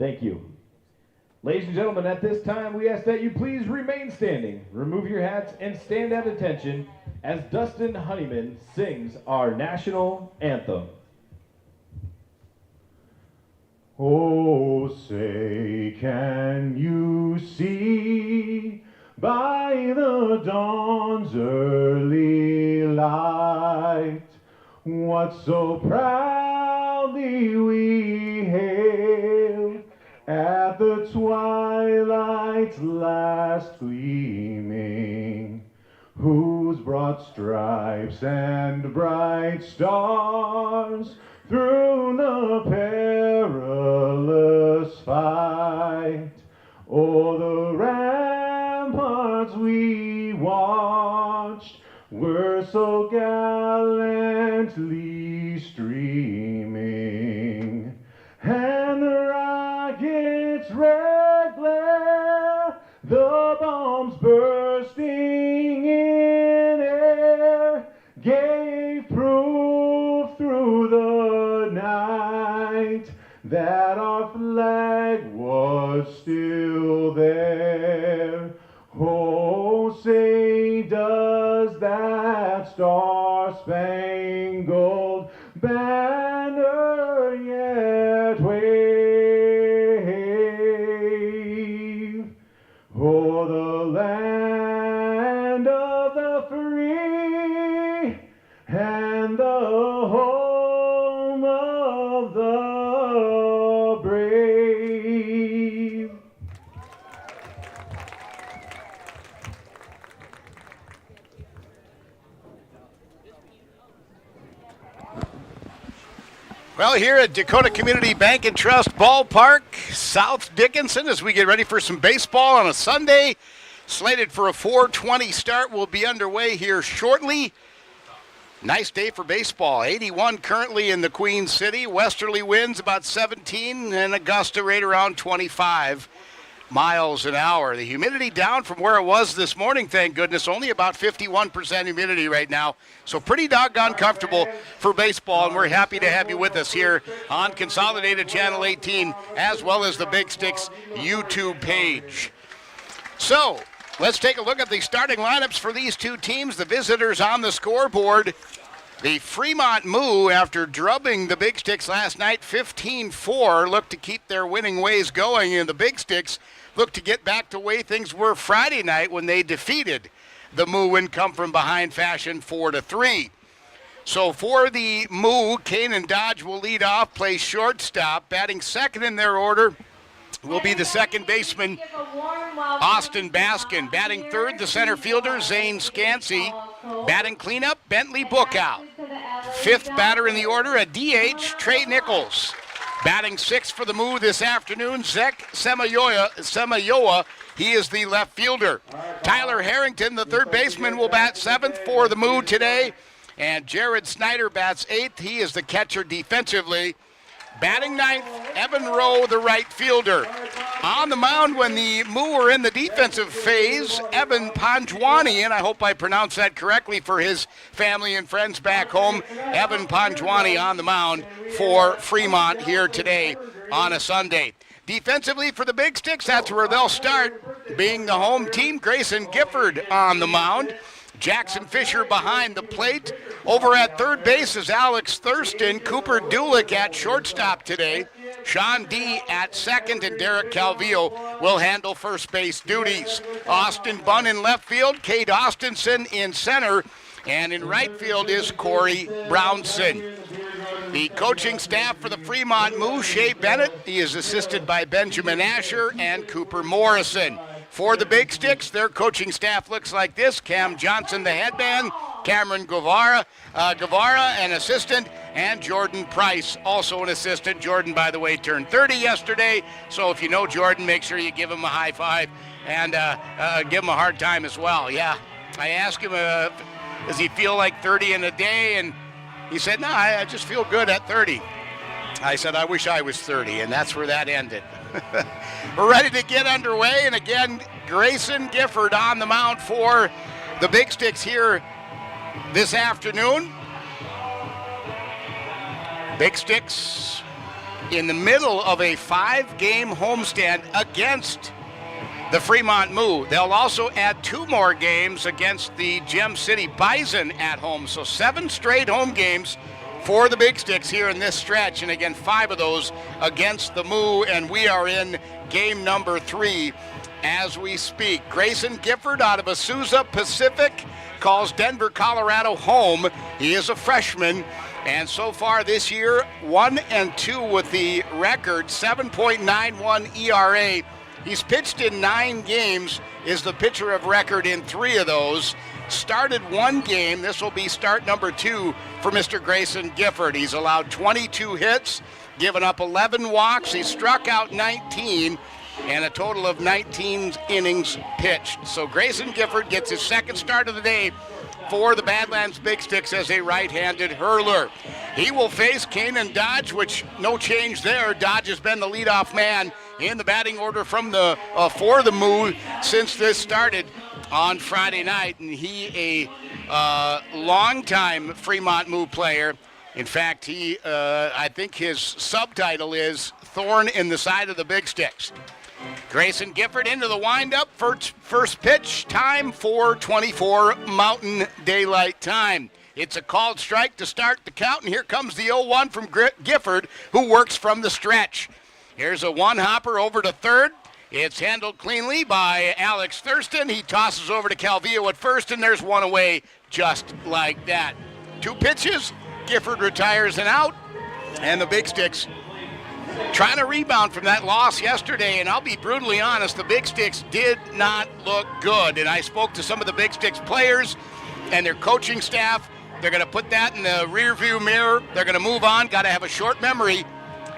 Thank you. Ladies and gentlemen, at this time, we ask that you please remain standing, remove your hats, and stand at attention as Dustin Honeyman sings our national anthem. Oh, say, can you see by the dawn's early light what so proudly we hailed at the twilight's last gleaming, whose broad stripes and bright stars through the perilous fight o'er the ramparts we watched were so gallantly streaming, and the rocket's red glare, the bombs bursting in air, gave proof through the night that our flag was still there. Oh, say, does that star-spangled banner yet wave o'er the land of the free and the home of the brave? Well, here at Dakota Community Bank and Trust Ballpark, South Dickinson, as we get ready for some baseball on a Sunday, slated for a 4:20 start, will be underway here shortly. Nice day for baseball. 81 currently in the Queen City. Westerly winds about 17 and a gust of right around 25 miles an hour. The humidity down from where it was this morning, thank goodness. Only about 51% humidity right now. So pretty doggone comfortable for baseball, and we're happy to have you with us here on Consolidated Channel 18 as well as the Big Sticks YouTube page. So let's take a look at the starting lineups for these two teams. The visitors on the scoreboard. The Fremont Moo, after drubbing the Big Sticks last night 15-4, look to keep their winning ways going, and the Big Sticks look to get back to the way things were Friday night when they defeated the Moo in come-from-behind fashion 4-3. So for the Moo, Kanan Dodge will lead off, play shortstop. Batting second in their order will be the second baseman, Austin Baskin. Batting third, the center fielder, Zane Scansey. Batting cleanup, Bentley Bookout. Fifth batter in the order, a DH, Trey Nichols. Batting sixth for the Moo this afternoon, Zek Semayoa. He is the left fielder. Tyler Harrington, the third baseman, will bat seventh for the Moo today. And Jared Snyder bats eighth. He is the catcher defensively. Batting ninth, Evan Rowe, the right fielder. On the mound when the Moo were in the defensive phase, Evan Panjwani, and I hope I pronounced that correctly for his family and friends back home. Evan Panjwani on the mound for Fremont here today on a Sunday. Defensively for the Big Sticks, that's where they'll start, being the home team. Grayson Gifford on the mound. Jackson Fisher behind the plate. Over at third base is Alex Thurston. Cooper Dulick at shortstop today. Sean D at second, and Derek Calvillo will handle first base duties. Austin Bunn in left field, Cade Austinson in center, and in right field is Corey Brownson. The coaching staff for the Fremont Moo, Shea Bennett. He is assisted by Benjamin Asher and Cooper Morrison. For the Big Sticks, their coaching staff looks like this. Cam Johnson, the headman. Cameron Guevara, an assistant. And Jordan Price, also an assistant. Jordan, by the way, turned 30 yesterday. So if you know Jordan, make sure you give him a high five and give him a hard time as well. Yeah, I asked him, does he feel like 30 in a day? And he said, no, I just feel good at 30. I said, I wish I was 30, and that's where that ended. We're ready to get underway, and again, Grayson Gifford on the mound for the Big Sticks here this afternoon. Big Sticks in the middle of a 5-game homestand against the Fremont Moo. They'll also add 2 more games against the Gem City Bison at home. So 7 straight home games for the Big Sticks here in this stretch. And again, 5 of those against the Moo. And we are in game number 3 as we speak. Grayson Gifford out of Azusa Pacific calls Denver, Colorado home. He is a freshman. And so far this year, 1-2 with the record, 7.91 ERA. He's pitched in 9 games, is the pitcher of record in 3 of those. Started 1 game. This will be start number 2 for Mr. Grayson Gifford. He's allowed 22 hits, given up 11 walks. He struck out 19, and a total of 19 innings pitched. So Grayson Gifford gets his second start of the day for the Badlands Big Sticks as a right-handed hurler. He will face Kanan Dodge, which no change there. Dodge has been the leadoff man in the batting order from the for the Moo since this started on Friday night, and he a longtime Fremont Moo player. In fact, he I think his subtitle is Thorn in the Side of the Big Sticks. Grayson Gifford into the windup. First pitch, time 4:24 Mountain Daylight Time. It's a called strike to start the count, and here comes the 0-1 from Gifford, who works from the stretch. Here's a one-hopper over to third. It's handled cleanly by Alex Thurston. He tosses over to Calvillo at first, and there's one away just like that. 2 pitches, Gifford retires and out, and the Big Sticks trying to rebound from that loss yesterday, and I'll be brutally honest, the Big Sticks did not look good. And I spoke to some of the Big Sticks players and their coaching staff. They're going to put that in the rearview mirror. They're going to move on. Got to have a short memory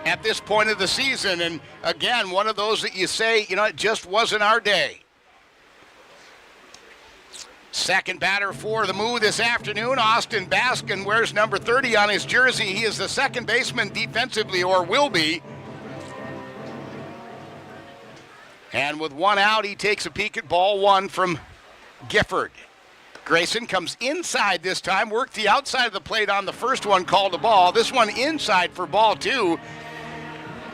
at this point of the season. And again, one of those that you say, you know, it just wasn't our day. Second batter for the Moo this afternoon, Austin Baskin wears number 30 on his jersey. He is the second baseman defensively, or will be. And with 1 out, he takes a peek at ball 1 from Gifford. Grayson comes inside this time, worked the outside of the plate on the first one, called a ball. This one inside for ball 2.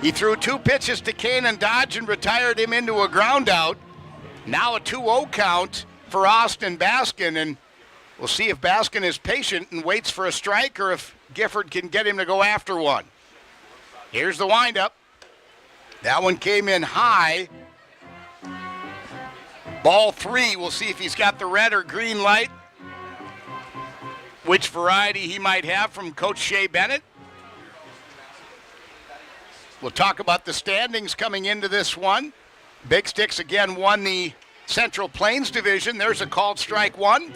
He threw 2 pitches to Kanan Dodge and retired him into a ground out. Now a 2-0 count for Austin Baskin, and we'll see if Baskin is patient and waits for a strike or if Gifford can get him to go after one. Here's the windup. That one came in high. Ball 3, we'll see if he's got the red or green light, which variety he might have from Coach Shea Bennett. We'll talk about the standings coming into this one. Big Sticks again won the Central Plains Division. There's a called strike 1.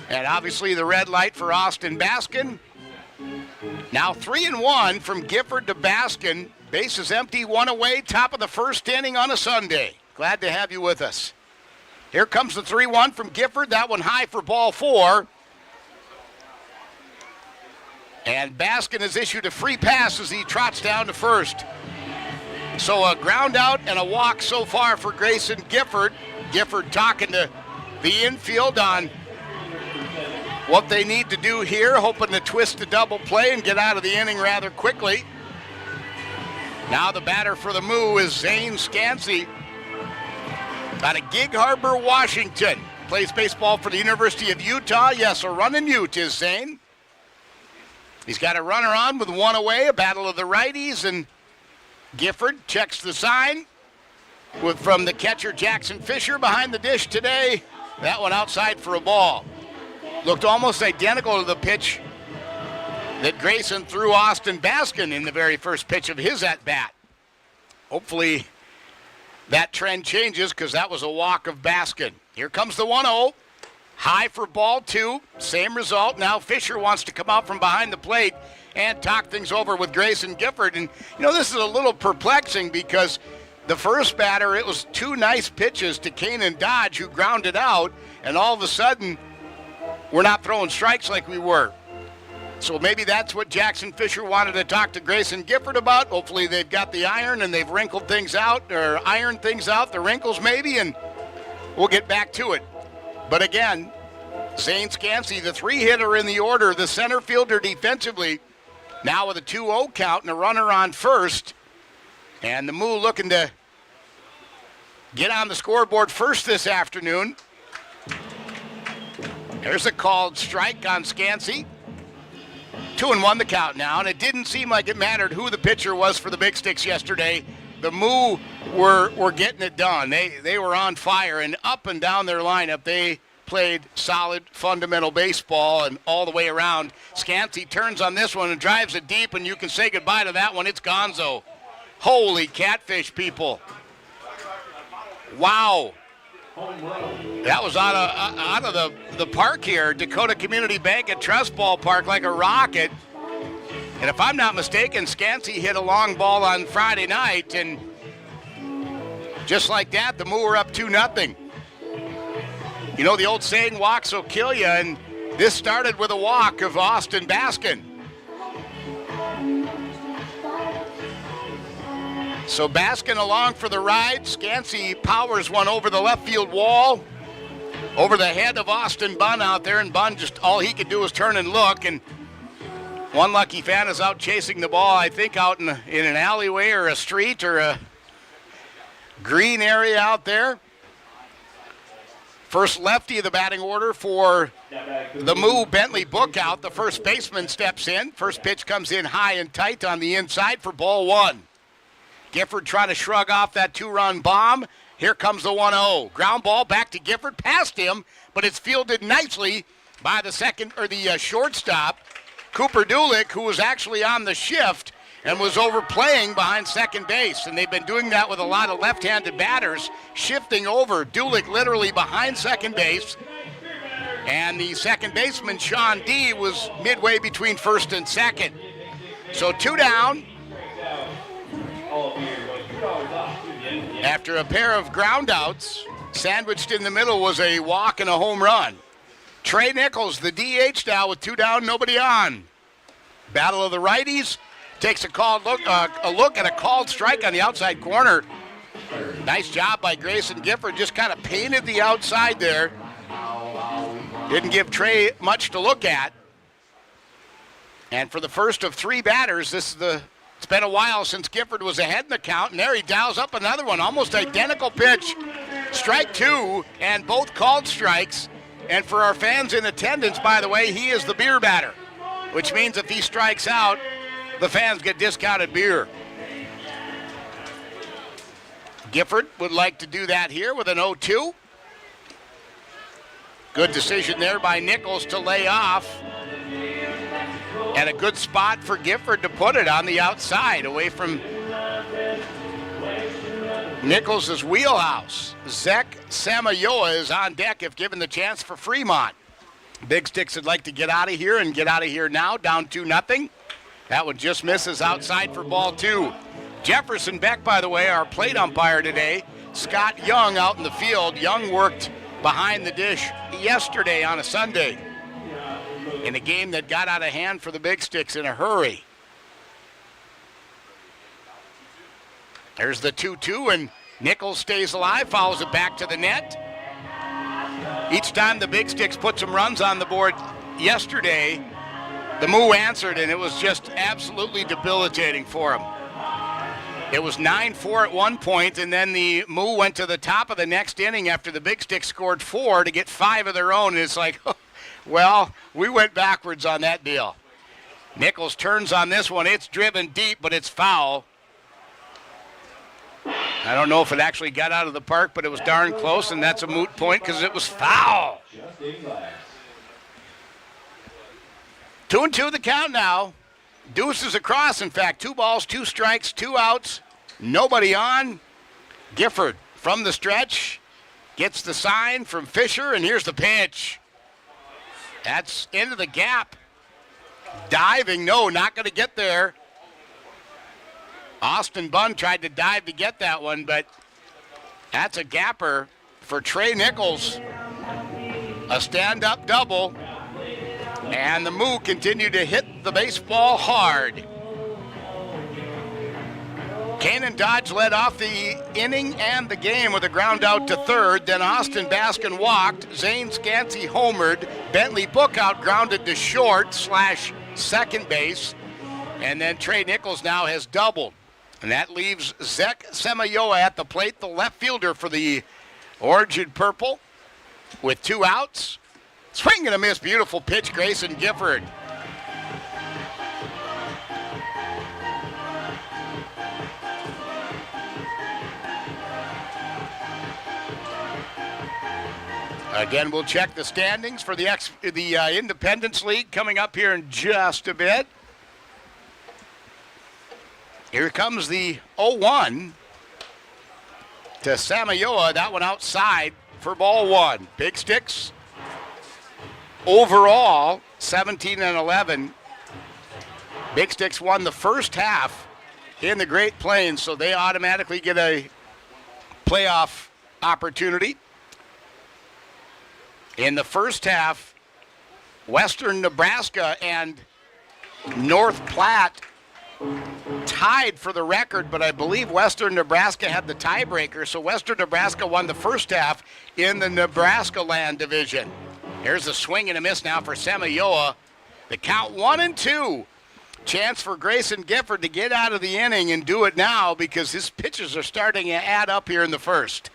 And obviously the red light for Austin Baskin. Now 3-1 from Gifford to Baskin. Bases empty, 1 away, top of the first inning on a Sunday. Glad to have you with us. Here comes the 3-1 from Gifford. That one high for ball 4. And Baskin has issued a free pass as he trots down to first. So a ground out and a walk so far for Grayson Gifford. Gifford talking to the infield on what they need to do here, hoping to twist the double play and get out of the inning rather quickly. Now the batter for the Moo is Zane Scansey out of Gig Harbor, Washington. Plays baseball for the University of Utah. Yes, a running Ute is Zane. He's got a runner on with 1 away, a battle of the righties, and Gifford checks the sign from the catcher Jackson Fisher behind the dish today. That one outside for a ball. Looked almost identical to the pitch that Grayson threw Austin Baskin in the very first pitch of his at-bat. Hopefully that trend changes because that was a walk of Baskin. Here comes the 1-0. High for ball 2. Same result. Now Fisher wants to come out from behind the plate and talk things over with Grayson Gifford. And, you know, this is a little perplexing because the first batter, it was 2 nice pitches to Kanan Dodge, who grounded out, and all of a sudden, we're not throwing strikes like we were. So maybe that's what Jackson Fisher wanted to talk to Grayson Gifford about. Hopefully they've got the iron and they've wrinkled things out, or ironed things out, the wrinkles maybe, and we'll get back to it. But again, Zane Scansey, the 3-hitter in the order, the center fielder defensively, Now with a 2-0 count and a runner on first. And the Moo looking to get on the scoreboard first this afternoon. There's a called strike on Scansey. 2-1 the count now, and it didn't seem like it mattered who the pitcher was for the Big Sticks yesterday. The Moo were getting it done. They were on fire, and up and down their lineup, they played solid, fundamental baseball, and all the way around. Scansey turns on this one and drives it deep, and you can say goodbye to that one. It's Gonzo. Holy catfish, people. Wow. That was out of the park here, Dakota Community Bank and Trust Ballpark, like a rocket. And if I'm not mistaken, Scansey hit a long ball on Friday night, and just like that, the Moo were up 2-0. You know the old saying, walks will kill you, and this started with a walk of Austin Baskin. So Baskin along for the ride. Scansey powers one over the left field wall, over the head of Austin Bunn out there, and Bunn just all he could do was turn and look, and one lucky fan is out chasing the ball, I think out in an alleyway or a street or a green area out there. First lefty of the batting order for the Moo, Bentley Bookout. The first baseman steps in. First pitch comes in high and tight on the inside for ball one. Gifford trying to shrug off that 2-run bomb. Here comes the 1-0. Ground ball back to Gifford, past him, but it's fielded nicely by the shortstop, Cooper Dulick, who was actually on the shift and was overplaying behind second base. And they've been doing that with a lot of left-handed batters, shifting over. Dulick literally behind second base. And the second baseman, Sean D., was midway between first and second. So 2 down. After a pair of groundouts, sandwiched in the middle was a walk and a home run. Trey Nichols, the DH now with 2 down, nobody on. Battle of the righties. Takes a look at a called strike on the outside corner. Nice job by Grayson Gifford. Just kind of painted the outside there. Didn't give Trey much to look at. And for the first of 3 batters, it's been a while since Gifford was ahead in the count, and there he dials up another one. Almost identical pitch. Strike 2, and both called strikes. And for our fans in attendance, by the way, he is the beer batter, which means if he strikes out, the fans get discounted beer. Gifford would like to do that here with an 0-2. Good decision there by Nichols to lay off. And a good spot for Gifford to put it on the outside, away from Nichols' wheelhouse. Zach Samayoa is on deck if given the chance for Fremont. Big Sticks would like to get out of here and get out of here now, down 2-0. That one just misses outside for ball 2. Jefferson Beck, by the way, our plate umpire today. Scott Young out in the field. Young worked behind the dish yesterday on a Sunday in a game that got out of hand for the Big Sticks in a hurry. There's the 2-2, and Nichols stays alive, follows it back to the net. Each time the Big Sticks put some runs on the board yesterday, the Moo answered, and it was just absolutely debilitating for him. It was 9-4 at one point, and then the Moo went to the top of the next inning after the Big Sticks scored 4 to get 5 of their own, and it's like, well, we went backwards on that deal. Nichols turns on this one. It's driven deep, but it's foul. I don't know if it actually got out of the park, but it was darn close, and that's a moot point because it was foul. 2-2 the count now. Deuces across, in fact. 2 balls, 2 strikes, 2 outs, nobody on. Gifford from the stretch gets the sign from Fisher, and here's the pitch. That's into the gap. Diving, no, not going to get there. Austin Bunn tried to dive to get that one, but that's a gapper for Trey Nichols. A stand-up double. And the Moo continue to hit the baseball hard. Kanan Dodge led off the inning and the game with a ground out to third. Then Austin Baskin walked. Zane Scansey homered. Bentley Bookout grounded to short / second base. And then Trey Nichols now has doubled. And that leaves Zek Semayoa at the plate, the left fielder for the orange and purple, with 2 outs. Swing and a miss. Beautiful pitch, Grayson Gifford. Again, we'll check the standings for the Independence League coming up here in just a bit. Here comes the 0-1 to Samayoa. That one outside for ball 1. Big Sticks overall 17-11. Big Sticks won the first half in the Great Plains, so they automatically get a playoff opportunity. In the first half, Western Nebraska and North Platte tied for the record, but I believe Western Nebraska had the tiebreaker, so Western Nebraska won the first half in the Nebraska Land Division. Here's a swing and a miss now for Semayoa. The count 1-2. Chance for Grayson Gifford to get out of the inning and do it now because his pitches are starting to add up here in the first.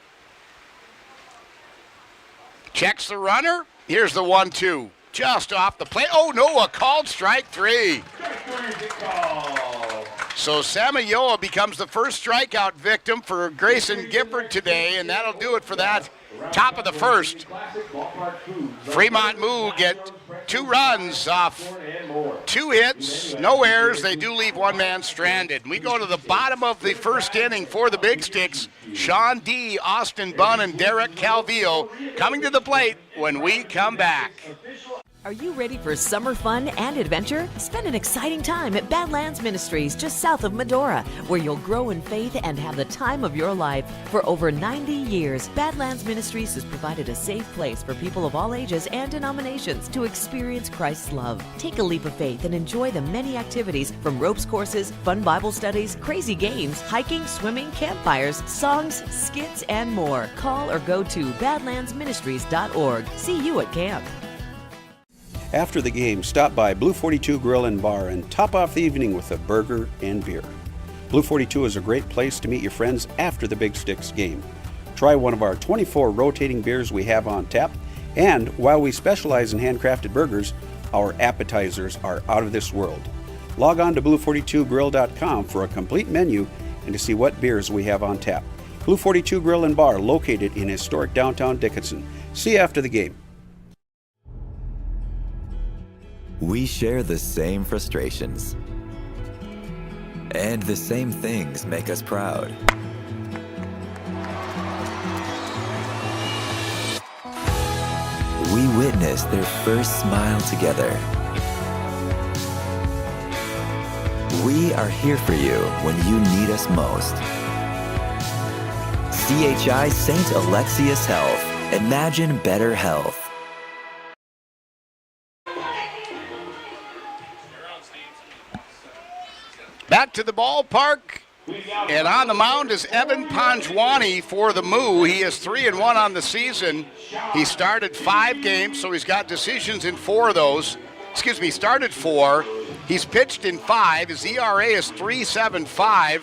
Checks the runner. Here's the 1-2. Just off the plate. Oh, no, a called strike 3. So Samayoa becomes the first strikeout victim for Grayson Gifford today, and that'll do it for that top of the first. Fremont Moo get 2 runs off 2 hits, no errors. They do leave one man stranded. We go to the bottom of the first inning for the Big Sticks. Sean D., Austin Bunn, and Derek Calvillo coming to the plate when we come back. Are you ready for summer fun and adventure? Spend an exciting time at Badlands Ministries just south of Medora, where you'll grow in faith and have the time of your life. For over 90 years, Badlands Ministries has provided a safe place for people of all ages and denominations to experience Christ's love. Take a leap of faith and enjoy the many activities from ropes courses, fun Bible studies, crazy games, hiking, swimming, campfires, songs, skits, and more. Call or go to badlandsministries.org. See you at camp. After the game, stop by Blue 42 Grill and Bar and top off the evening with a burger and beer. Blue 42 is a great place to meet your friends after the Big Sticks game. Try one of our 24 rotating beers we have on tap, and while we specialize in handcrafted burgers, our appetizers are out of this world. Log on to blue42grill.com for a complete menu and to see what beers we have on tap. Blue 42 Grill and Bar, located in historic downtown Dickinson. See you after the game. We share the same frustrations, and the same things make us proud. We witnessed their first smile together. We are here for you when you need us most. CHI St. Alexius Health. Imagine better health. Back to the ballpark, and on the mound is Evan Panjwani for the Moo. He is 3-1 on the season. He started 5 games, so he's got decisions in 4 of those. Started 4. He's pitched in 5. His ERA is 3.75.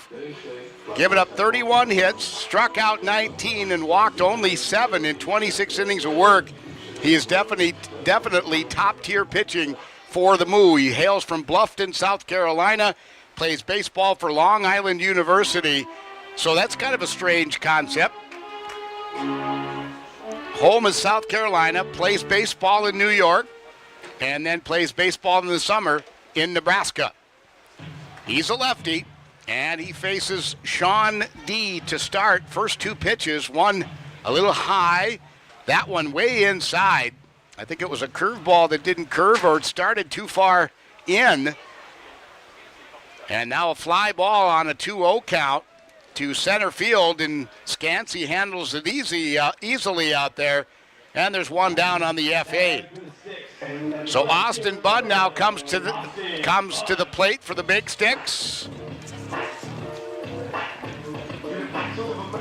Given up 31 hits, struck out 19, and walked only 7 in 26 innings of work. He is definitely top-tier pitching for the Moo. He hails from Bluffton, South Carolina. Plays baseball for Long Island University, so that's kind of a strange concept. Home is South Carolina, plays baseball in New York, and then plays baseball in the summer in Nebraska. He's a lefty, and he faces Sean D. to start. First 2 pitches, one a little high, that one way inside. I think it was a curveball that didn't curve, or it started too far in. And now a fly ball on a 2-0 count to center field, and Scansey handles it easily out there. And there's one down on the FA. So Austin Budd now comes to the plate for the Big Sticks.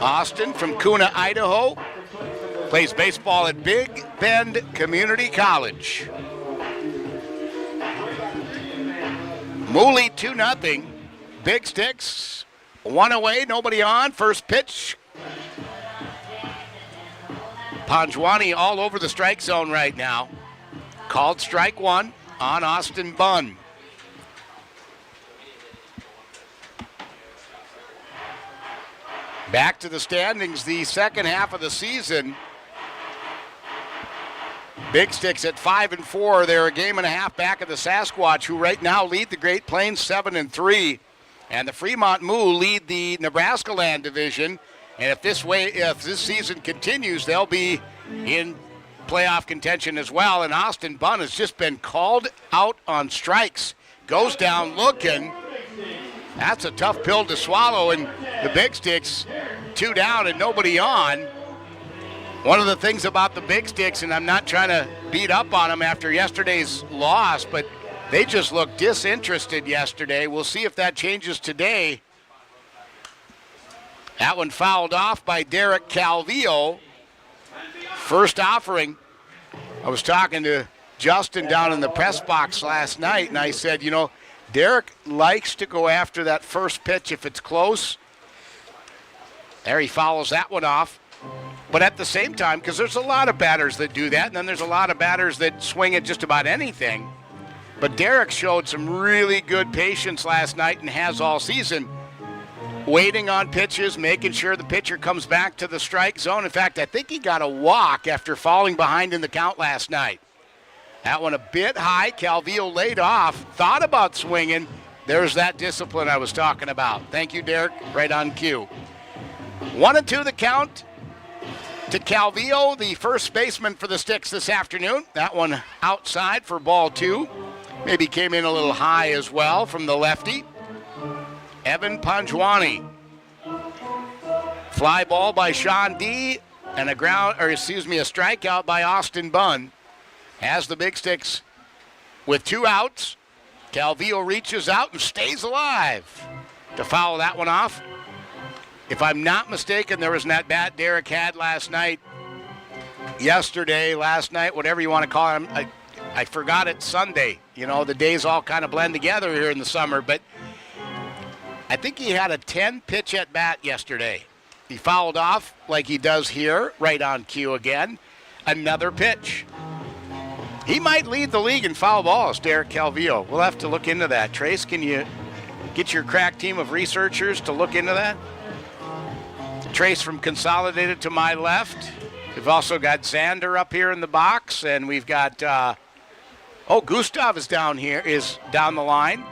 Austin from Kuna, Idaho, plays baseball at Big Bend Community College. Moo lead 2-0. Big Sticks, one away, nobody on. First pitch. Panjwani all over the strike zone right now. Called strike one on Austin Bunn. Back to the standings, the second half of the season. Big Sticks at 5-4. They're a game and a half back of the Sasquatch, who right now lead the Great Plains 7-3. And the Fremont Moo lead the Nebraska Land Division. And if this season continues, they'll be in playoff contention as well. And Austin Bunn has just been called out on strikes. Goes down looking. That's a tough pill to swallow. And the Big Sticks, 2 down and nobody on. One of the things about the Big Sticks, and I'm not trying to beat up on them after yesterday's loss, but they just looked disinterested yesterday. We'll see if that changes today. That one fouled off by Derek Calvillo. First offering. I was talking to Justin down in the press box last night, and I said, you know, Derek likes to go after that first pitch if it's close. There he fouls that one off. But at the same time, because there's a lot of batters that do that, and then there's a lot of batters that swing at just about anything. But Derek showed some really good patience last night and has all season. Waiting on pitches, making sure the pitcher comes back to the strike zone. In fact, I think he got a walk after falling behind in the count last night. That one a bit high. Calvillo laid off, thought about swinging. There's that discipline I was talking about. Thank you, Derek. Right on cue. 1-2 the count to Calvillo, the first baseman for the Sticks this afternoon. That one outside for ball 2. Maybe came in a little high as well from the lefty. Evan Panjwani. Fly ball by Sean D. And a strikeout by Austin Bunn. Has the Big Sticks with 2 outs. Calvillo reaches out and stays alive to foul that one off. If I'm not mistaken, there was that bat Derek had last night, whatever you want to call it. I forgot it's Sunday. You know, the days all kind of blend together here in the summer, but I think he had a 10-pitch at bat yesterday. He fouled off like he does here, right on cue again. Another pitch. He might lead the league in foul balls, Derek Calvillo. We'll have to look into that. Trace, can you get your crack team of researchers to look into that? Trace from Consolidated to my left. We've also got Xander up here in the box, and we've got, Gustav is down the line.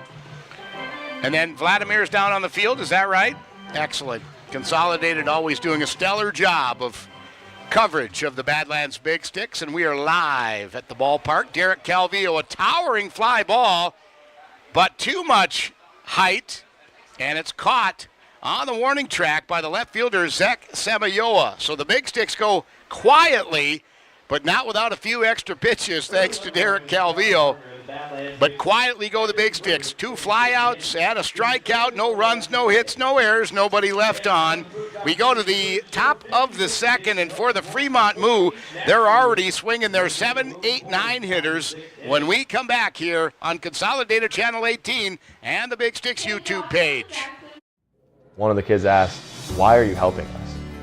And then Vladimir's down on the field, is that right? Excellent. Consolidated always doing a stellar job of coverage of the Badlands Big Sticks, and we are live at the ballpark. Derek Calvillo, a towering fly ball, but too much height, and it's caught on the warning track by the left fielder, Zach Samayoa. So the Big Sticks go quietly, but not without a few extra pitches, thanks to Derek Calvillo. But quietly go the Big Sticks. 2 flyouts and a strikeout. No runs, no hits, no errors. Nobody left on. We go to the top of the second, and for the Fremont Moo, they're already swinging their 7, 8, 9 hitters when we come back here on Consolidated Channel 18 and the Big Sticks YouTube page. One of the kids asked, "Why are you helping us?"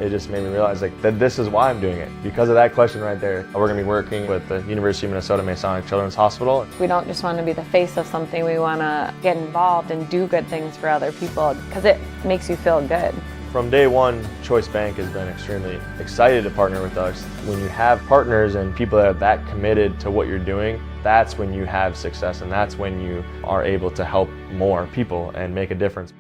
It just made me realize that this is why I'm doing it. Because of that question right there, we're going to be working with the University of Minnesota Masonic Children's Hospital. We don't just want to be the face of something, we want to get involved and do good things for other people because it makes you feel good. From day one, Choice Bank has been extremely excited to partner with us. When you have partners and people that are that committed to what you're doing, that's when you have success, and that's when you are able to help more people and make a difference.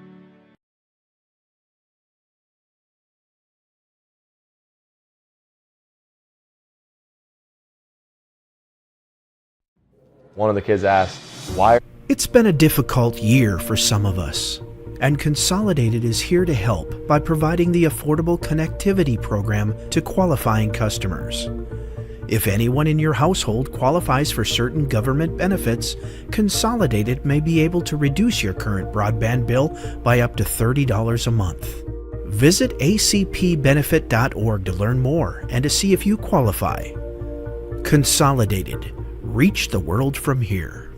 One of the kids asked, "Why?" It's been a difficult year for some of us, and Consolidated is here to help by providing the Affordable Connectivity Program to qualifying customers. If anyone in your household qualifies for certain government benefits, Consolidated may be able to reduce your current broadband bill by up to $30 a month. Visit acpbenefit.org to learn more and to see if you qualify. Consolidated. Reach the world from here.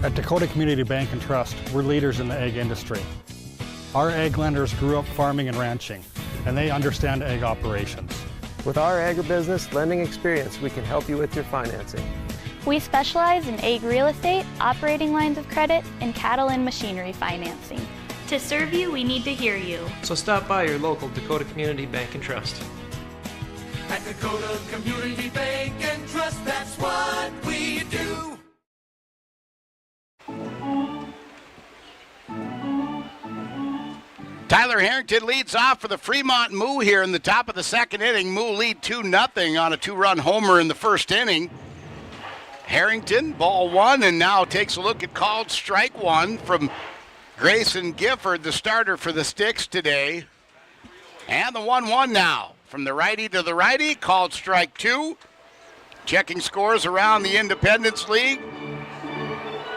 At Dakota Community Bank and Trust, we're leaders in the egg industry. Our egg lenders grew up farming and ranching, and they understand egg operations. With our agribusiness lending experience, we can help you with your financing. We specialize in egg real estate, operating lines of credit, and cattle and machinery financing. To serve you, we need to hear you. So stop by your local Dakota Community Bank and Trust. At Dakota Community Bank and Trust, that's what we do. Tyler Harrington leads off for the Fremont Moo here in the top of the second inning. Moo lead 2-0 on a 2-run homer in the first inning. Harrington, ball one, and now takes a look at called strike one from Grayson Gifford, the starter for the Sticks today. And the 1-1 now from the righty to the righty, called strike two. Checking scores around the Independence League.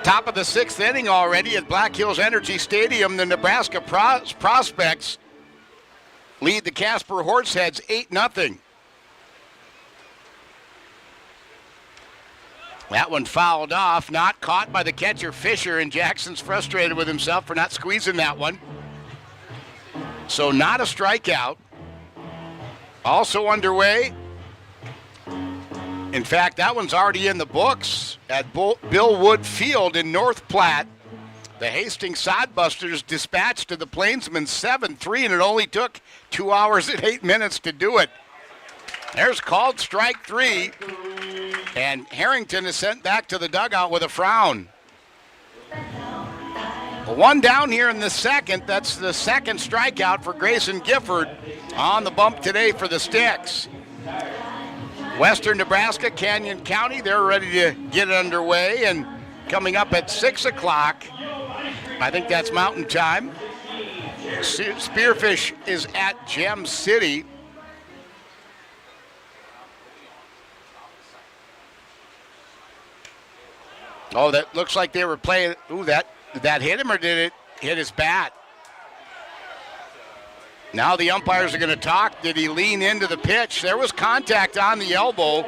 Top of the sixth inning already at Black Hills Energy Stadium. The Nebraska Prospects lead the Casper Horseheads 8-0. That one fouled off, not caught by the catcher Fisher, and Jackson's frustrated with himself for not squeezing that one. So not a strikeout. Also underway. In fact, that one's already in the books at Bill Wood Field in North Platte. The Hastings Sodbusters dispatched to the Plainsmen 7-3, and it only took 2 hours and 8 minutes to do it. There's called strike three, and Harrington is sent back to the dugout with a frown. One down here in the second. That's the second strikeout for Grayson Gifford on the bump today for the Sticks. Western Nebraska, Canyon County, they're ready to get it underway, and coming up at 6 o'clock, I think that's Mountain Time, Spearfish is at Gem City. Oh, that looks like they were playing. Ooh, did that hit him or did it hit his bat? Now the umpires are going to talk. Did he lean into the pitch? There was contact on the elbow.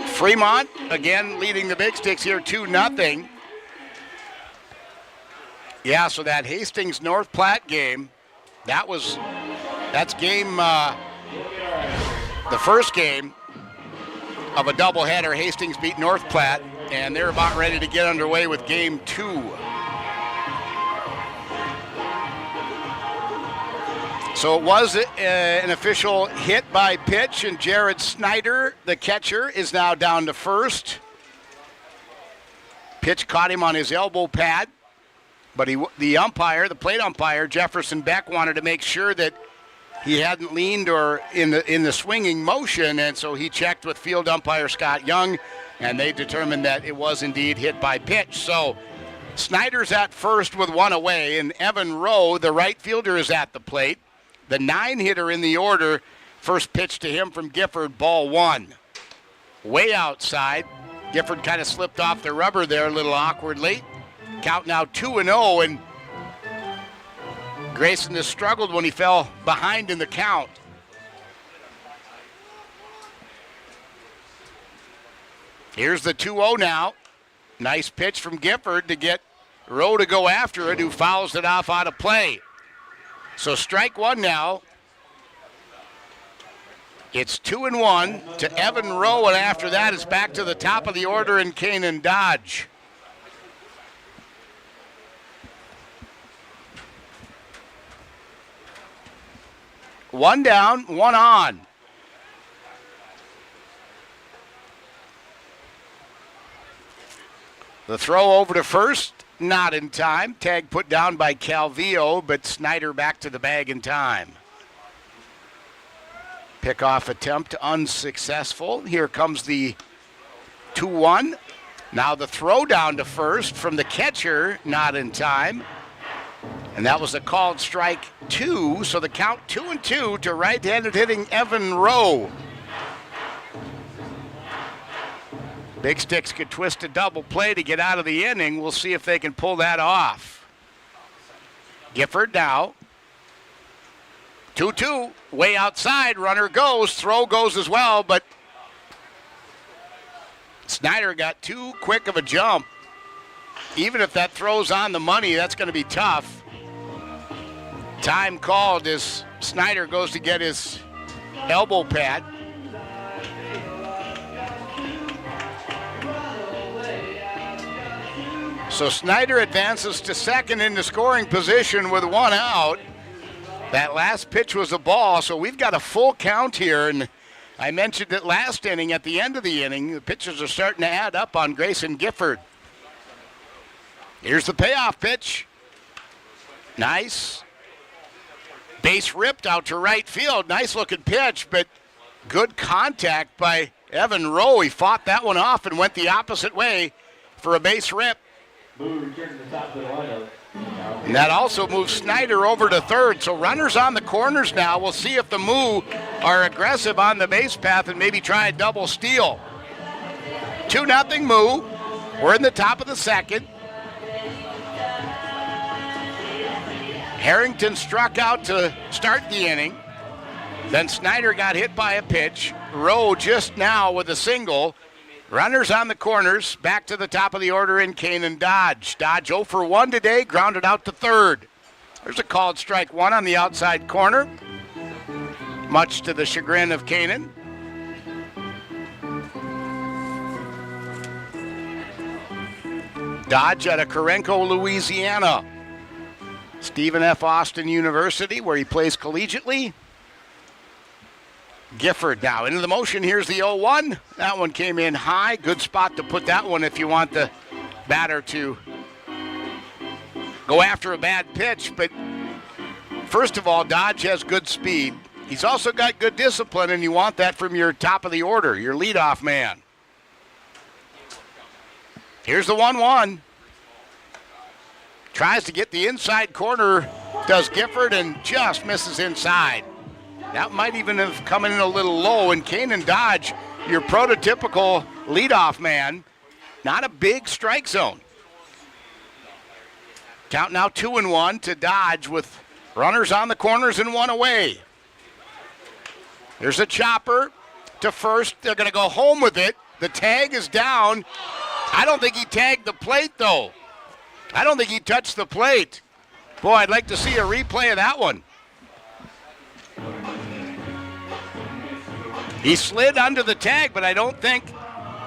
Fremont, again, leading the Big Sticks here 2-0. Yeah, so that Hastings North Platte game, that's game, the first game of a doubleheader. Hastings beat North Platte, and they're about ready to get underway with game two. So it was an official hit by pitch, and Jared Snyder, the catcher, is now down to first. Pitch caught him on his elbow pad, but the plate umpire, Jefferson Beck, wanted to make sure that he hadn't leaned or in the swinging motion, and so he checked with field umpire Scott Young, and they determined that it was indeed hit by pitch. So Snyder's at first with one away, and Evan Rowe, the right fielder, is at the plate. The 9-hitter in the order, first pitch to him from Gifford, ball one. Way outside. Gifford kind of slipped off the rubber there a little awkwardly. Count now 2-0, and Grayson has struggled when he fell behind in the count. Here's the 2-0 now. Nice pitch from Gifford to get Rowe to go after it, who fouls it off out of play. So strike one now. It's 2-1 to Evan Rowe, and after that it's back to the top of the order in Kanan Dodge. One down, one on. The throw over to first. Not in time. Tag put down by Calvillo, but Snyder back to the bag in time. Pickoff attempt unsuccessful. Here comes the 2-1. Now the throw down to first from the catcher, not in time. And that was a called strike two, so the count 2-2 to right-handed hitting Evan Rowe. Big Sticks could twist a double play to get out of the inning. We'll see if they can pull that off. Gifford now. 2-2, way outside, runner goes, throw goes as well, but Snyder got too quick of a jump. Even if that throws on the money, that's going to be tough. Time called as Snyder goes to get his elbow pad. So Snyder advances to second in the scoring position with one out. That last pitch was a ball, so we've got a full count here. And I mentioned it last inning. At the end of the inning, the pitches are starting to add up on Grayson Gifford. Here's the payoff pitch. Nice. Base ripped out to right field. Nice looking pitch, but good contact by Evan Rowe. He fought that one off and went the opposite way for a base rip. And that also moves Snyder over to third. So runners on the corners now. We'll see if the Moo are aggressive on the base path and maybe try a double steal. 2-0 Moo. We're in the top of the second. Harrington struck out to start the inning. Then Snyder got hit by a pitch. Rowe just now with a single. Runners on the corners. Back to the top of the order in Kane and Dodge. Dodge 0 for 1 today, grounded out to third. There's a called strike one on the outside corner, much to the chagrin of Kanan. Dodge out of Karenko, Louisiana. Stephen F. Austin University, where he plays collegiately. Gifford now into the motion. Here's the 0-1. That one came in high. Good spot to put that one if you want the batter to go after a bad pitch. But first of all, Dodge has good speed. He's also got good discipline, and you want that from your top of the order, your leadoff man. Here's the 1-1. Tries to get the inside corner, does Gifford, and just misses inside. That might even have come in a little low. And Kanan Dodge, your prototypical leadoff man, not a big strike zone. Count now 2-1 to Dodge with runners on the corners and one away. There's a chopper to first. They're going to go home with it. The tag is down. I don't think he tagged the plate, though. I don't think he touched the plate. Boy, I'd like to see a replay of that one. He slid under the tag, but I don't think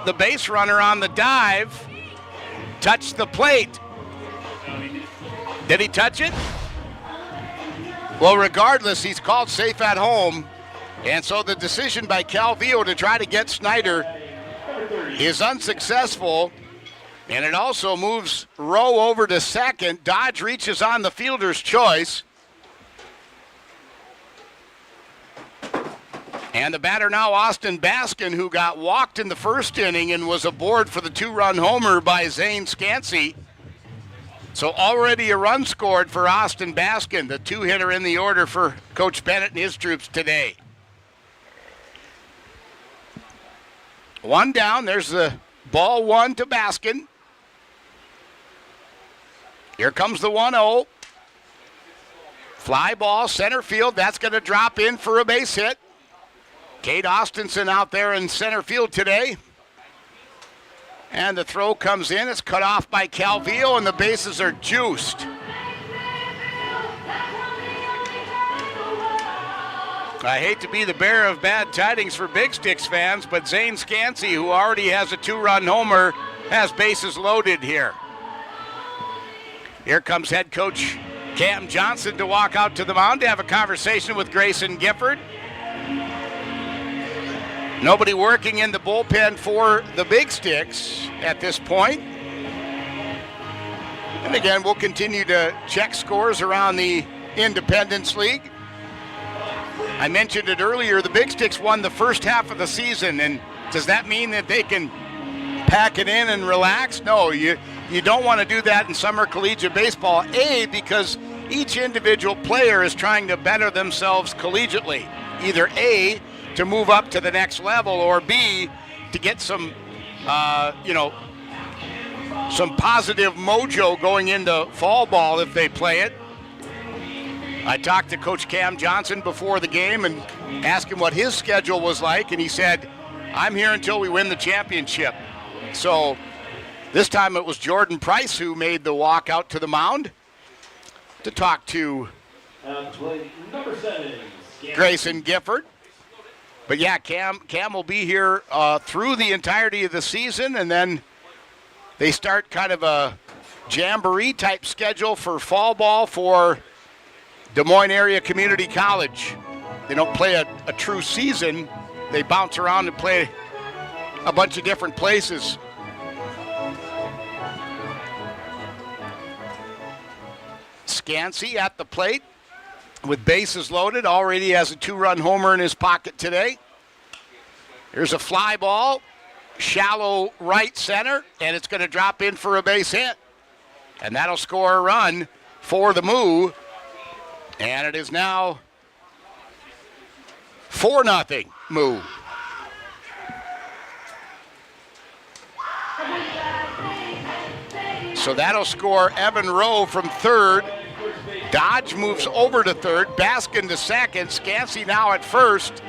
the base runner on the dive touched the plate. Did he touch it? Well, regardless, he's called safe at home. And so the decision by Calvillo to try to get Snyder is unsuccessful. And it also moves Rowe over to second. Dodge reaches on the fielder's choice. And the batter now, Austin Baskin, who got walked in the first inning and was aboard for the 2-run homer by Zane Scansey. So already a run scored for Austin Baskin, the 2-hitter in the order for Coach Bennett and his troops today. One down, there's the ball 1 to Baskin. Here comes the 1-0. Fly ball, center field, that's going to drop in for a base hit. Kate Austinson out there in center field today. And the throw comes in. It's cut off by Calvillo, and the bases are juiced. I hate to be the bearer of bad tidings for Big Sticks fans, but Zane Scansey, who already has a 2-run homer, has bases loaded here. Here comes head coach Cam Johnson to walk out to the mound to have a conversation with Grayson Gifford. Nobody working in the bullpen for the Big Sticks at this point. And again, we'll continue to check scores around the Independence League. I mentioned it earlier, the Big Sticks won the first half of the season, and does that mean that they can pack it in and relax? No, you don't want to do that in summer collegiate baseball, A, because each individual player is trying to better themselves collegiately. Either A, to move up to the next level, or B, to get some, some positive mojo going into fall ball if they play it. I talked to Coach Cam Johnson before the game and asked him what his schedule was like, and he said, I'm here until we win the championship. So this time it was Jordan Price who made the walk out to the mound to talk to Number 7, Grayson Gifford. But yeah, Cam will be here through the entirety of the season, and then they start kind of a jamboree type schedule for fall ball for Des Moines Area Community College. They don't play a true season. They bounce around and play a bunch of different places. Scansey at the plate with bases loaded. Already has a 2-run homer in his pocket today. Here's a fly ball, shallow right center, and it's going to drop in for a base hit. And that'll score a run for the Moo. And it is now 4-0 Moo. So that'll score Evan Rowe from third. Dodge moves over to third. Baskin to second. Scansey now at first.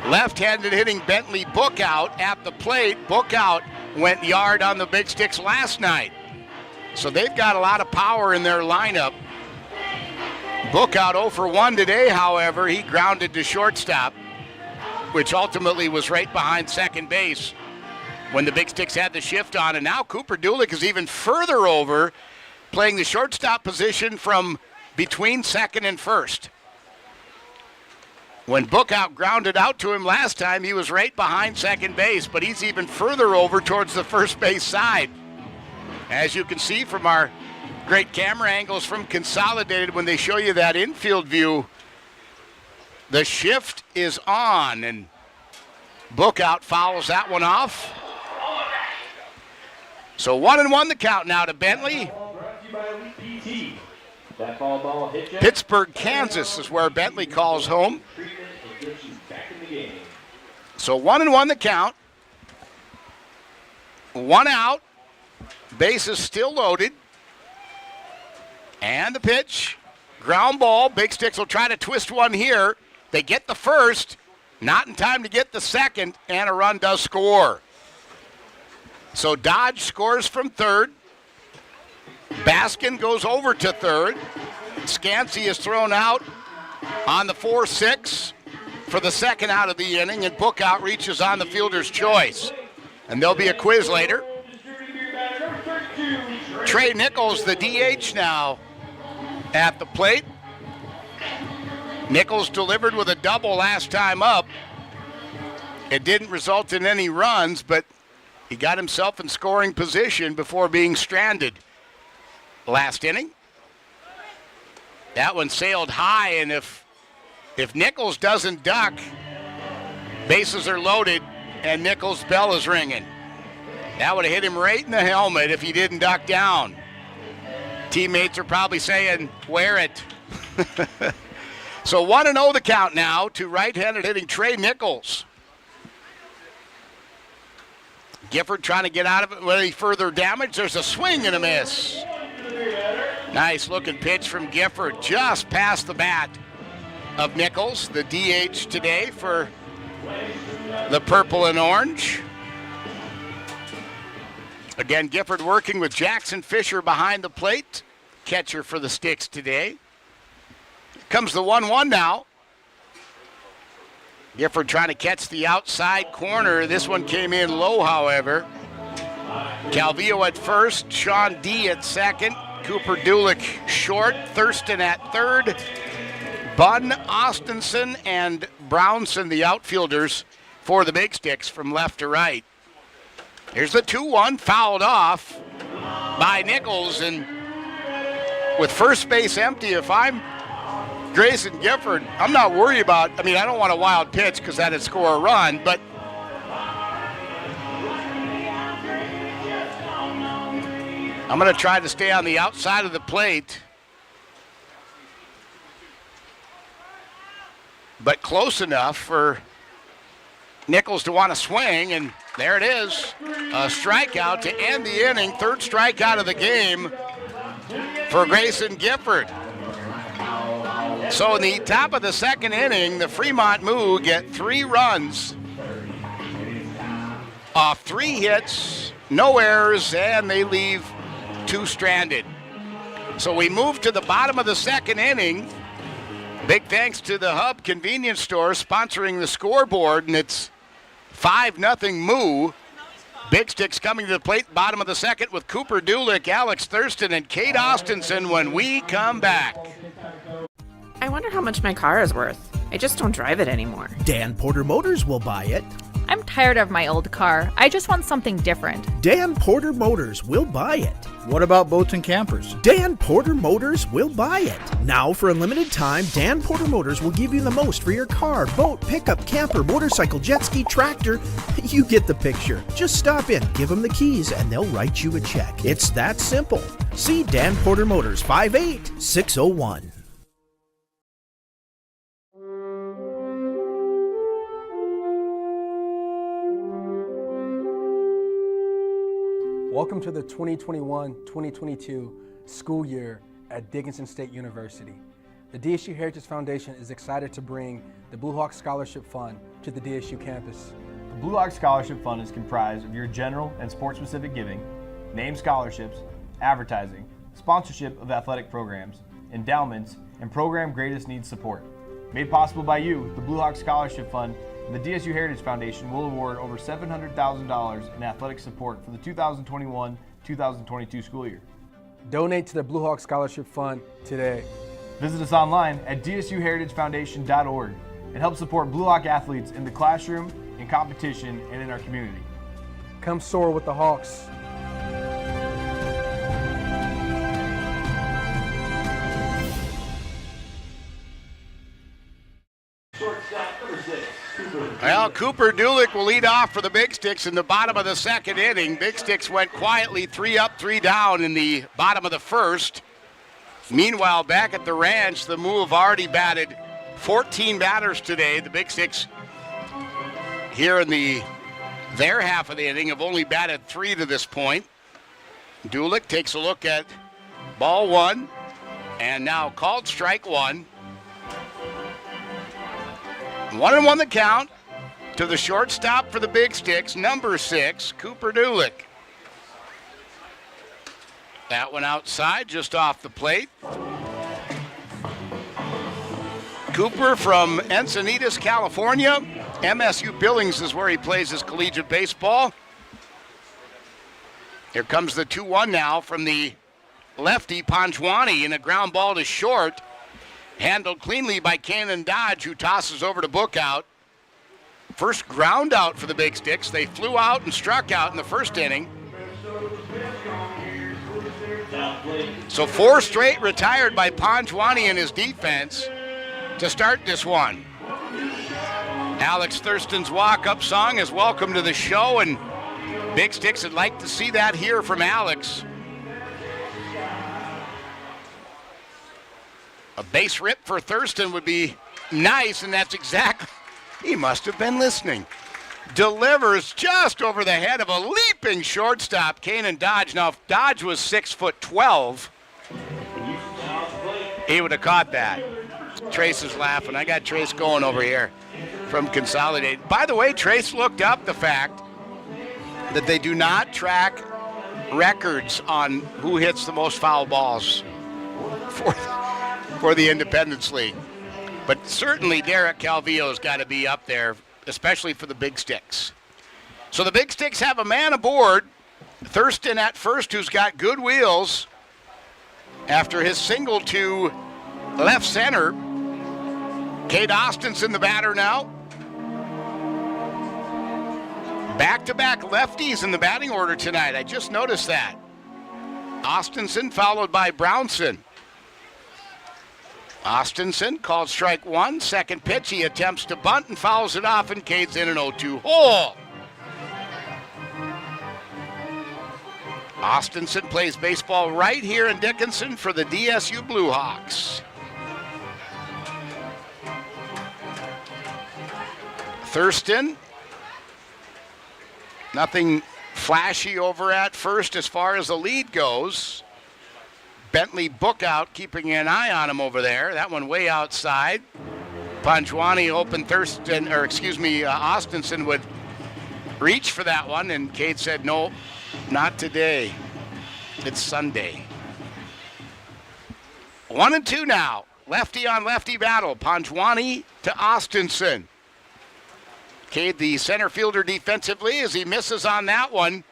Left-handed hitting Bentley Bookout at the plate. Bookout went yard on the Big Sticks last night. So they've got a lot of power in their lineup. Bookout 0 for 1 today, however. He grounded to shortstop, which ultimately was right behind second base when the Big Sticks had the shift on. And now Cooper Dulick is even further over, playing the shortstop position from between second and first. When Bookout grounded out to him last time, he was right behind second base, but he's even further over towards the first base side. As you can see from our great camera angles from Consolidated, when they show you that infield view, the shift is on, and Bookout fouls that one off. So 1-1 the count now to Bentley. Pittsburgh, Kansas is where Bentley calls home. So 1-1 the count. 1 out. Bases still loaded. And the pitch. Ground ball. Big Sticks will try to twist one here. They get the first. Not in time to get the second. And a run does score. So Dodge scores from third. Baskin goes over to third. Scansey is thrown out on the 4-6 for the second out of the inning, and Bookout reaches on the fielder's choice. And there'll be a quiz later. Trey Nichols, the DH now at the plate. Nichols delivered with a double last time up. It didn't result in any runs, but he got himself in scoring position before being stranded last inning. That one sailed high, and if Nichols doesn't duck, bases are loaded, and Nichols' bell is ringing. That would have hit him right in the helmet if he didn't duck down. Teammates are probably saying, wear it. So 1-0 the count now to right-handed hitting Trey Nichols. Gifford trying to get out of it with any further damage. There's a swing and a miss. Nice looking pitch from Gifford just past the bat of Nichols, the DH today for the purple and orange. Again, Gifford working with Jackson Fisher behind the plate, catcher for the Sticks today. Comes the 1-1 now. Gifford trying to catch the outside corner. This one came in low, however. Calvillo at first, Sean D at second, Cooper Dulick short, Thurston at third, Bunn, Austinson, and Brownson, the outfielders for the Big Sticks from left to right. Here's the 2-1, fouled off by Nichols, and with first base empty, if I'm Grayson Gifford, I'm not worried about, I don't want a wild pitch because that'd score a run, but I'm going to try to stay on the outside of the plate, but close enough for Nichols to want to swing, and there it is. A strikeout to end the inning. Third strikeout of the game for Grayson Gifford. So in the top of the second inning, the Fremont Moo get 3 runs off 3 hits, no errors, and they leave 2 stranded. So we move to the bottom of the 2nd inning. Big thanks to the Hub Convenience Store sponsoring the scoreboard, and it's 5-0 Moo. Big Sticks coming to the plate, bottom of the 2nd with Cooper Dulick, Alex Thurston, and Kate Austinson when we come back. I wonder how much my car is worth. I just don't drive it anymore. Dan Porter Motors will buy it. I'm tired of my old car. I just want something different. Dan Porter Motors will buy it. What about boats and campers? Dan Porter Motors will buy it. Now, for a limited time, Dan Porter Motors will give you the most for your car, boat, pickup, camper, motorcycle, jet ski, tractor. You get the picture. Just stop in, give them the keys, and they'll write you a check. It's that simple. See Dan Porter Motors, 58601. Welcome to the 2021-2022 school year at Dickinson State University. The DSU Heritage Foundation is excited to bring the Blue Hawk Scholarship Fund to the DSU campus. The Blue Hawk Scholarship Fund is comprised of your general and sport-specific giving, named scholarships, advertising, sponsorship of athletic programs, endowments, and program greatest needs support. Made possible by you, the Blue Hawk Scholarship Fund and the DSU Heritage Foundation will award over $700,000 in athletic support for the 2021-2022 school year. Donate to the Blue Hawk Scholarship Fund today. Visit us online at dsuheritagefoundation.org and help support Blue Hawk athletes in the classroom, in competition, and in our community. Come soar with the Hawks. Well, Cooper Dulick will lead off for the Big Sticks in the bottom of the 2nd inning. Big Sticks went quietly 3 up, 3 down in the bottom of the 1st. Meanwhile, back at the ranch, the Moo have already batted 14 batters today. The Big Sticks here in their half of the inning have only batted 3 to this point. Dulick takes a look at ball 1 and now called strike 1. 1-1 the count to the shortstop for the Big Sticks, number 6, Cooper Dulick. That one outside, just off the plate. Cooper from Encinitas, California. MSU Billings is where he plays his collegiate baseball. Here comes the 2-1 now from the lefty, Panjwani, in a ground ball to short. Handled cleanly by Cannon Dodge, who tosses over to Bookout. First ground out for the Big Sticks. They flew out and struck out in the 1st inning. So 4 straight retired by Panjwani and his defense to start this one. Alex Thurston's walk-up song is welcome to the show, and Big Sticks would like to see that here from Alex. A base rip for Thurston would be nice, and that's exactly, he must have been listening. Delivers just over the head of a leaping shortstop, Cannon Dodge. Now, if Dodge was 6'12", he would have caught that. Trace is laughing. I got Trace going over here from Consolidated. By the way, Trace looked up the fact that they do not track records on who hits the most foul balls for the Independence League. But certainly Derek Calvillo's got to be up there, especially for the Big Sticks. So the Big Sticks have a man aboard. Thurston at first, who's got good wheels after his single to left center. Kate Austinson, the batter now. Back-to-back lefties in the batting order tonight. I just noticed that. Austinson followed by Brownson. Austinson called strike 1. Second pitch, he attempts to bunt and fouls it off, and Cade's in an 0-2 hole. Austinson plays baseball right here in Dickinson for the DSU Blue Hawks. Thurston, nothing flashy over at first as far as the lead goes. Bentley Bookout keeping an eye on him over there. That one way outside. Panjwani open Austinson would reach for that one, and Cade said, no, not today. It's Sunday. 1-2 now. Lefty on lefty battle. Panjwani to Austinson. Cade, the center fielder defensively, as he misses on that one.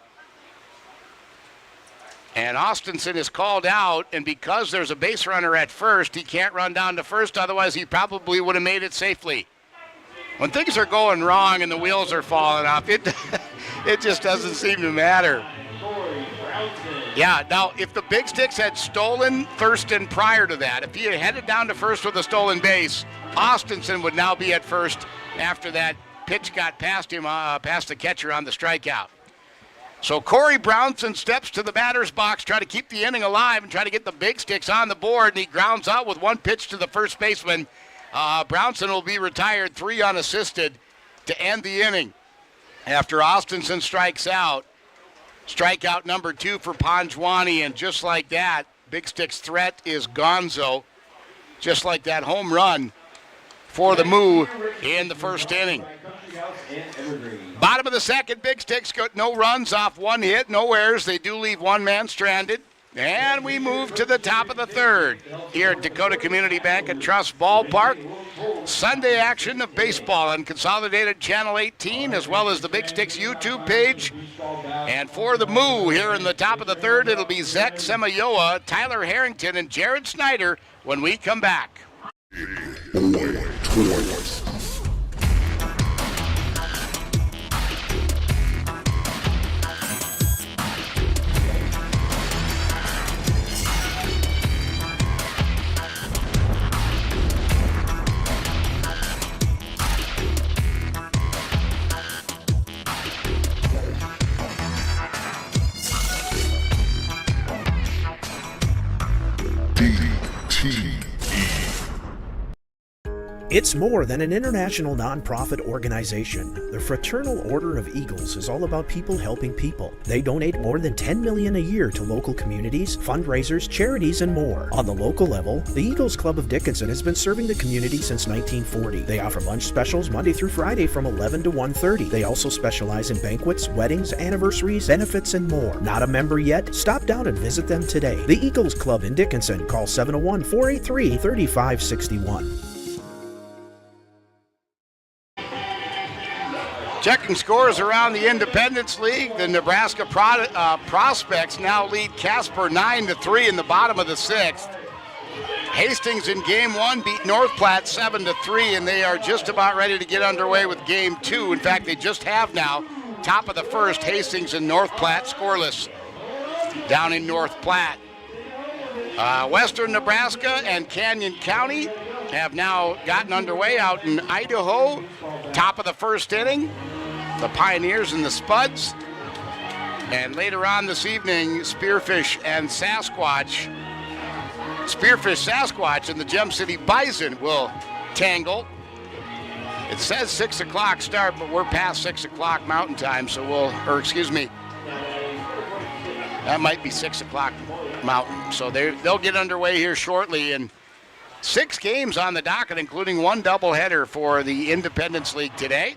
And Austinson is called out, and because there's a base runner at first, he can't run down to first, otherwise he probably would have made it safely. When things are going wrong and the wheels are falling off, it just doesn't seem to matter. Yeah, now if the Big Sticks had stolen Thurston prior to that, if he had headed down to first with a stolen base, Austinson would now be at first after that pitch got past him, past the catcher on the strikeout. So Corey Brownson steps to the batter's box, try to keep the inning alive and try to get the Big Sticks on the board, and he grounds out with one pitch to the first baseman. Brownson will be retired, 3 unassisted to end the inning after Austinson strikes out. Strikeout number 2 for Panjwani, and just like that, Big Stick's threat is gonzo. Just like that home run for the Moo in the first inning. Bottom of the second, Big Sticks got no runs off 1 hit, no errors. They do leave 1 man stranded. And we move to the top of the third here at Dakota Community Bank and Trust Ballpark. Sunday action of baseball on Consolidated Channel 18, as well as the Big Sticks YouTube page. And for the Moo here in the top of the third, it'll be Zach Semayoa, Tyler Harrington, and Jared Snyder when we come back. It's more than an international nonprofit organization. The Fraternal Order of Eagles is all about people helping people. They donate more than $10 million a year to local communities, fundraisers, charities, and more. On the local level, the Eagles Club of Dickinson has been serving the community since 1940. They offer lunch specials Monday through Friday from 11 to 1:30. They also specialize in banquets, weddings, anniversaries, benefits, and more. Not a member yet? Stop down and visit them today. The Eagles Club in Dickinson. Call 701-483-3561. Checking scores around the Independence League. The Nebraska Prospects now lead Casper 9-3 in the bottom of the 6th. Hastings in Game 1 beat North Platte 7-3, and they are just about ready to get underway with Game 2. In fact, they just have now. Top of the first, Hastings and North Platte scoreless down in North Platte. Western Nebraska and Canyon County have now gotten underway out in Idaho. Top of the first inning, the Pioneers and the Spuds. And later on this evening, Spearfish Sasquatch and the Gem City Bison will tangle. It says 6 o'clock start, but we're past 6 o'clock Mountain Time, so that might be 6 o'clock Mountain. So they'll get underway here shortly, and 6 games on the docket, including 1 doubleheader for the Independence League today.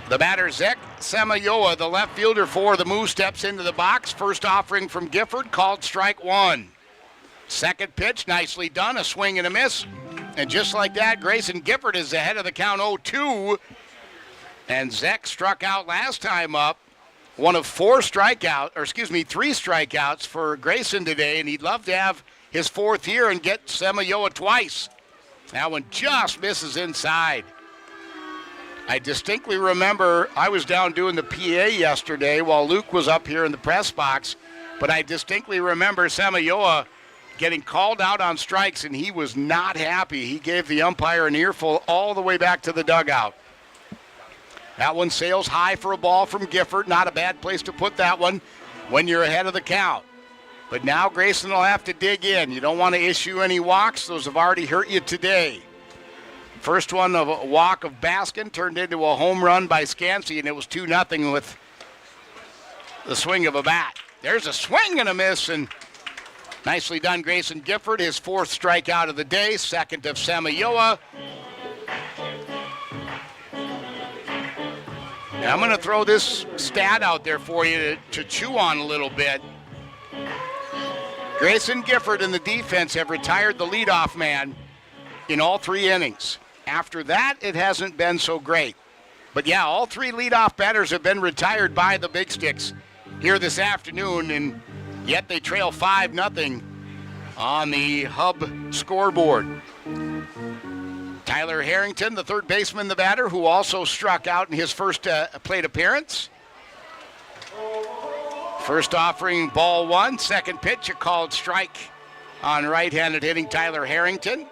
The batter, Zach Semayoa, the left fielder for the Moo, steps into the box. First offering from Gifford, called strike 1. Second pitch, nicely done, a swing and a miss. And just like that, Grayson Gifford is ahead of the count 0-2. And Zach struck out last time up. One of 3 strikeouts for Grayson today, and he'd love to have his 4th here and get Semayoa twice. That one just misses inside. I distinctly remember I was down doing the PA yesterday while Luke was up here in the press box, but I distinctly remember Semayoa getting called out on strikes, and he was not happy. He gave the umpire an earful all the way back to the dugout. That one sails high for a ball from Gifford. Not a bad place to put that one when you're ahead of the count. But now Grayson will have to dig in. You don't want to issue any walks. Those have already hurt you today. First one of a walk of Baskin turned into a home run by Scansey, and it was 2-0 with the swing of a bat. There's a swing and a miss, and nicely done, Grayson Gifford. His 4th strikeout of the day, 2nd of Semayoa. I'm going to throw this stat out there for you to chew on a little bit. Grayson Gifford and the defense have retired the leadoff man in all 3 innings. After that, it hasn't been so great. But yeah, all 3 leadoff batters have been retired by the Big Sticks here this afternoon, and yet they trail 5-0 on the Hub scoreboard. Tyler Harrington, the third baseman, the batter, who also struck out in his first plate appearance. First offering, ball 1. Second pitch, a called strike on right-handed hitting Tyler Harrington.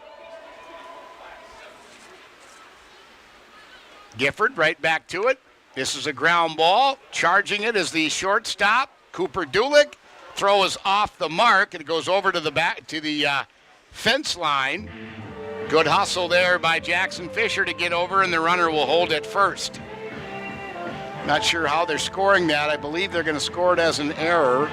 Gifford right back to it. This is a ground ball. Charging it is the shortstop, Cooper Dulick. Throw is off the mark, and it goes over to the fence line. Good hustle there by Jackson Fisher to get over, and the runner will hold at first. Not sure how they're scoring that. I believe they're going to score it as an error.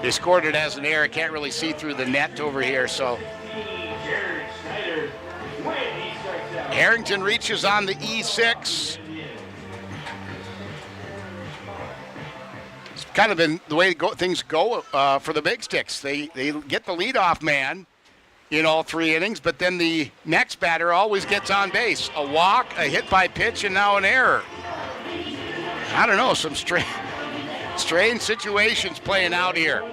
They scored it as an error. Can't really see through the net over here, so. Harrington reaches on the E6. It's kind of been the way things go for the Big Sticks. They get the leadoff man in all 3 innings, but then the next batter always gets on base. A walk, a hit by pitch, and now an error. I don't know, some strange situations playing out here.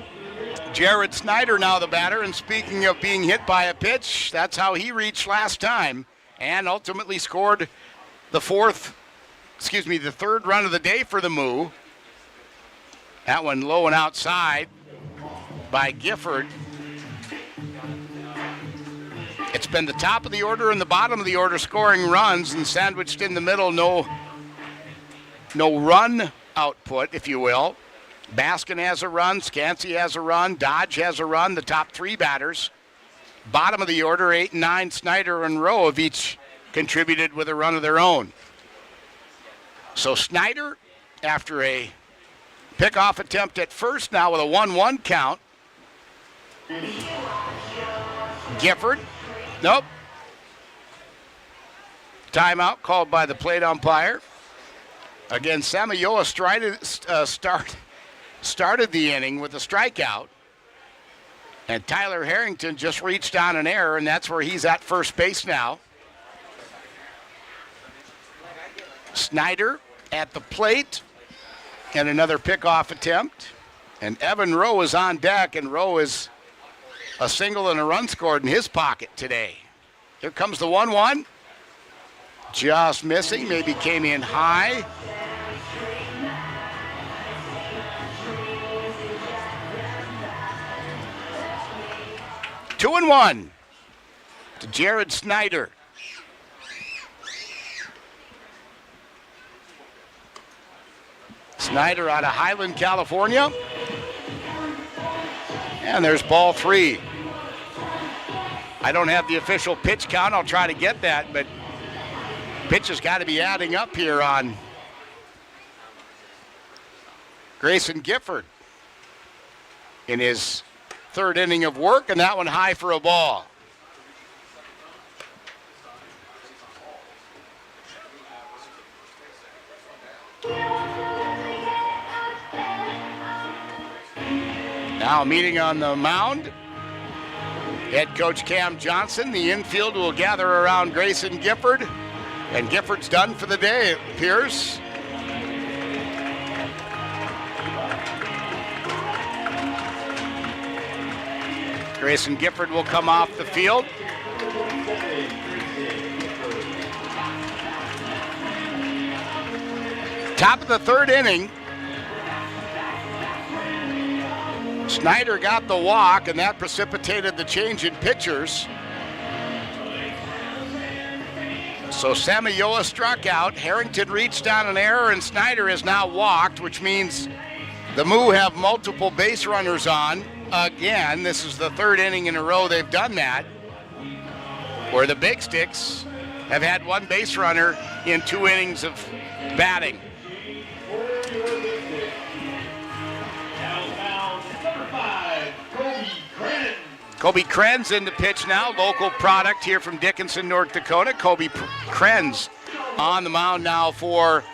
Jared Snyder now the batter, and speaking of being hit by a pitch, that's how he reached last time and ultimately scored the third run of the day for the Moo. That one low and outside by Gifford. It's been the top of the order and the bottom of the order scoring runs, and sandwiched in the middle, no run output, if you will. Baskin has a run, Scansey has a run, Dodge has a run, the top 3 batters. Bottom of the order, 8 and 9, Snyder and Rowe have each contributed with a run of their own. So Snyder, after a pickoff attempt at first, now with a 1-1 count. Gifford. Nope. Timeout called by the plate umpire. Again, Samayoa started the inning with a strikeout. And Tyler Harrington just reached on an error, and that's where he's at first base now. Snyder at the plate, and another pickoff attempt. And Evan Rowe is on deck, and Rowe is a single and a run scored in his pocket today. Here comes the 1-1. Just missing, maybe came in high. Two and 1 to Jared Snyder. Snyder out of Highland, California. And there's ball 3. I don't have the official pitch count. I'll try to get that, but pitch has got to be adding up here on Grayson Gifford in his third inning of work, and that one high for a ball. Now meeting on the mound, head coach Cam Johnson. The infield will gather around Grayson Gifford, and Gifford's done for the day, it appears. Grayson Gifford will come off the field. Top of the third inning. Snyder got the walk, and that precipitated the change in pitchers. So Samayoa struck out, Harrington reached on an error, and Snyder is now walked, which means the Moo have multiple base runners on. Again, this is the third inning in a row they've done that, where the Big Sticks have had one base runner in 2 innings of batting. Kobe Krenz in the pitch now, local product here from Dickinson, North Dakota. Kobe Krenz on the mound now for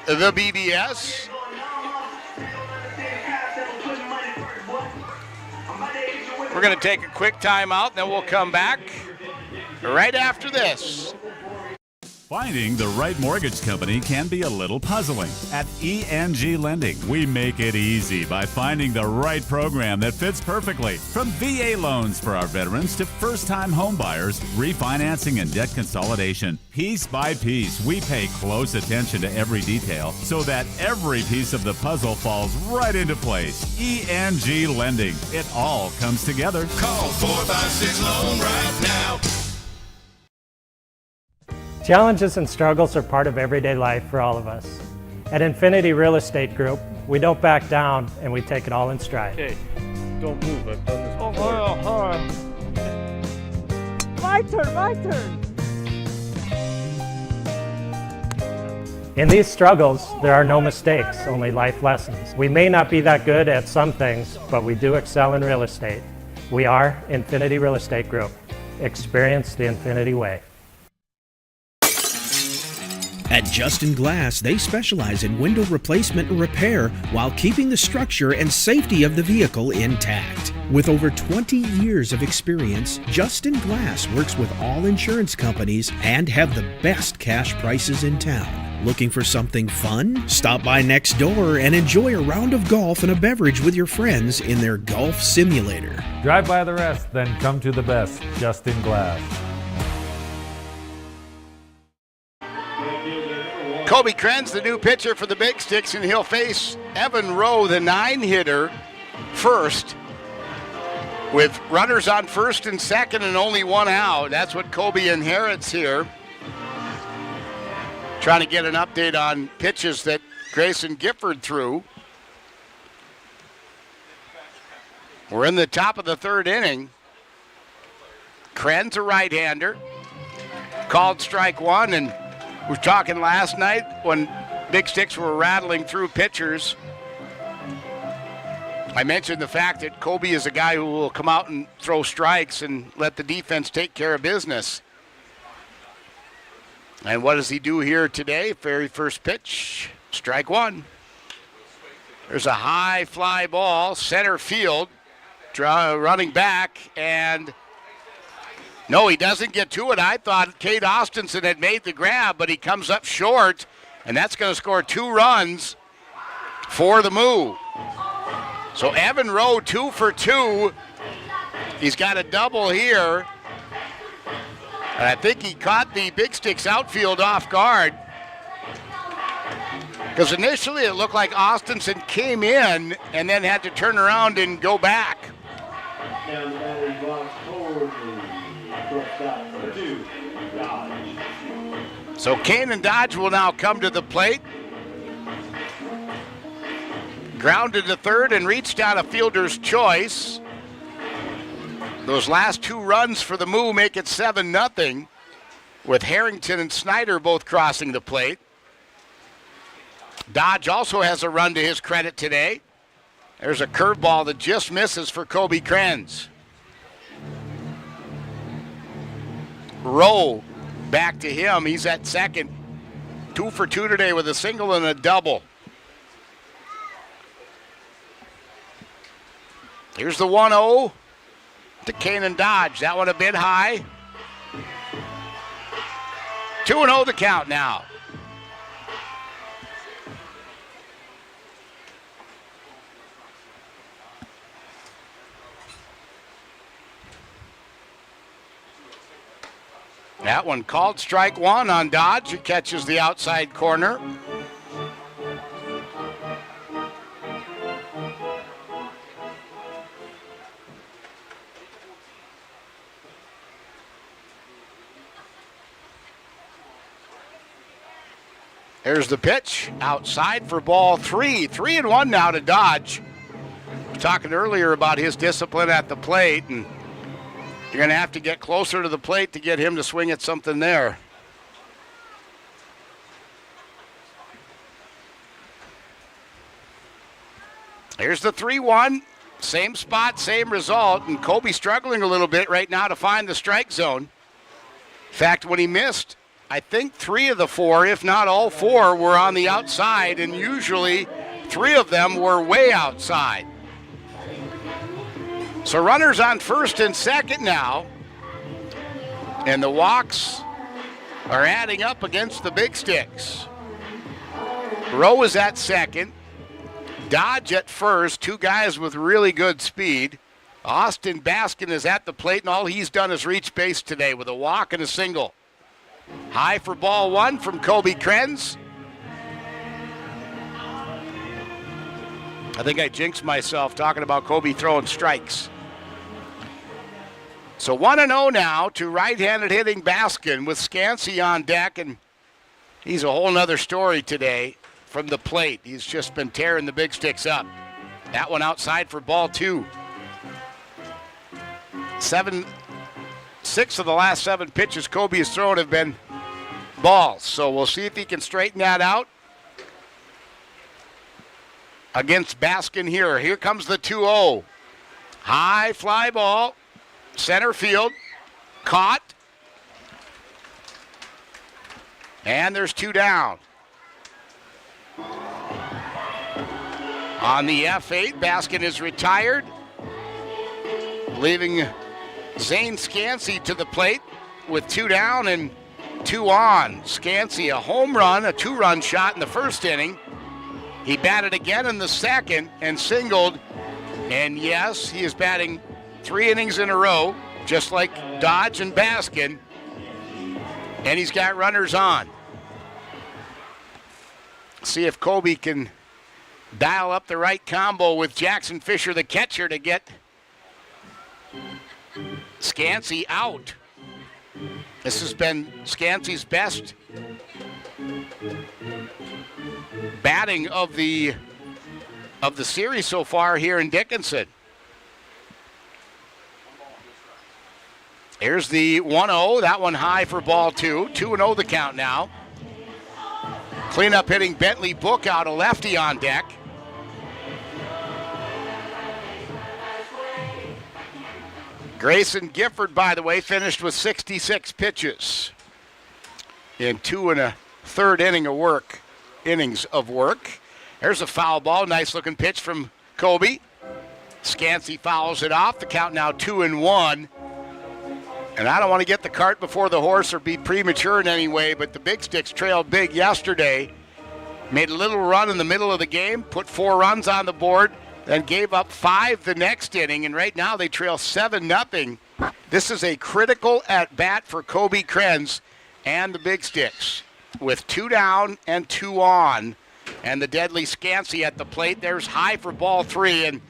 the BBS. We're going to take a quick timeout, then we'll come back right after this. Finding the right mortgage company can be a little puzzling. At ENG Lending, we make it easy by finding the right program that fits perfectly. From VA loans for our veterans to first-time home buyers, refinancing and debt consolidation. Piece by piece, we pay close attention to every detail so that every piece of the puzzle falls right into place. ENG Lending. It all comes together. Call 456-LOAN right now. Challenges and struggles are part of everyday life for all of us. At Infinity Real Estate Group, we don't back down and we take it all in stride. Okay, don't move. I've done this before. My turn. In these struggles, there are no mistakes, only life lessons. We may not be that good at some things, but we do excel in real estate. We are Infinity Real Estate Group. Experience the Infinity way. At Justin Glass, they specialize in window replacement and repair while keeping the structure and safety of the vehicle intact. With over 20 years of experience, Justin Glass works with all insurance companies and have the best cash prices in town. Looking for something fun? Stop by next door and enjoy a round of golf and a beverage with your friends in their golf simulator. Drive by the rest, then come to the best, Justin Glass. Kobe Krenz, the new pitcher for the Big Sticks, and he'll face Evan Rowe, the 9-hitter, first. With runners on first and second and only one out. That's what Kobe inherits here. Trying to get an update on pitches that Grayson Gifford threw. We're in the top of the third inning. Krenz, a right-hander. Called strike one, and we were talking last night when Big Sticks were rattling through pitchers. I mentioned the fact that Kobe is a guy who will come out and throw strikes and let the defense take care of business. And what does he do here today? Very first pitch, strike one. There's a high fly ball, center field, running back, and no, he doesn't get to it. I thought Cade Austinson had made the grab, but he comes up short, and that's going to score 2 runs for the Moo. So Evan Rowe, 2 for 2. He's got a double here. And I think he caught the Big Sticks outfield off guard. Because initially it looked like Austinson came in and then had to turn around and go back. Now the batter's box forward. Shortstop number 2, Dodge. So Kane and Dodge will now come to the plate. Grounded to third and reached out a fielder's choice. Those last 2 runs for the Moo make it 7-0, with Harrington and Snyder both crossing the plate. Dodge also has a run to his credit today. There's a curveball that just misses for Kobe Krenz. Rowe back to him. He's at second. 2 for 2 today with a single and a double. Here's the 1-0 to Kane and Dodge. That one a bit high. 2-0 the count now. That one called strike one on Dodge. It catches the outside corner. There's the pitch outside for ball 3. 3-1 now to Dodge. We were talking earlier about his discipline at the plate, and you're going to have to get closer to the plate to get him to swing at something there. Here's the 3-1. Same spot, same result, and Kobe struggling a little bit right now to find the strike zone. In fact, when he missed, I think 3 of the 4, if not all 4, were on the outside, and usually 3 of them were way outside. So runners on first and second now, and the walks are adding up against the Big Sticks. Rowe is at second. Dodge at first, 2 guys with really good speed. Austin Baskin is at the plate, and all he's done is reach base today with a walk and a single. High for ball 1 from Kobe Krenz. I think I jinxed myself talking about Kobe throwing strikes. So 1-0 now to right-handed hitting Baskin with Scansey on deck, and he's a whole nother story today from the plate. He's just been tearing the Big Sticks up. That one outside for ball 2. 6 of the last 7 pitches Kobe has thrown have been balls. So we'll see if he can straighten that out against Baskin here. Here comes the 2-0. High fly ball, center field, caught. And there's 2 down. On the F8, Baskin is retired, leaving Zane Scansey to the plate with 2 down and 2 on. Scansey, a home run, a 2-run shot in the first inning. He batted again in the second and singled. And yes, he is batting 3 innings in a row, just like Dodge and Baskin. And he's got runners on. See if Kobe can dial up the right combo with Jackson Fisher, the catcher, to get Scansey out. This has been Scansey's best batting of the series so far here in Dickinson. Here's the 1-0. That one high for ball 2. 2-0 the count now. Cleanup hitting Bentley Book out, a lefty on deck. Grayson Gifford, by the way, finished with 66 pitches in 2 1/3 innings of work. There's a foul ball, nice looking pitch from Kobe. Scansey fouls it off. The count now 2-1. And I don't want to get the cart before the horse or be premature in any way, but the Big Sticks trailed big yesterday. Made a little run in the middle of the game, put 4 runs on the board, then gave up 5 the next inning, and right now they trail 7-0. This is a critical at-bat for Kobe Krenz and the Big Sticks with 2 down and 2 on. And the deadly Scansey at the plate. There's high for ball 3, and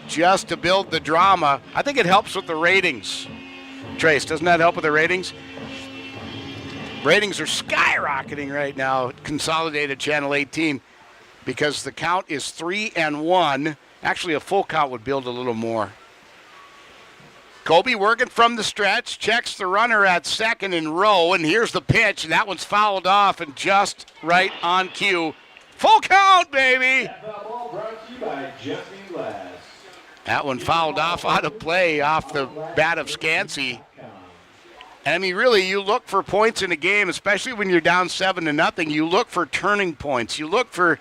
just to build the drama, I think it helps with the ratings. Trace, doesn't that help with the ratings? Ratings are skyrocketing right now at Consolidated Channel 18 because the count is 3-1. Actually, a full count would build a little more. Kobe working from the stretch, checks the runner at second in row, and here's the pitch, and that one's fouled off and just right on cue. Full count, baby! That one fouled off out of play off the bat of Scansey. And I mean, really, you look for points in a game, especially when you're down 7-0. You look for turning points. You look for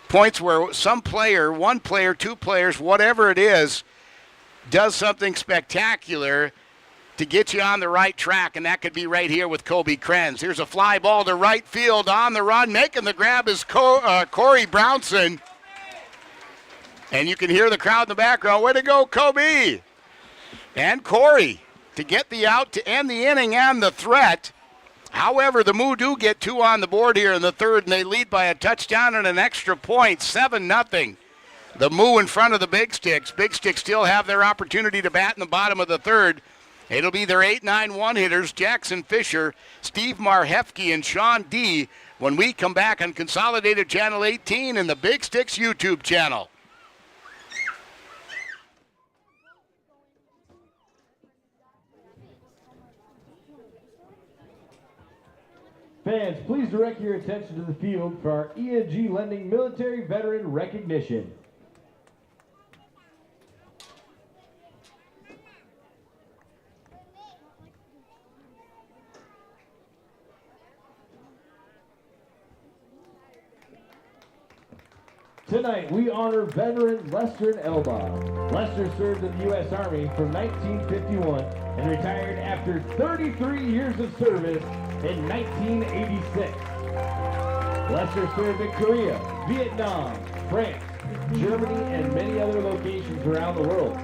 points where some player, 1 player, 2 players, whatever it is, does something spectacular to get you on the right track, and that could be right here with Kobe Krenz. Here's a fly ball to right field on the run. Making the grab is Corey Brownson. And you can hear the crowd in the background. Way to go, Kobe! And Corey to get the out to end the inning and the threat. However, the Moo do get 2 on the board here in the third, and they lead by a touchdown and an extra point, 7-0. The Moo in front of the Big Sticks. Big Sticks still have their opportunity to bat in the bottom of the third. It'll be their 8-9-1 hitters, Jackson Fisher, Steve Marhefke, and Sean D. when we come back on Consolidated Channel 18 and the Big Sticks YouTube channel. Fans, please direct your attention to the field for our ENG Lending Military Veteran Recognition. Tonight, we honor veteran Lester Elbaugh. Lester served in the U.S. Army from 1951 and retired after 33 years of service in 1986. Lester served in Korea, Vietnam, France, Germany, and many other locations around the world.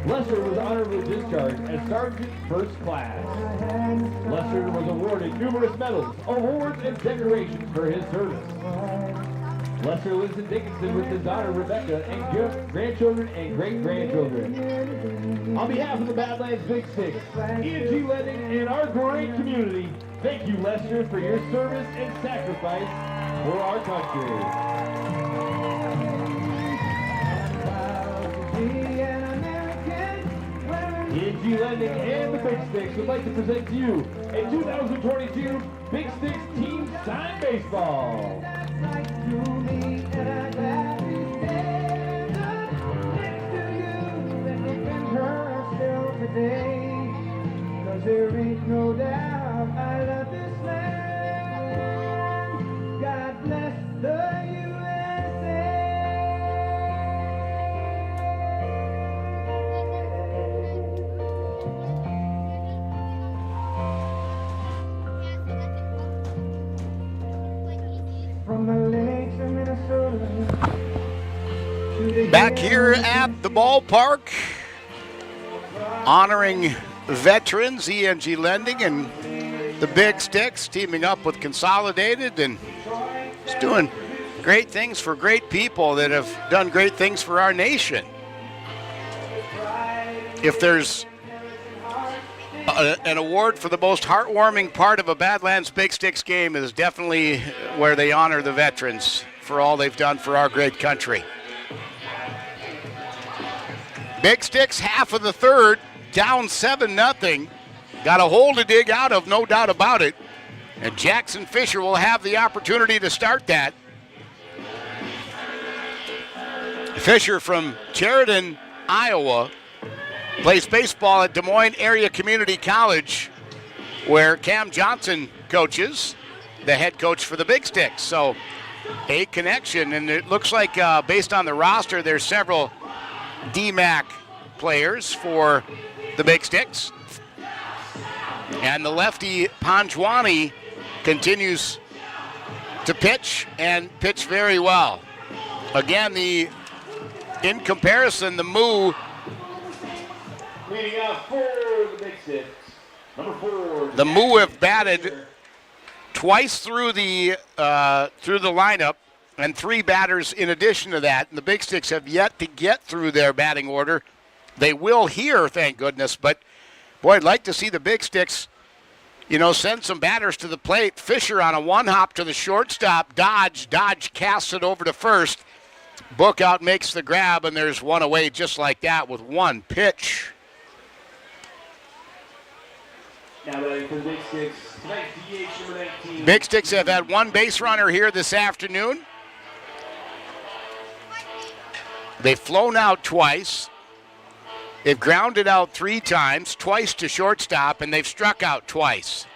Lester was honorably discharged as Sergeant First Class. Lester was awarded numerous medals, awards, and decorations for his service. Lester lives in Dickinson with his daughter Rebecca and grandchildren and great-grandchildren. On behalf of the Badlands Big Six, E&G Lending, and our great community, thank you, Lester, for your service and sacrifice for our country. E&G Lending and the Big Sticks would like to present to you a 2022 Big Sticks Team Signed Baseball. There ain't no doubt I love this land. God bless the USA. From the lakes of Minnesota. Back here at the ballpark, honoring veterans, E&G Lending and the Big Sticks teaming up with Consolidated, and it's doing great things for great people that have done great things for our nation. If there's an award for the most heartwarming part of a Badlands Big Sticks game, is definitely where they honor the veterans for all they've done for our great country. Big Sticks, half of the third, down 7-0. Got a hole to dig out of, no doubt about it. And Jackson Fisher will have the opportunity to start that. Fisher from Sheridan, Iowa, plays baseball at Des Moines Area Community College, where Cam Johnson coaches, the head coach for the Big Sticks. So a connection, and it looks like based on the roster, there's several DMAC players for the Big Sticks. And the lefty Panjwani continues to pitch and pitch very well. Again, in comparison, the Moo leading out for the Big Sticks. Number 4. The Moo have batted twice through the lineup, and 3 batters in addition to that. And the Big Sticks have yet to get through their batting order. They will here, thank goodness. But, boy, I'd like to see the Big Sticks, send some batters to the plate. Fisher on a one-hop to the shortstop. Dodge casts it over to first. Bookout makes the grab, and there's one away just like that with one pitch. Now batting for the Big Sticks, tonight, DH number 19. Big Sticks have had one base runner here this afternoon. They've flown out twice. They've grounded out 3 times, twice to shortstop, and they've struck out twice.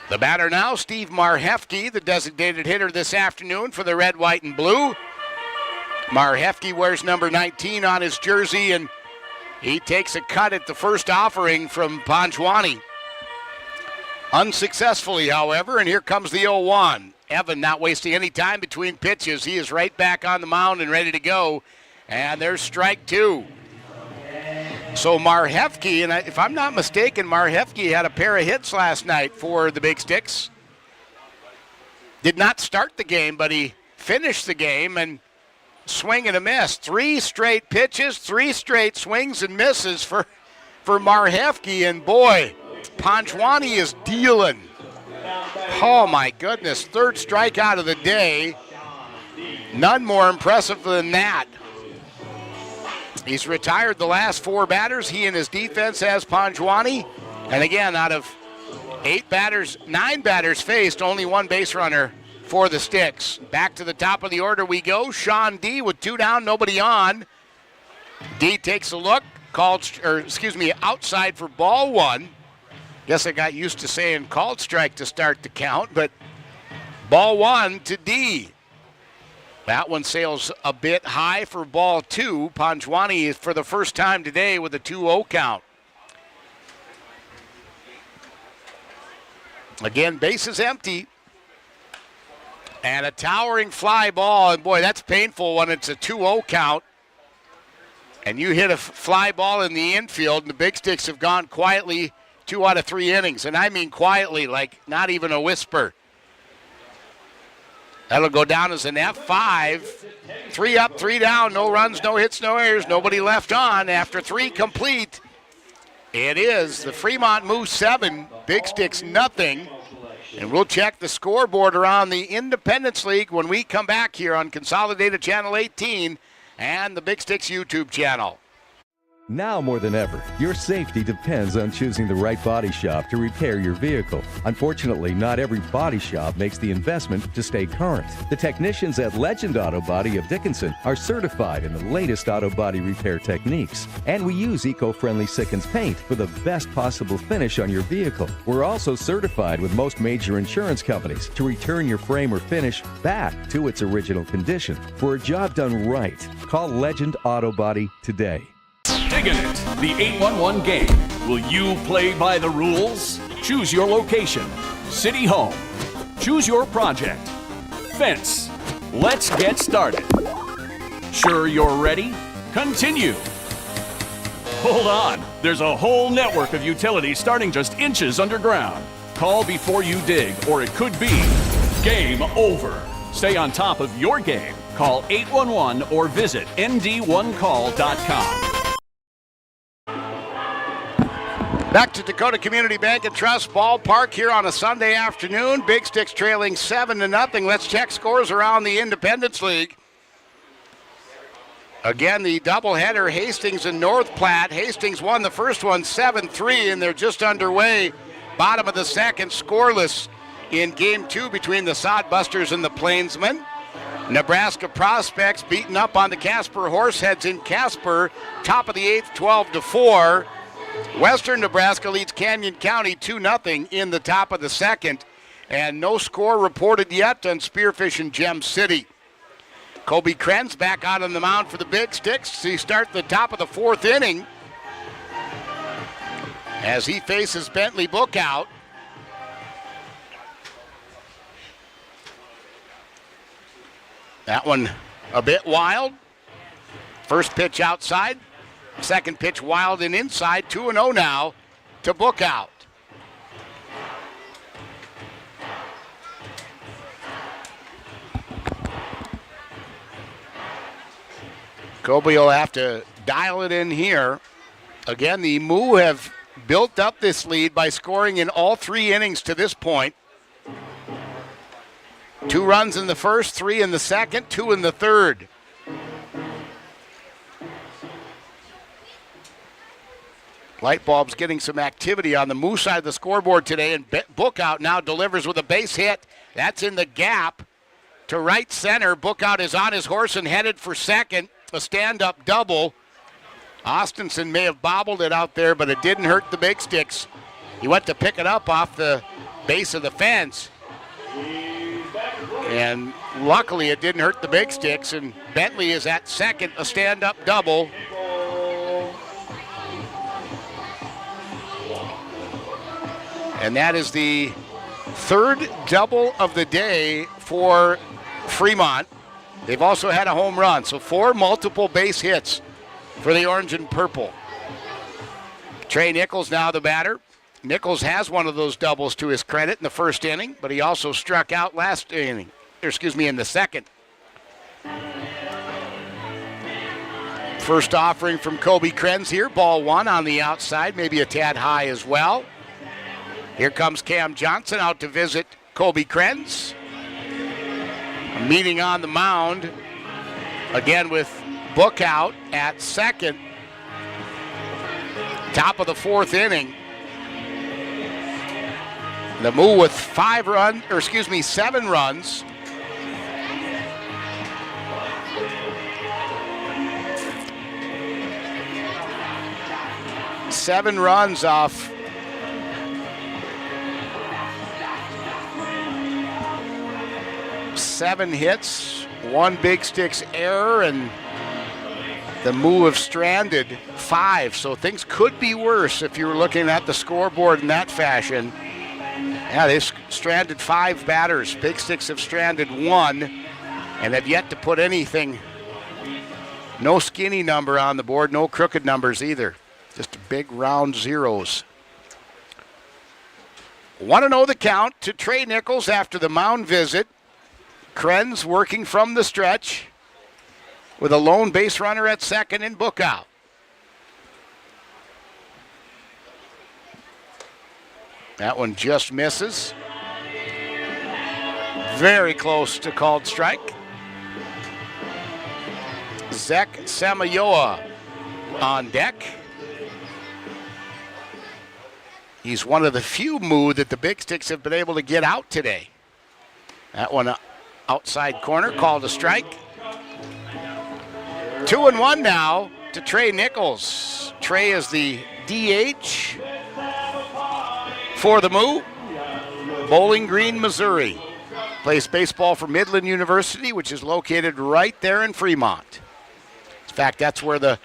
The batter now, Steve Marhefke, the designated hitter this afternoon for the red, white, and blue. Marhefke wears number 19 on his jersey, and he takes a cut at the first offering from Panjwani. Unsuccessfully, however, and here comes the 0-1. Evan not wasting any time between pitches. He is right back on the mound and ready to go. And there's strike 2. So Marhefke, and if I'm not mistaken, Marhefke had a pair of hits last night for the Big Sticks. Did not start the game, but he finished the game, and swing and a miss. 3 straight pitches, 3 straight swings and misses for Marhefke, and boy, Panjwani is dealing. Oh my goodness, 3rd strikeout of the day. None more impressive than that. He's retired the last 4 batters. He and his defense has Panjwani. And again, out of 9 batters faced, only 1 base runner for the Sticks. Back to the top of the order we go. Sean D with 2 down, nobody on. D takes a look, outside for ball 1. Guess I got used to saying called strike to start the count, but ball 1 to D. That one sails a bit high for ball 2. Panjwani is for the first time today with a 2-0 count. Again, base is empty. And a towering fly ball. And boy, that's painful when it's a 2-0 count. And you hit a fly ball in the infield, and the Big Sticks have gone quietly 2 out of 3 innings. And I mean quietly, like not even a whisper. That'll go down as an F5. 3 up, 3 down. No runs, no hits, no errors. Nobody left on after 3 complete. It is the Fremont Moose 7, Big Sticks nothing. And we'll check the scoreboard around the Independence League when we come back here on Consolidated Channel 18 and the Big Sticks YouTube channel. Now more than ever, your safety depends on choosing the right body shop to repair your vehicle. Unfortunately, not every body shop makes the investment to stay current. The technicians at Legend Auto Body of Dickinson are certified in the latest auto body repair techniques. And we use eco-friendly Sikkens paint for the best possible finish on your vehicle. We're also certified with most major insurance companies to return your frame or finish back to its original condition. For a job done right, call Legend Auto Body today. Digging it, the 811 game. Will you play by the rules? Choose your location. City home. Choose your project. Fence. Let's get started. Sure you're ready? Continue. Hold on. There's a whole network of utilities starting just inches underground. Call before you dig, or it could be game over. Stay on top of your game. Call 811 or visit nd1call.com. Back to Dakota Community Bank and Trust Ballpark here on a Sunday afternoon. Big Sticks trailing 7-0. Let's check scores around the Independence League. Again, the doubleheader, Hastings and North Platte. Hastings won the first one 7-3, and they're just underway. Bottom of the second, scoreless in Game 2 between the Sodbusters and the Plainsmen. Nebraska Prospects beaten up on the Casper Horseheads in Casper. Top of the 8th, 12-4. Western Nebraska leads Canyon County 2-0 in the top of the second. And no score reported yet on Spearfish and Gem City. Kobe Krenz back out on the mound for the Big Sticks. He starts the top of the 4th inning as he faces Bentley Bookout. That one a bit wild. First pitch outside. Second pitch wild and inside. 2-0 now to Bookout. Kobe will have to dial it in here. Again, the Moo have built up this lead by scoring in all 3 innings to this point. 2 runs in the first, 3 in the second, 2 in the third. Lightbulb's getting some activity on the Moo side of the scoreboard today, and Bookout now delivers with a base hit. That's in the gap to right center. Bookout is on his horse and headed for second. A stand-up double. Austinson may have bobbled it out there, but it didn't hurt the Big Sticks. He went to pick it up off the base of the fence. And luckily it didn't hurt the Big Sticks, and Bentley is at second, a stand-up double. And that is the 3rd double of the day for Fremont. They've also had a home run, so 4 multiple base hits for the orange and purple. Trey Nichols now the batter. Nichols has one of those doubles to his credit in the first inning, but he also struck out in the second. First offering from Kobe Krenz here. Ball 1 on the outside, maybe a tad high as well. Here comes Cam Johnson out to visit Kobe Krenz. A meeting on the mound, again with Bookout at second. Top of the 4th inning. The Moo with 7 runs. Seven runs off seven hits, one Big Sticks error, and the move stranded 5. So things could be worse if you were looking at the scoreboard in that fashion. Yeah, they stranded 5 batters. Big Sticks have stranded 1 and have yet to put anything. No skinny number on the board, no crooked numbers either. Just big round zeros. Want to know the count to Trey Nichols after the mound visit. Krenz working from the stretch with a lone base runner at second and Bookout. That one just misses. Very close to called strike. Zach Samayoa on deck. He's one of the few moo that the Big Sticks have been able to get out today. That one outside corner, called a strike. 2-1 now to Trey Nichols. Trey is the DH for the Moo. Bowling Green, Missouri. Plays baseball for Midland University, which is located right there in Fremont. In fact, that's where the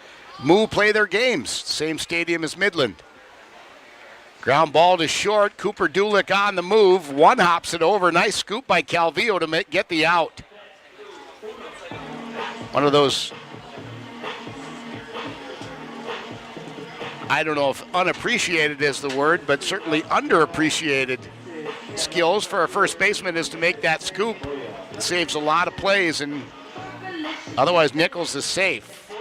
Moo play their games. Same stadium as Midland. Ground ball to short. Cooper Dulick on the move. One hops it over. Nice scoop by Calvillo to get the out. One of those, I don't know if unappreciated is the word, but certainly underappreciated skills for a first baseman is to make that scoop. It saves a lot of plays, and otherwise Nichols is safe.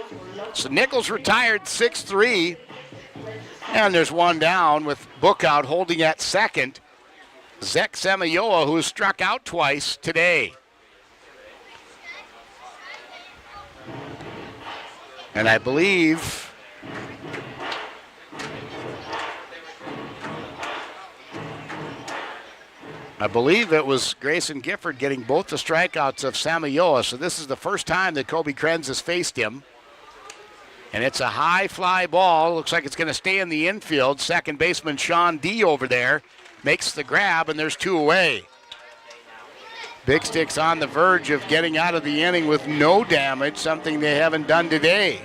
So Nichols retired 6-3. And there's one down with Bookout holding at second. Zach Samayoa, who struck out twice today. And I believe it was Grayson Gifford getting both the strikeouts of Samayoa. So this is the first time that Kobe Krenz has faced him. And it's a high fly ball. Looks like it's going to stay in the infield. Second baseman Sean D over there makes the grab, and there's 2 away. Big Sticks on the verge of getting out of the inning with no damage, something they haven't done today.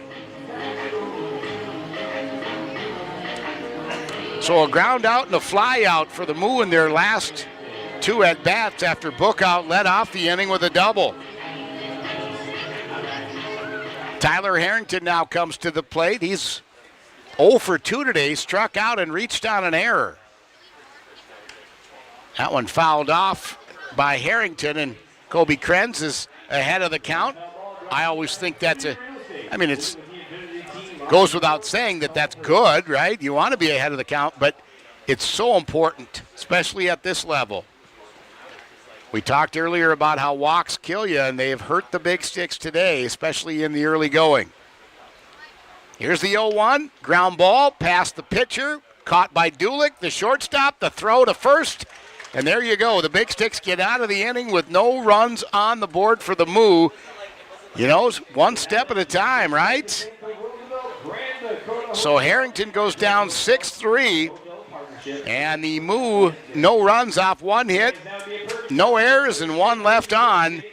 So a ground out and a fly out for the Moo in their last 2 at-bats after Bookout led off the inning with a double. Tyler Harrington now comes to the plate. He's 0 for 2 today, struck out and reached on an error. That one fouled off by Harrington, and Kobe Krenz is ahead of the count. I always think it's goes without saying that that's good, right? You want to be ahead of the count, but it's so important, especially at this level. We talked earlier about how walks kill you, and they've hurt the Big Sticks today, especially in the early going. Here's the 0-1, ground ball past the pitcher, caught by Dulick, the shortstop, the throw to first, and there you go. The Big Sticks get out of the inning with no runs on the board for the Moo. You know, one step at a time, right? So Harrington goes down 6-3. And the Moo, no runs off 1 hit, no errors, and 1 left on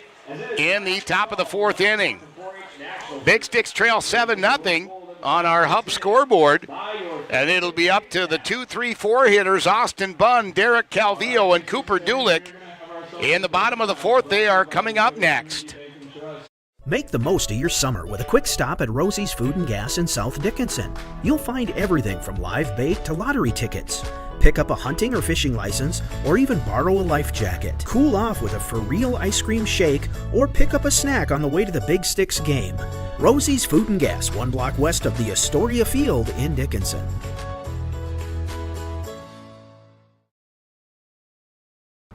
in the top of the 4th inning. Big Sticks trail 7-0 on our hub scoreboard, and it'll be up to the 2, 3, 4 hitters, Austin Bunn, Derek Calvillo, and Cooper Dulick. In the bottom of the 4th, they are coming up next. Make the most of your summer with a quick stop at Rosie's Food and Gas in South Dickinson. You'll find everything from live bait to lottery tickets. Pick up a hunting or fishing license, or even borrow a life jacket. Cool off with a For Real ice cream shake, or pick up a snack on the way to the Big Sticks game. Rosie's Food and Gas, 1 block west of the Astoria Field in Dickinson.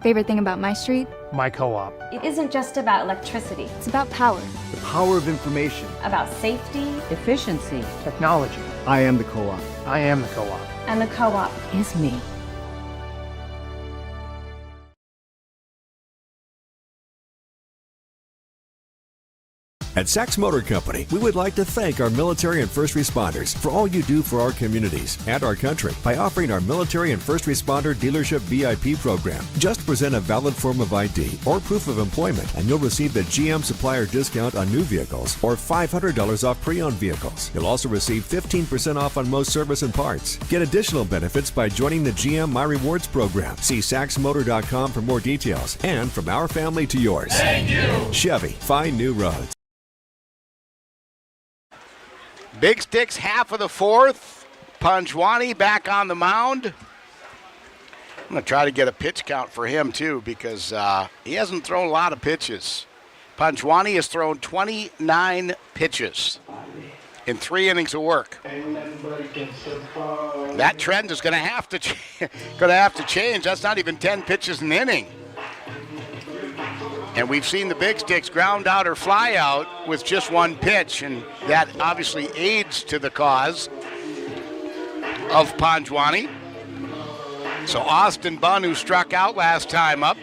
Favorite thing about my street? My co-op. It isn't just about electricity. It's about power. The power of information. About safety. Efficiency. Technology. I am the co-op. I am the co-op. And the co-op is me. At Sachs Motor Company, we would like to thank our military and first responders for all you do for our communities and our country by offering our military and first responder dealership VIP program. Just present a valid form of ID or proof of employment, and you'll receive the GM supplier discount on new vehicles or $500 off pre-owned vehicles. You'll also receive 15% off on most service and parts. Get additional benefits by joining the GM My Rewards program. See SachsMotor.com for more details. And from our family to yours, Thank you. Chevy, find new roads. Big Sticks, half of the fourth. Panjwani back on the mound. I'm going to try to get a pitch count for him, too, because he hasn't thrown a lot of pitches. Panjwani has thrown 29 pitches in 3 innings of work. That trend is going to have to change. That's not even 10 pitches an inning. And we've seen the Big Sticks ground out or fly out with just 1 pitch, and that obviously aids to the cause of Panjwani. So Austin Bunn, who struck out last time up,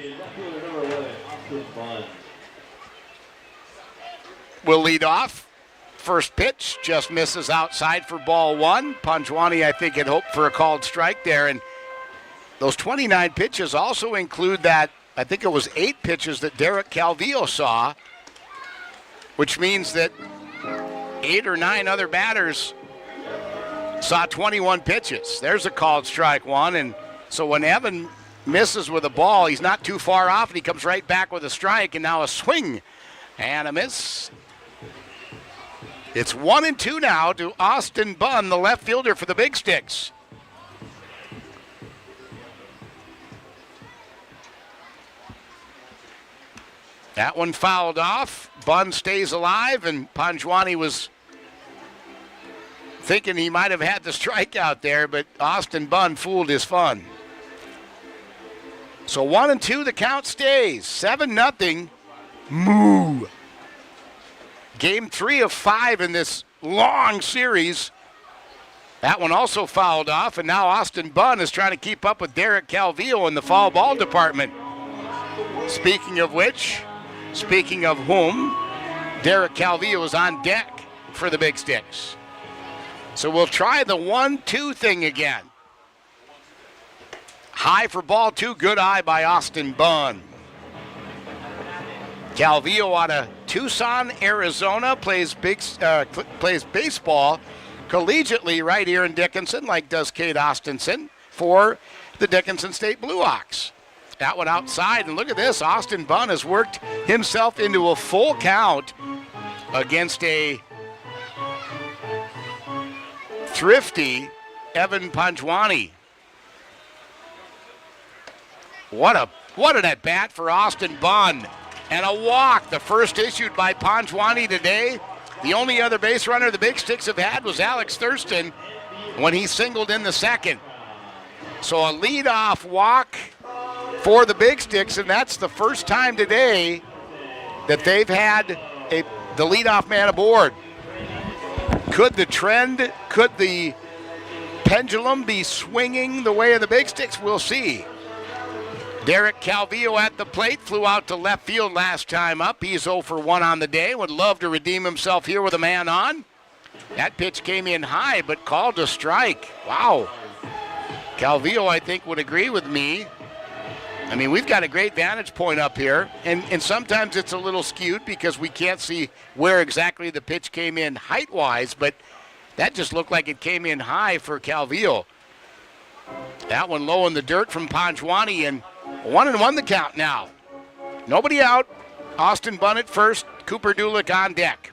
will lead off. First pitch just misses outside for ball 1. Panjwani, I think, had hoped for a called strike there, and those 29 pitches also include that, I think it was 8 pitches that Derek Calvillo saw, which means that 8 or 9 other batters saw 21 pitches. There's a called strike 1, and so when Evan misses with a ball, he's not too far off, and he comes right back with a strike, and now a swing and a miss. It's 1-2 now to Austin Bunn, the left fielder for the Big Sticks. That one fouled off. Bunn stays alive, and Panjwani was thinking he might have had the strikeout there, but Austin Bunn fooled his fun. So 1-2, the count stays. 7-0. Moo. Game 3 of 5 in this long series. That one also fouled off, and now Austin Bunn is trying to keep up with Derek Calvillo in the foul ball department. Speaking of which, speaking of whom, Derek Calvillo is on deck for the Big Sticks. So we'll try the 1-2 thing again. High for ball 2, good eye by Austin Bunn. Calvillo out of Tucson, Arizona, plays baseball collegiately right here in Dickinson, like does Kate Austinson for the Dickinson State Blue Hawks. That one outside, and look at this. Austin Bunn has worked himself into a full count against a thrifty Evan Panjwani. What an at-bat for Austin Bunn. And a walk, the first issued by Panjwani today. The only other base runner the Big Sticks have had was Alex Thurston when he singled in the second. So a leadoff walk for the Big Sticks, and that's the first time today that they've had the leadoff man aboard. Could the trend, could the pendulum be swinging the way of the Big Sticks? We'll see. Derek Calvillo at the plate, flew out to left field last time up. He's 0 for 1 on the day. Would love to redeem himself here with a man on. That pitch came in high, but called a strike. Wow. Calvillo, I think, would agree with me. I mean, we've got a great vantage point up here, and sometimes it's a little skewed because we can't see where exactly the pitch came in height-wise, but that just looked like it came in high for Calvillo. That one low in the dirt from Panjwani, and 1-1 the count now. Nobody out. Austin Bunn at first, Cooper Dulick on deck.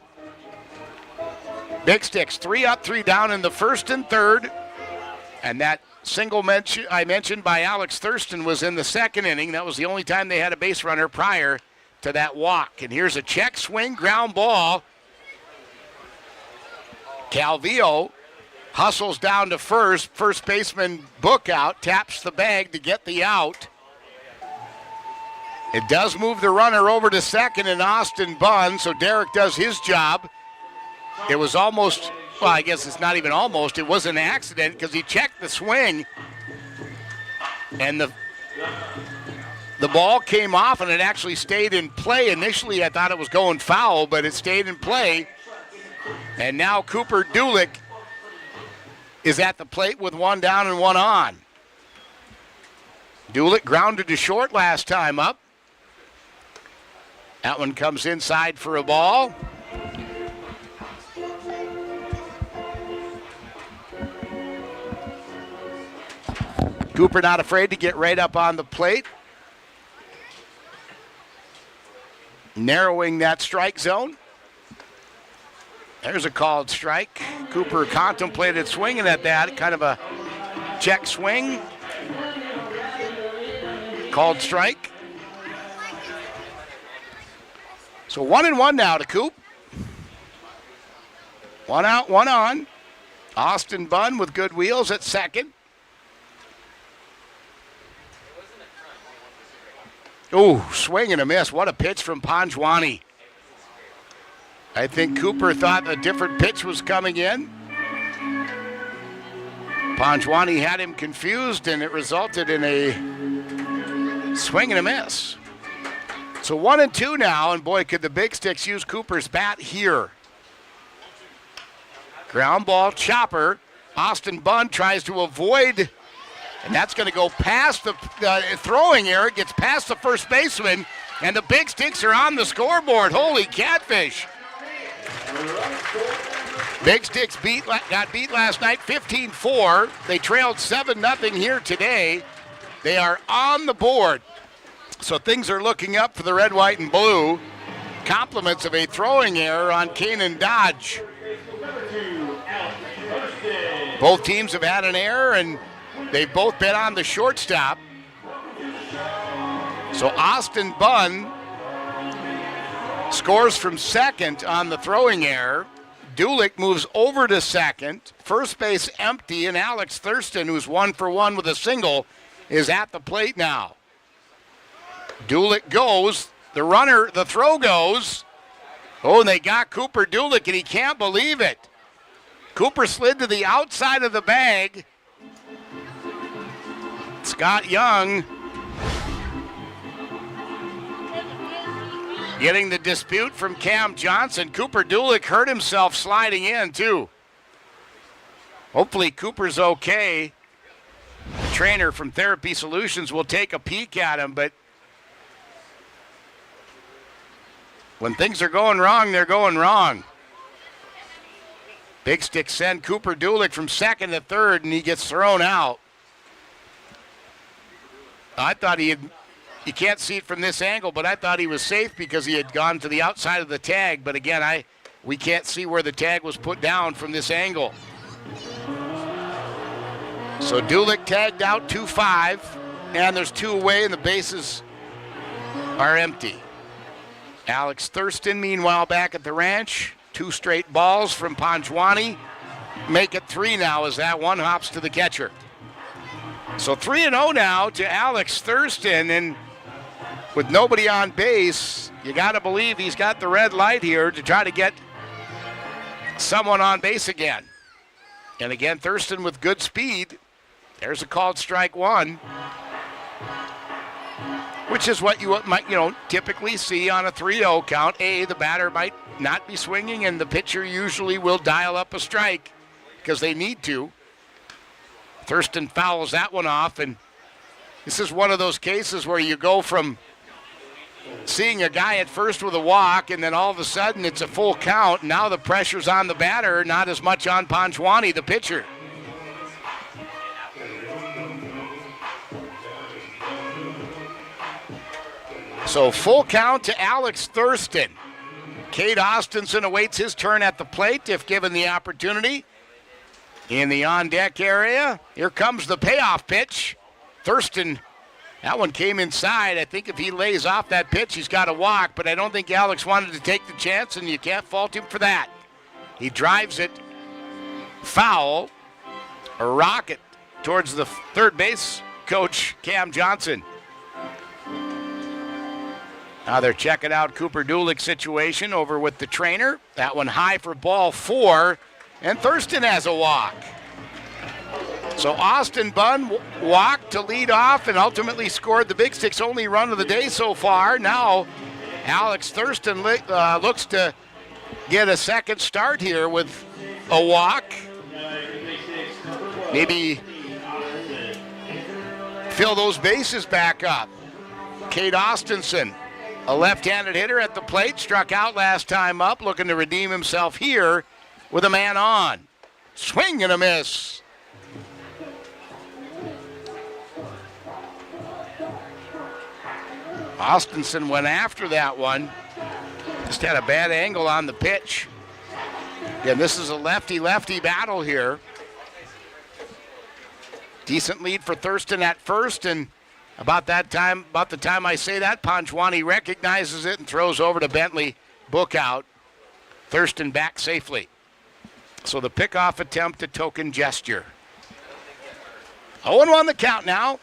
Big Sticks, 3 up, 3 down in the first and third, and that single mention I mentioned by Alex Thurston was in the second inning. That was the only time they had a base runner prior to that walk. And here's a check swing, ground ball. Calvillo hustles down to first. First baseman Book out, taps the bag to get the out. It does move the runner over to second in Austin Bunn, so Derek does his job. It was almost, well, I guess it's not even almost, it was an accident because he checked the swing. And The ball came off and it actually stayed in play. Initially, I thought it was going foul, but it stayed in play. And now Cooper Dulick is at the plate with one down and one on. Dulick grounded to short last time up. That one comes inside for a ball. Cooper not afraid to get right up on the plate. Narrowing that strike zone. There's a called strike. Cooper contemplated swinging at that, kind of a check swing. Called strike. So 1-1 now to Coop. One out, one on. Austin Bunn with good wheels at second. Ooh, swing and a miss. What a pitch from Panjwani. I think Cooper thought a different pitch was coming in. Panjwani had him confused, and it resulted in a swing and a miss. So 1-2 now, and boy, could the Big Sticks use Cooper's bat here. Ground ball chopper. Austin Bunn tries to avoid, and that's going to go past the throwing error. It gets past the first baseman, and the Big Sticks are on the scoreboard. Holy catfish. Big Sticks got beat last night 15-4. They trailed 7-0 here today. They are on the board. So things are looking up for the red, white, and blue. Compliments of a throwing error on Kanan Dodge. Both teams have had an error, and they've both been on the shortstop. So Austin Bunn scores from second on the throwing error. Dulick moves over to second. First base empty, and Alex Thurston, who's 1 for 1 with a single, is at the plate now. Dulick goes. The throw goes. Oh, and they got Cooper Dulick, and he can't believe it. Cooper slid to the outside of the bag. Scott Young getting the dispute from Cam Johnson. Cooper Dulick hurt himself sliding in, too. Hopefully Cooper's okay. The trainer from Therapy Solutions will take a peek at him, but when things are going wrong, they're going wrong. Big Stick send Cooper Dulick from second to third, and he gets thrown out. I thought you can't see it from this angle, but I thought he was safe because he had gone to the outside of the tag. But again, we can't see where the tag was put down from this angle. So Dulick tagged out 2-5, and there's 2 away, and the bases are empty. Alex Thurston, meanwhile, back at the ranch. 2 straight balls from Panjwani. Make it 3 now as that one hops to the catcher. So 3-0 now to Alex Thurston, and with nobody on base, you got to believe he's got the red light here to try to get someone on base again. And again, Thurston with good speed. There's a called strike 1, which is what you might, typically see on a 3-0 count. The batter might not be swinging, and the pitcher usually will dial up a strike because they need to. Thurston fouls that one off, and this is one of those cases where you go from seeing a guy at first with a walk, and then all of a sudden it's a full count. Now the pressure's on the batter, not as much on Panjwani, the pitcher. So full count to Alex Thurston. Cade Austinson awaits his turn at the plate if given the opportunity. In the on-deck area, here comes the payoff pitch. Thurston, that one came inside. I think if he lays off that pitch, he's got to walk, but I don't think Alex wanted to take the chance, and you can't fault him for that. He drives it foul, a rocket towards the third base coach, Cam Johnson. Now they're checking out Cooper Dulick's situation over with the trainer. That one high for ball 4, and Thurston has a walk. So Austin Bunn walked to lead off and ultimately scored the Big Sticks' only run of the day so far. Now Alex Thurston looks to get a second start here with a walk. Maybe fill those bases back up. Cade Austinson, a left-handed hitter at the plate, struck out last time up, looking to redeem himself here with a man on. Swing and a miss. Austinson went after that one. Just had a bad angle on the pitch. Again, this is a lefty-lefty battle here. Decent lead for Thurston at first, and about the time I say that, Panjwani recognizes it and throws over to Bentley. Book out. Thurston back safely. So the pickoff attempt, a token gesture. 0-1 the count now.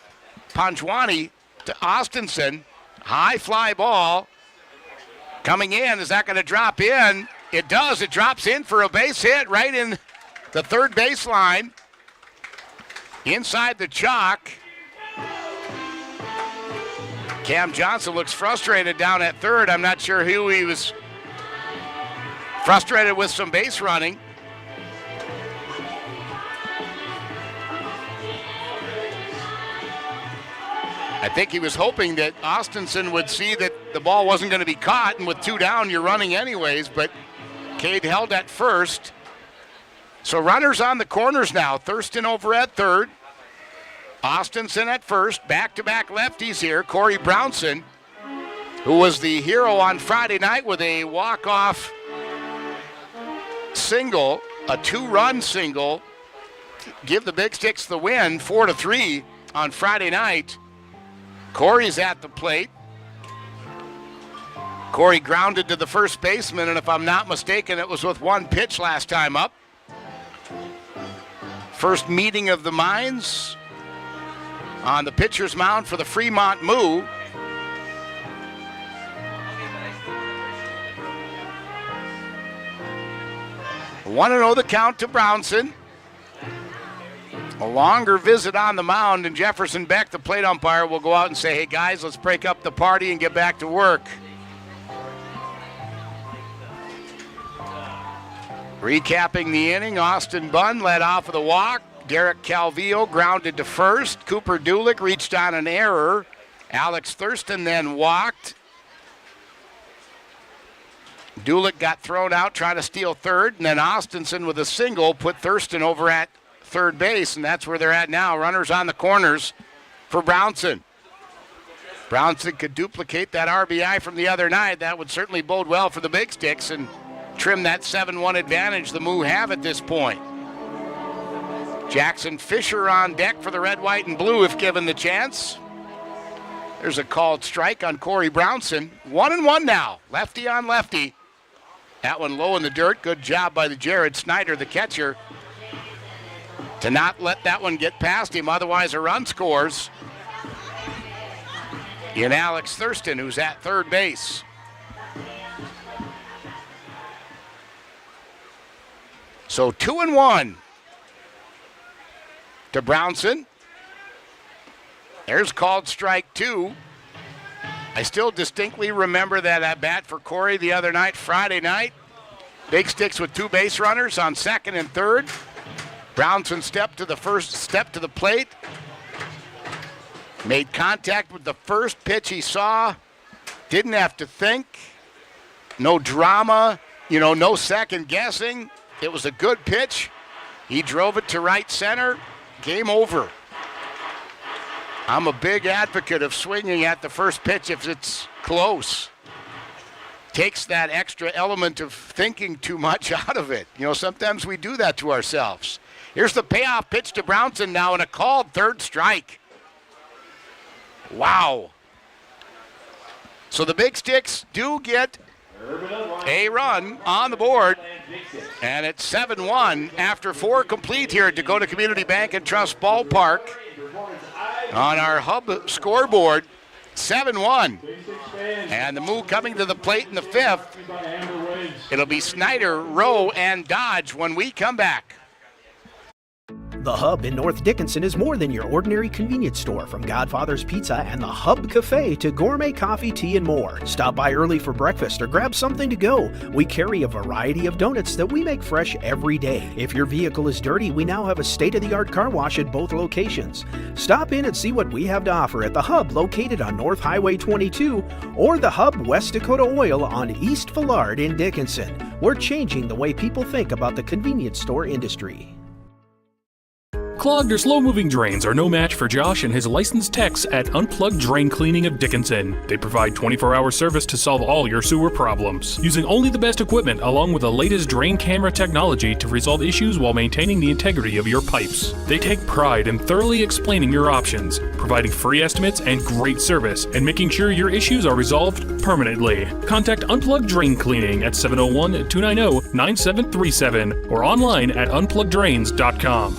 Panjwani to Austinson. High fly ball. Coming in. Is that going to drop in? It does. It drops in for a base hit right in the third baseline. Inside the chalk. Cam Johnson looks frustrated down at third. I'm not sure who he was frustrated with, some base running. I think he was hoping that Austinson would see that the ball wasn't going to be caught, and with two down, you're running anyways, but Cade held at first. So runners on the corners now. Thurston over at third. Austinson at first. Back-to-back lefties here. Corey Brownson, who was the hero on Friday night with a walk-off single, a two-run single, give the Big Sticks the win, 4-3 on Friday night. Corey's at the plate. Corey grounded to the first baseman, and if I'm not mistaken, it was with one pitch last time up. First meeting of the minds on the pitcher's mound for the Fremont Moo. One 1-0 the count to Brownson. A longer visit on the mound, and Jefferson Beck, the plate umpire, will go out and say, hey guys, let's break up the party and get back to work. Recapping the inning, Austin Bunn led off with a walk. Derek Calvillo grounded to first. Cooper Dulick reached on an error. Alex Thurston then walked. Dulick got thrown out trying to steal third, and then Austinson with a single put Thurston over at third base, and that's where they're at now. Runners on the corners for Brownson. Brownson could duplicate that RBI from the other night. That would certainly bode well for the Big Sticks and trim that 7-1 advantage the Moo have at this point. Jackson Fisher on deck for the red, white, and blue if given the chance. There's a called strike on Corey Brownson. 1-1 now, lefty on lefty. That one low in the dirt. Good job by the Jared Snyder, the catcher, to not let that one get past him. Otherwise, a run scores in Alex Thurston, who's at third base. So 2-1 to Brownson. There's called strike two. I still distinctly remember that at bat for Corey the other night, Friday night. Big Sticks with two base runners on second and third. Brownson stepped to the plate. Made contact with the first pitch he saw. Didn't have to think. No drama, no second guessing. It was a good pitch. He drove it to right center. Game over. I'm a big advocate of swinging at the first pitch if it's close. Takes that extra element of thinking too much out of it. Sometimes we do that to ourselves. Here's the payoff pitch to Brownson now, and a called third strike. Wow. So the Big Sticks do get a run on the board, and it's 7-1 after 4 complete here at Dakota Community Bank and Trust Ballpark. On our hub scoreboard, 7-1. And the Moo coming to the plate in the fifth. It'll be Snyder, Rowe, and Dodge when we come back. The Hub in North Dickinson is more than your ordinary convenience store. From Godfather's Pizza and the Hub Cafe to gourmet coffee, tea, and more. Stop by early for breakfast or grab something to go. We carry a variety of donuts that we make fresh every day. If your vehicle is dirty, we now have a state-of-the-art car wash at both locations. Stop in and see what we have to offer at the Hub located on North Highway 22 or the Hub West Dakota Oil on East Villard in Dickinson. We're changing the way people think about the convenience store industry. Clogged or slow-moving drains are no match for Josh and his licensed techs at Unplugged Drain Cleaning of Dickinson. They provide 24-hour service to solve all your sewer problems, using only the best equipment along with the latest drain camera technology to resolve issues while maintaining the integrity of your pipes. They take pride in thoroughly explaining your options, providing free estimates and great service, and making sure your issues are resolved permanently. Contact Unplugged Drain Cleaning at 701-290-9737 or online at unpluggeddrains.com.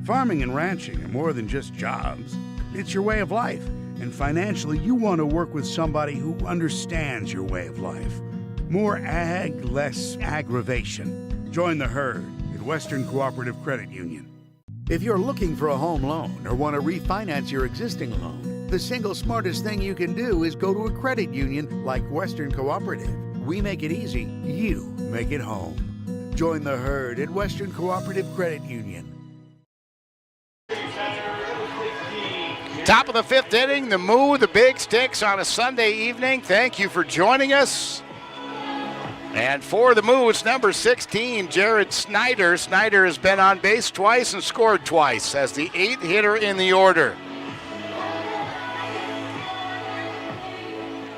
Farming and ranching are more than just jobs. It's your way of life. And financially, you want to work with somebody who understands your way of life. More ag, less aggravation. Join the herd at Western Cooperative Credit Union. If you're looking for a home loan or want to refinance your existing loan, the single smartest thing you can do is go to a credit union like Western Cooperative. We make it easy. You make it home. Join the herd at Western Cooperative Credit Union. Top of the fifth inning, the Moo, the Big Sticks on a Sunday evening. Thank you for joining us. And for the Moo, it's number 16, Jared Snyder. Snyder has been on base twice and scored twice as the 8th hitter in the order.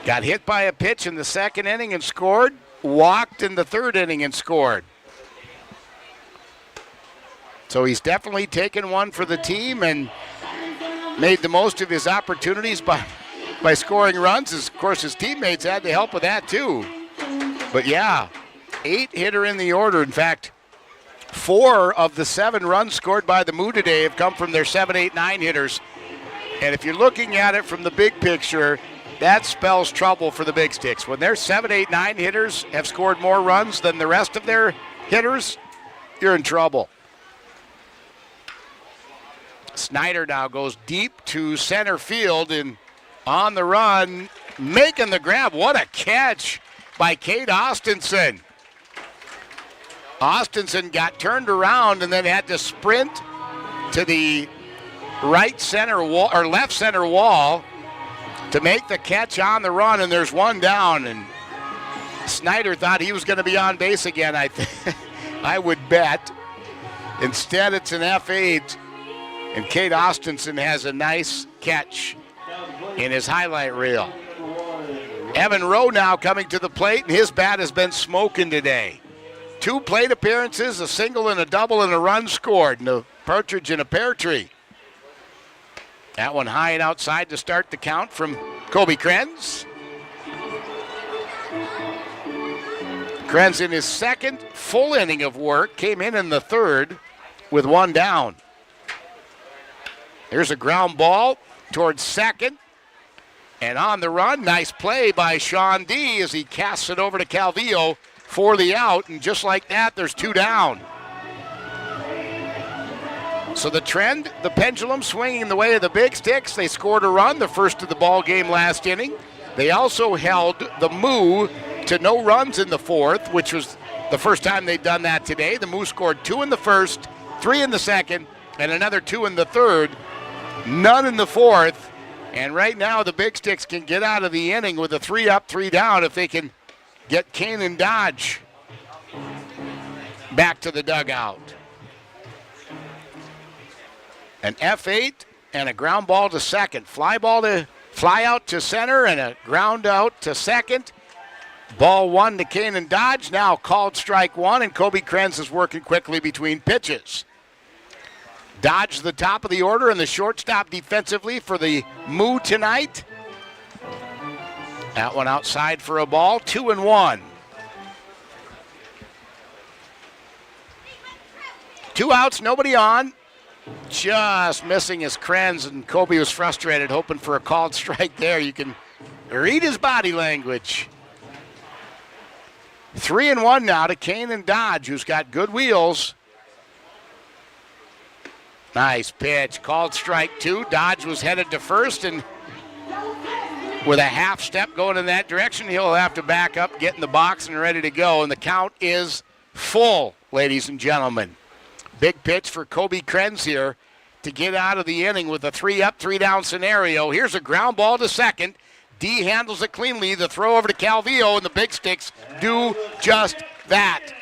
Got hit by a pitch in the second inning and scored. Walked in the third inning and scored. So he's definitely taken one for the team and made the most of his opportunities by scoring runs. Of course, his teammates had to help with that too. But yeah, 8th hitter in the order. In fact, 4 of the 7 runs scored by the Moo today have come from their 7, 8, 9 hitters. And if you're looking at it from the big picture, that spells trouble for the Big Sticks. When their 7, 8, 9 hitters have scored more runs than the rest of their hitters, you're in trouble. Snyder now goes deep to center field and on the run, making the grab. What a catch by Kate Austinson. Austinson got turned around and then had to sprint to the right center wall or left center wall to make the catch on the run, and there's one down, and Snyder thought he was going to be on base again, I would bet. Instead, it's an F8. And Kate Austinson has a nice catch in his highlight reel. Evan Rowe now coming to the plate, and his bat has been smoking today. 2 plate appearances, a single and a double, and a run scored, and a partridge in a pear tree. That one high and outside to start the count from Kobe Krenz. Krenz in his second full inning of work, came in the third with 1 down. Here's a ground ball towards second. And on the run, nice play by Sean D as he casts it over to Calvillo for the out. And just like that, there's 2 down. So the trend, the pendulum swinging in the way of the Big Sticks. They scored a run, the first of the ball game last inning. They also held the Moo to no runs in the fourth, which was the first time they'd done that today. The Moo scored 2 in the first, 3 in the second, and another 2 in the third. None in the fourth, and right now the Big Sticks can get out of the inning with a 3 up, 3 down if they can get Kane and Dodge back to the dugout. An F8 and a ground ball to second. Fly out to center and a ground out to second. Ball 1 to Kane and Dodge, now called strike 1, and Kobe Krenz is working quickly between pitches. Dodge the top of the order and the shortstop defensively for the Moo tonight. That one outside for a ball, 2-1. 2 outs, nobody on. Just missing his Krenz, and Kobe was frustrated, hoping for a called strike there. You can read his body language. 3-1 now to Kane and Dodge, who's got good wheels. Nice pitch. Called strike 2. Dodge was headed to first, and with a half step going in that direction, he'll have to back up, get in the box, and ready to go. And the count is full, ladies and gentlemen. Big pitch for Kobe Krenz here to get out of the inning with a 3-up, 3-down scenario. Here's a ground ball to second. D handles it cleanly. The throw over to Calvillo, and the Big Sticks do just that.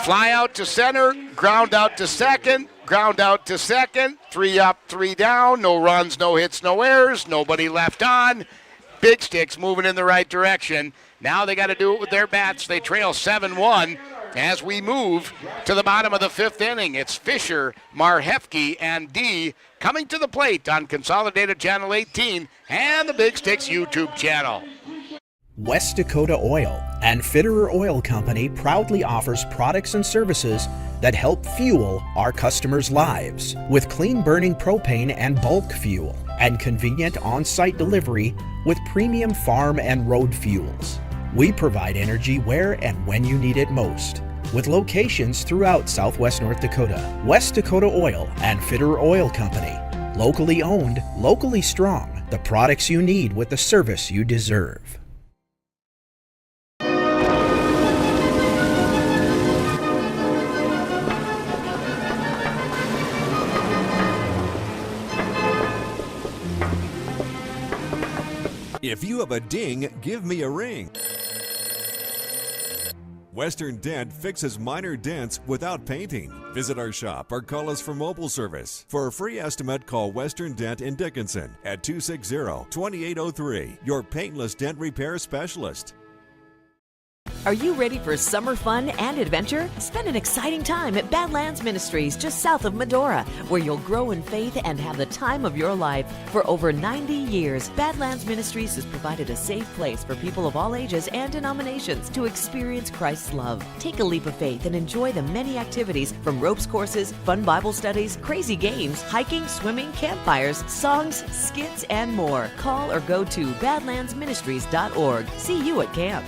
Fly out to center, ground out to second, ground out to second, 3-up, 3-down, no runs, no hits, no errors, nobody left on. Big Sticks moving in the right direction. Now they got to do it with their bats. They trail 7-1 as we move to the bottom of the 5th inning. It's Fisher, Marhefke, and D coming to the plate on Consolidated Channel 18 and the Big Sticks YouTube channel. West Dakota Oil and Fitterer Oil Company proudly offers products and services that help fuel our customers' lives with clean-burning propane and bulk fuel and convenient on-site delivery with premium farm and road fuels. We provide energy where and when you need it most, with locations throughout Southwest North Dakota. West Dakota Oil and Fitterer Oil Company. Locally owned, locally strong. The products you need with the service you deserve. If you have a ding, give me a ring. Western Dent fixes minor dents without painting. Visit our shop or call us for mobile service. For a free estimate, call Western Dent in Dickinson at 260-2803, your paintless dent repair specialist. Are you ready for summer fun and adventure? Spend an exciting time at Badlands Ministries just south of Medora, where you'll grow in faith and have the time of your life. For over 90 years, Badlands Ministries has provided a safe place for people of all ages and denominations to experience Christ's love. Take a leap of faith and enjoy the many activities from ropes courses, fun Bible studies, crazy games, hiking, swimming, campfires, songs, skits, and more. Call or go to badlandsministries.org. See you at camp.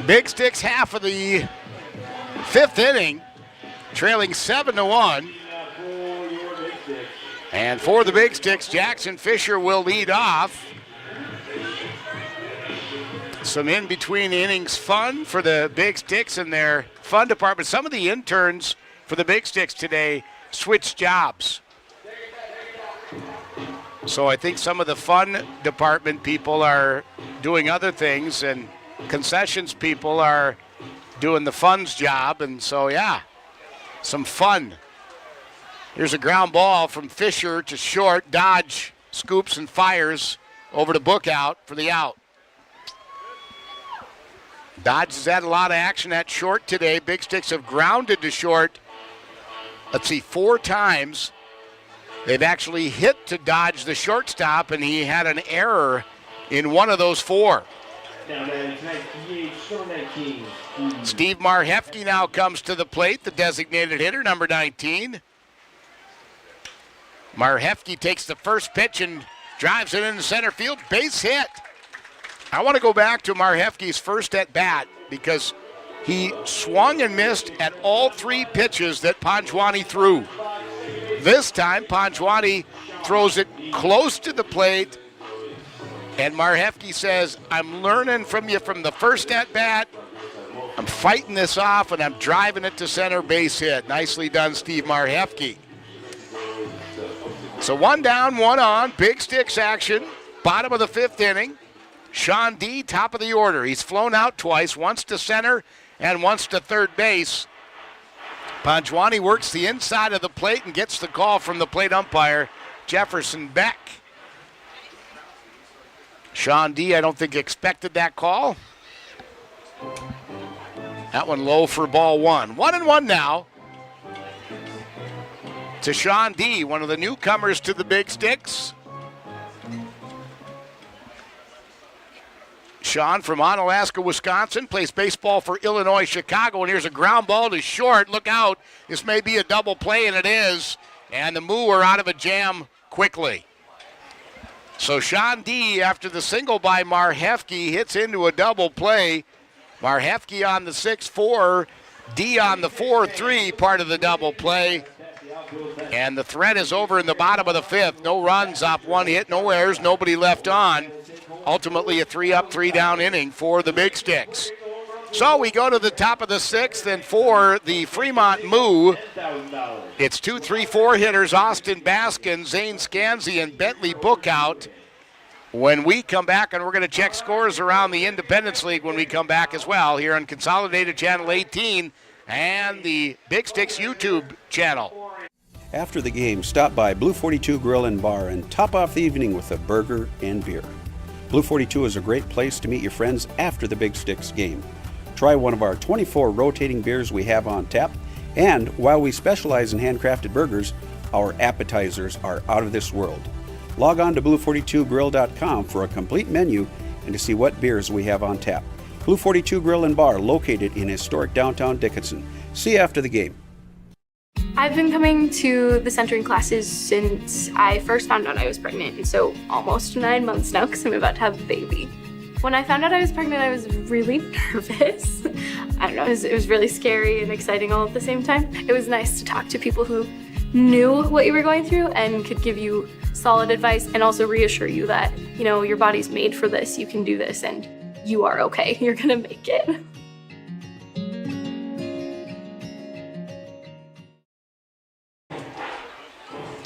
Big Sticks half of the 5th inning, trailing 7-1. And for the Big Sticks, Jackson Fisher will lead off. Some in-between innings fun for the Big Sticks in their fun department. Some of the interns for the Big Sticks today switched jobs. So I think some of the fun department people are doing other things, and concessions people are doing the funds job, and so yeah, some fun. Here's a ground ball from Fisher to short. Dodge scoops and fires over to Bookout for the out. Dodge has had a lot of action at short today. Big Sticks have grounded to short, 4 times. They've actually hit to Dodge the shortstop, and he had an error in one of those 4. Steve Marhefke now comes to the plate, the designated hitter, number 19. Marhefke takes the first pitch and drives it into center field. Base hit. I want to go back to Marhefke's first at bat because he swung and missed at all 3 pitches that Panjwani threw. This time, Panjwani throws it close to the plate, and Marhefke says, I'm learning from you from the first at-bat. I'm fighting this off, and I'm driving it to center, base hit. Nicely done, Steve Marhefke. So 1 down, 1 on, Big Sticks action, bottom of the 5th inning. Sean D, top of the order. He's flown out twice, once to center and once to third base. Panjwani works the inside of the plate and gets the call from the plate umpire, Jefferson Beck. Sean D, I don't think expected that call. That one low for ball 1. 1-1 now to Sean D, one of the newcomers to the Big Sticks. Sean from Onalaska, Wisconsin, plays baseball for Illinois, Chicago, and here's a ground ball to short. Look out. This may be a double play, and it is. And the Moo are out of a jam quickly. So Sean D, after the single by Marhefke, hits into a double play. Marhefke on the 6-4. D on the 4-3 part of the double play. And the threat is over in the bottom of the 5th. No runs off one hit, no errors, nobody left on. Ultimately a 3-up, 3-down inning for the Big Sticks. So we go to the top of the 6th, and for the Fremont Moo, it's 2, 3, 4 hitters, Austin Baskin, Zane Scansey, and Bentley Bookout. When we come back, and we're going to check scores around the Independence League when we come back as well, here on Consolidated Channel 18 and the Big Sticks YouTube channel. After the game, stop by Blue 42 Grill and Bar and top off the evening with a burger and beer. Blue 42 is a great place to meet your friends after the Big Sticks game. Try one of our 24 rotating beers we have on tap, and while we specialize in handcrafted burgers, our appetizers are out of this world. Log on to blue42grill.com for a complete menu and to see what beers we have on tap. Blue 42 Grill and Bar, located in historic downtown Dickinson. See you after the game. I've been coming to the centering classes since I first found out I was pregnant, and so almost 9 months now because I'm about to have a baby. When I found out I was pregnant, I was really nervous. I don't know, it was really scary and exciting all at the same time. It was nice to talk to people who knew what you were going through and could give you solid advice and also reassure you that, you know, your body's made for this, you can do this, and you are okay, you're gonna make it.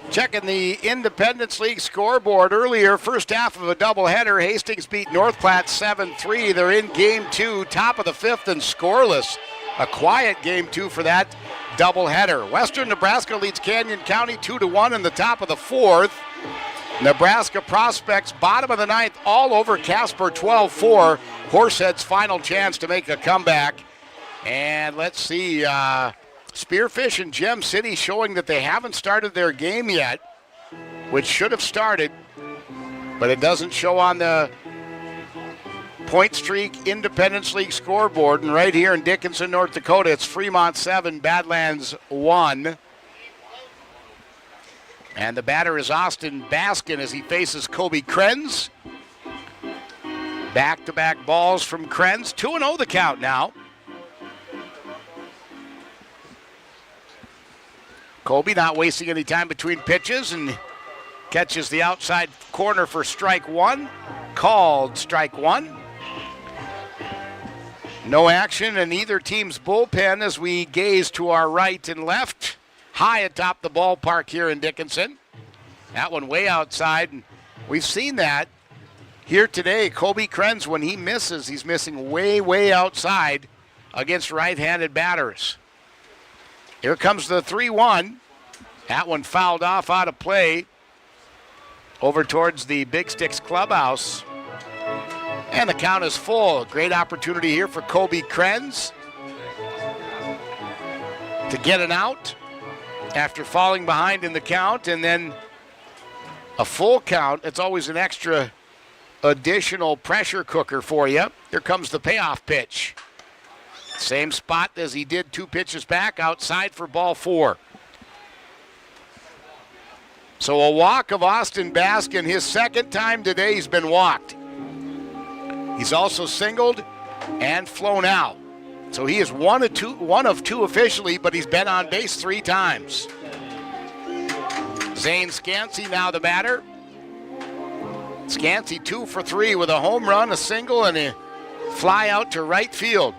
Checking the Independence League scoreboard earlier, first half of a doubleheader. Hastings beat North Platte 7-3. They're in game 2, top of the 5th and scoreless. A quiet game 2 for that doubleheader. Western Nebraska leads Canyon County 2-1 in the top of the 4th. Nebraska prospects bottom of the 9th all over Casper 12-4. Horsehead's final chance to make a comeback. And let's see, Spearfish and Gem City showing that they haven't started their game yet, which should have started, but it doesn't show on the Point Streak Independence League scoreboard. And right here in Dickinson, North Dakota, it's Fremont 7, Badlands 1. And the batter is Austin Baskin as he faces Kobe Krenz. Back-to-back balls from Krenz. 2-0 the count now. Kobe not wasting any time between pitches and catches the outside corner for strike 1. Called strike 1. No action in either team's bullpen as we gaze to our right and left. High atop the ballpark here in Dickinson. That one way outside, and we've seen that here today. Kobe Krenz, when he misses, he's missing way, way outside against right-handed batters. Here comes the 3-1. That one fouled off out of play over towards the Big Sticks clubhouse. And the count is full. Great opportunity here for Kobe Krenz to get an out after falling behind in the count, and then a full count. It's always an extra additional pressure cooker for you. Here comes the payoff pitch. Same spot as he did 2 pitches back, outside for ball 4. So a walk of Austin Baskin, his second time today he's been walked. He's also singled and flown out. So he is one of two officially, but he's been on base 3 times. Zane Scansey now the batter. Scansey 2 for 3 with a home run, a single, and a fly out to right field.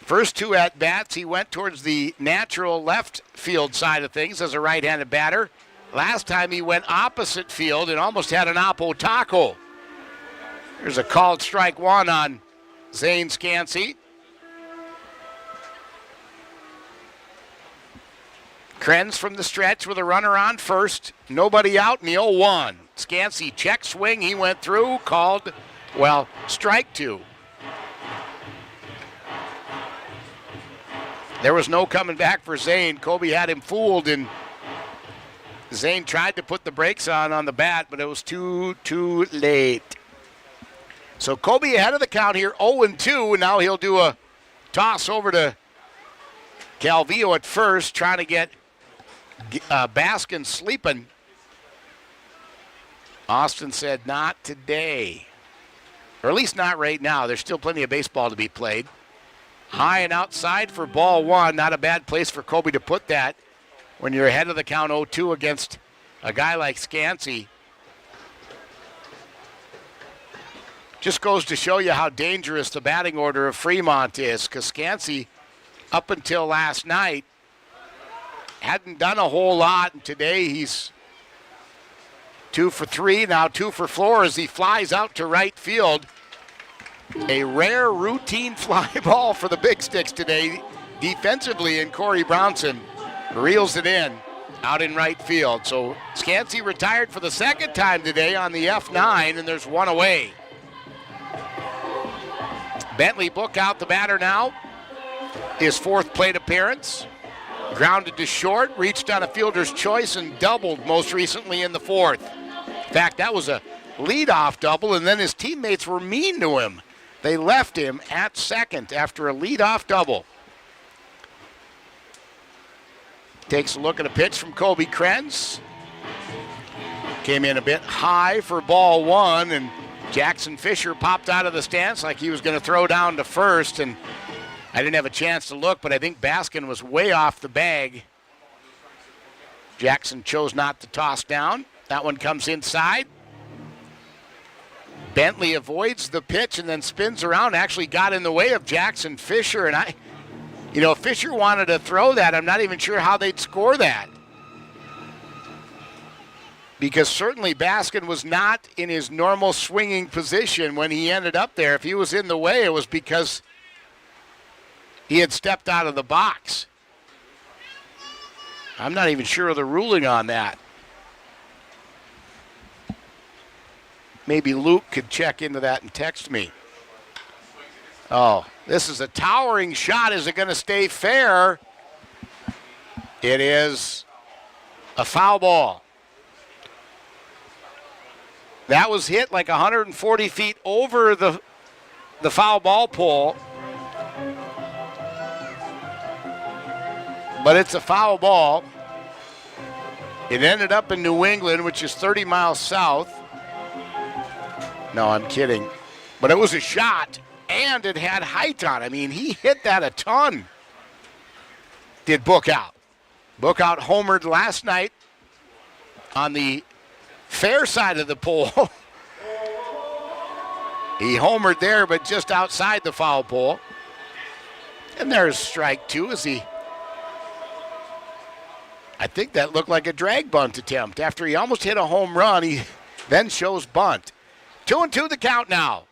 First 2 at-bats, he went towards the natural left field side of things as a right-handed batter. Last time he went opposite field and almost had an oppo taco. There's a called strike 1 on Zane Scansey. Krenz from the stretch with a runner on first. Nobody out in the 0-1. Scansey check swing, he went through, called, well, strike 2. There was no coming back for Zane. Kobe had him fooled, and Zane tried to put the brakes on the bat, but it was too late. So Kobe ahead of the count here, 0-2, and now he'll do a toss over to Calvillo at first, trying to get Baskin sleeping. Austin said, not today. Or at least not right now. There's still plenty of baseball to be played. High and outside for ball one. Not a bad place for Kobe to put that when you're ahead of the count 0-2 against a guy like Scansey. Just goes to show you how dangerous the batting order of Fremont is, because Scansey, up until last night, hadn't done a whole lot, and today he's 2 for 3, now 2 for 4 as he flies out to right field. A rare routine fly ball for the Big Sticks today defensively, and Corey Brownson reels it in out in right field. So Scansey retired for the second time today on the F9, and there's one away. Bentley Bookout, the batter now. His 4th plate appearance. Grounded to short, reached on a fielder's choice, and doubled most recently in the 4th. In fact, that was a leadoff double, and then his teammates were mean to him. They left him at second after a leadoff double. Takes a look at a pitch from Kobe Krenz. Came in a bit high for ball one, and Jackson Fisher popped out of the stance like he was going to throw down to first, and I didn't have a chance to look, but I think Baskin was way off the bag. Jackson chose not to toss down. That one comes inside. Bentley avoids the pitch and then spins around, actually got in the way of Jackson Fisher, and if Fisher wanted to throw that, I'm not even sure how they'd score that. Because certainly Baskin was not in his normal swinging position when he ended up there. If he was in the way, it was because he had stepped out of the box. I'm not even sure of the ruling on that. Maybe Luke could check into that and text me. Oh, this is a towering shot. Is it going to stay fair? It is a foul ball. That was hit like 140 feet over the foul ball pole. But it's a foul ball. It ended up in New England, which is 30 miles south. No, I'm kidding. But it was a shot, and it had height on it. I mean, he hit that a ton. Did Bookout. Bookout homered last night on the fair side of the pole. He homered there, but just outside the foul pole. And there's strike two as I think that looked like a drag bunt attempt. After he almost hit a home run, he then shows bunt. 2-2 the count now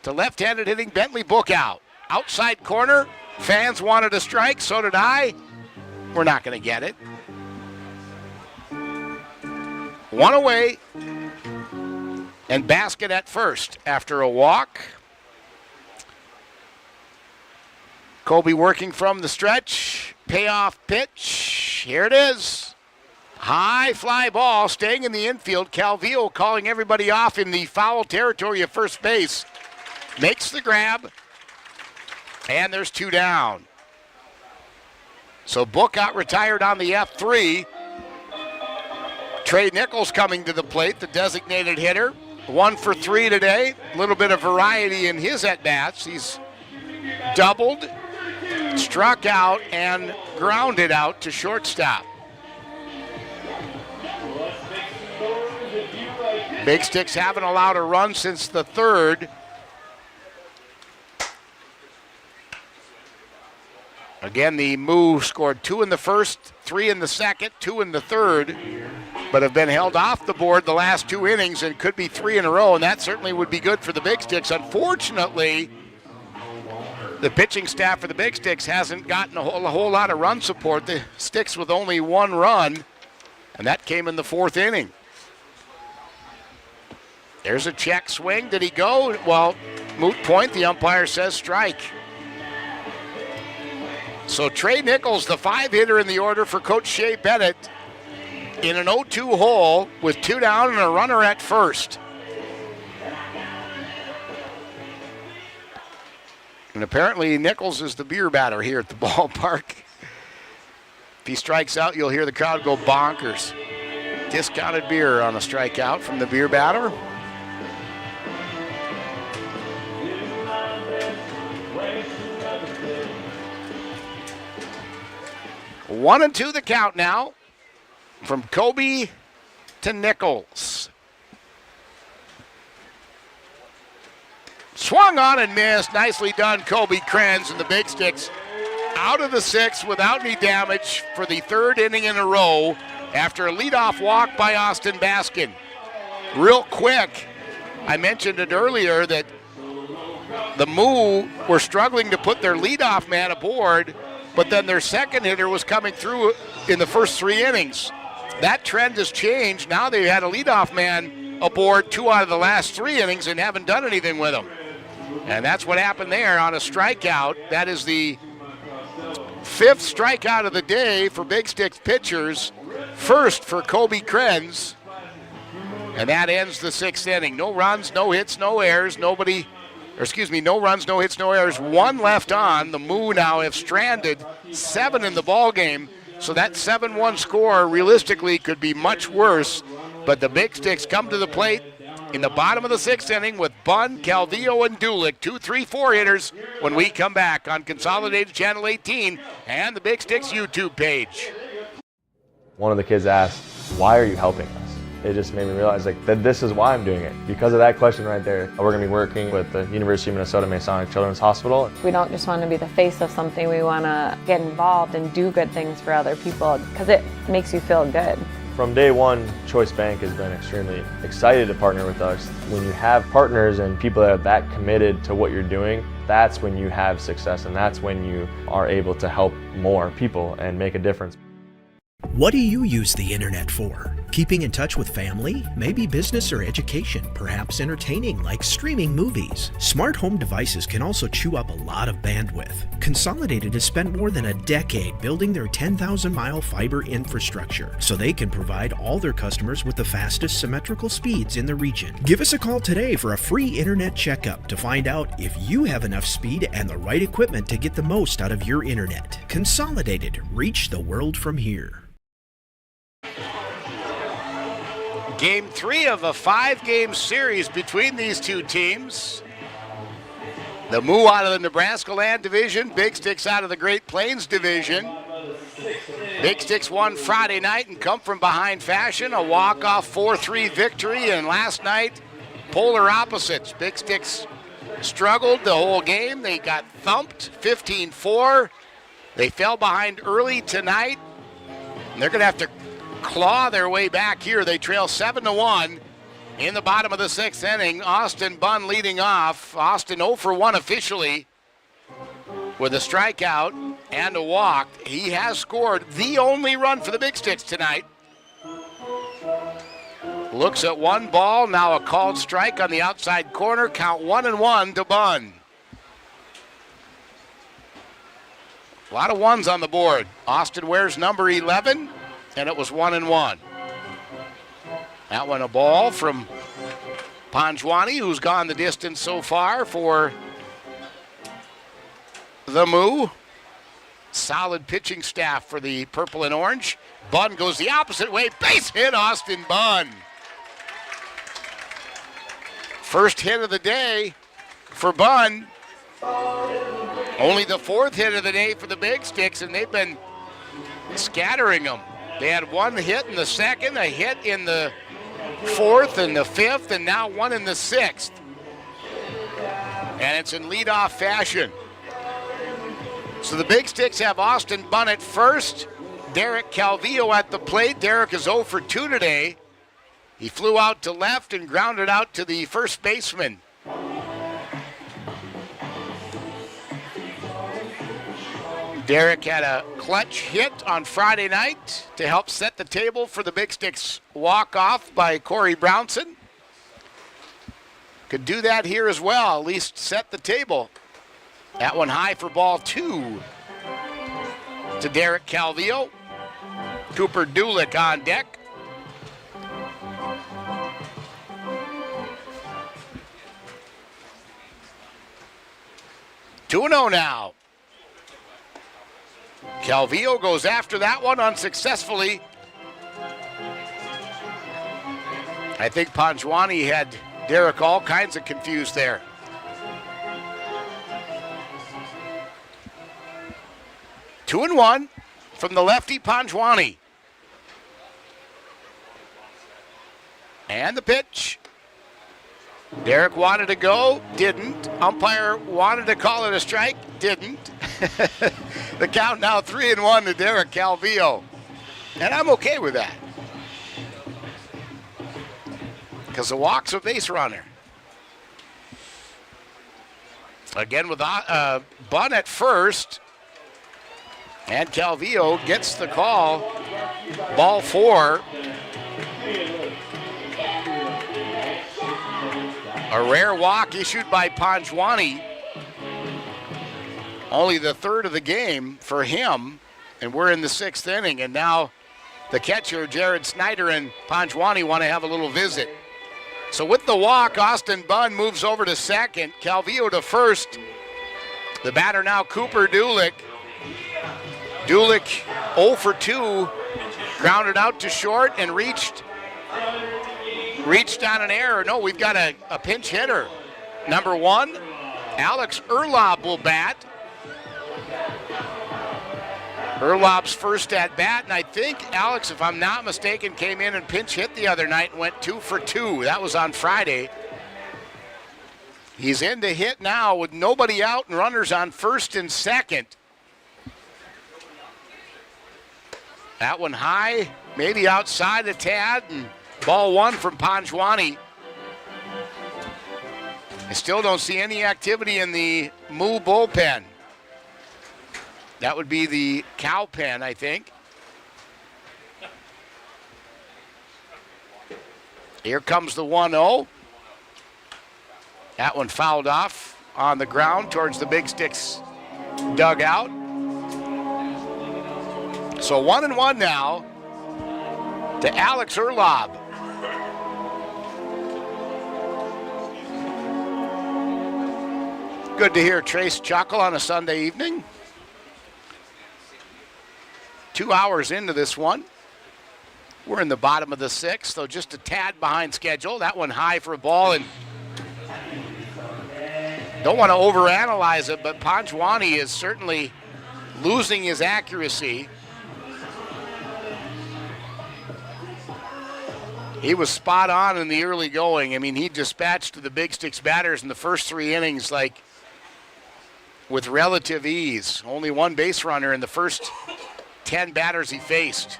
to left-handed hitting Bentley Bookout. Outside corner, fans wanted a strike, so did I. We're not going to get it. One away, and Baskin at first after a walk. Kobe working from the stretch. Payoff pitch. Here it is. High fly ball staying in the infield. Calvillo calling everybody off in the foul territory of first base. Makes the grab. And there's 2 down. So Bookout retired on the F3. Trey Nichols coming to the plate, the designated hitter. 1 for 3 today. A little bit of variety in his at-bats. He's doubled, struck out, and grounded out to shortstop. Big Sticks haven't allowed a run since the 3rd. Again, the Moo scored 2 in the first, 3 in the second, 2 in the 3rd, but have been held off the board the last 2 innings and could be 3 in a row, and that certainly would be good for the Big Sticks. Unfortunately, the pitching staff for the Big Sticks hasn't gotten a whole lot of run support. The Sticks with only 1 run, and that came in the 4th inning. There's a check swing. Did he go? Well, moot point. The umpire says strike. So Trey Nichols, the 5-hitter in the order for Coach Shea Bennett, in an 0-2 hole with 2 down and a runner at first. And apparently Nichols is the beer batter here at the ballpark. If he strikes out, you'll hear the crowd go bonkers. Discounted beer on a strikeout from the beer batter. 1-2 the count now from Kobe to Nichols. Swung on and missed. Nicely done, Kobe Krenz, and the Big Sticks out of the sixth without any damage for the third inning in a row after a leadoff walk by Austin Baskin. Real quick, I mentioned it earlier that the Moo were struggling to put their leadoff man aboard, but then their second hitter was coming through in the first 3 innings. That trend has changed. Now they've had a leadoff man aboard 2 out of the last 3 innings and haven't done anything with him. And that's what happened there on a strikeout. That is the 5th strikeout of the day for Big Sticks pitchers. First for Kobe Krenz. And that ends the 6th inning. No runs, no hits, no errors. No runs, no hits, no errors. 1 left on. The Moo now have stranded 7 in the ball game. So that 7-1 score realistically could be much worse. But the Big Sticks come to the plate in the bottom of the 6th inning with Bunn, Calvillo, and Dulick, 2, 3, 4 hitters when we come back on Consolidated Channel 18 and the Big Sticks YouTube page. One of the kids asked, "Why are you helping us?" It just made me realize that this is why I'm doing it. Because of that question right there, we're going to be working with the University of Minnesota Masonic Children's Hospital. We don't just want to be the face of something, we want to get involved and do good things for other people because it makes you feel good. From day one, Choice Bank has been extremely excited to partner with us. When you have partners and people that are that committed to what you're doing, that's when you have success and that's when you are able to help more people and make a difference. What do you use the internet for? Keeping in touch with family? Maybe business or education? Perhaps entertaining like streaming movies? Smart home devices can also chew up a lot of bandwidth. Consolidated has spent more than a decade building their 10,000-mile fiber infrastructure so they can provide all their customers with the fastest symmetrical speeds in the region. Give us a call today for a free internet checkup to find out if you have enough speed and the right equipment to get the most out of your internet. Consolidated. Reach the world from here. Game 3 of a 5-game series between these two teams. The Moo out of the Nebraska Land Division, Big Sticks out of the Great Plains Division. Big Sticks won Friday night and come from behind fashion, a walk-off 4-3 victory, and last night, polar opposites. Big Sticks struggled the whole game. They got thumped 15-4. They fell behind early tonight, and they're going to have to claw their way back here. They trail 7-1 in the bottom of the 6th inning. Austin Bunn leading off. Austin 0 for 1 officially with a strikeout and a walk. He has scored the only run for the Big Sticks tonight. Looks at 1 ball, now a called strike on the outside corner. Count 1-1 to Bunn. A lot of ones on the board. Austin wears number 11. And it was 1-1. That one a ball from Panjwani, who's gone the distance so far for the Moo. Solid pitching staff for the purple and orange. Bunn goes the opposite way. Base hit, Austin Bunn. First hit of the day for Bunn. Only the 4th hit of the day for the Big Sticks, and they've been scattering them. They had 1 hit in the 2nd, a hit in the 4th and the 5th, and now 1 in the 6th. And it's in leadoff fashion. So the Big Sticks have Austin Bunn at first, Derek Calvillo at the plate. Derek is 0 for 2 today. He flew out to left and grounded out to the first baseman. Derek had a clutch hit on Friday night to help set the table for the Big Sticks walk-off by Corey Brownson. Could do that here as well, at least set the table. That one high for ball 2 to Derek Calvillo. Cooper Dulick on deck. Two-0 now. Calvillo goes after that one unsuccessfully. I think Panjwani had Derek all kinds of confused there. Two and 1 from the lefty, Panjwani. And the pitch. Derek wanted to go, didn't. Umpire wanted to call it a strike, didn't. The count now 3-1 to Derek Calvillo. And I'm okay with that. Because the walk's a base runner. Again with Bunn at first. And Calvillo gets the call. Ball 4. A rare walk issued by Panjwani. Only the third of the game for him. And we're in the 6th inning. And now the catcher, Jared Snyder, and Panjwani want to have a little visit. So with the walk, Austin Bunn moves over to second. Calvillo to first. The batter now, Cooper Dulick. Dulick 0 for 2. Grounded out to short and reached on an error. No, we've got a pinch hitter. Number 1, Alex Erlob will bat. Erlob's first at bat, and I think Alex, if I'm not mistaken, came in and pinch hit the other night and went 2 for 2. That was on Friday. He's in to hit now with nobody out and runners on first and second. That one high, maybe outside a tad, and ball 1 from Panjwani. I still don't see any activity in the Moo bullpen. That would be the cow pen, I think. Here comes the 1-0. That one fouled off on the ground towards the Big Sticks dugout. So 1-1 now to Alex Erlob. Good to hear Trace chuckle on a Sunday evening. 2 hours into this one. We're in the bottom of the 6th, so just a tad behind schedule. That one high for a ball, and don't want to overanalyze it, but Panjwani is certainly losing his accuracy. He was spot on in the early going. I mean, he dispatched the Big Sticks batters in the first 3 innings like with relative ease. Only 1 base runner in the first 10 batters he faced.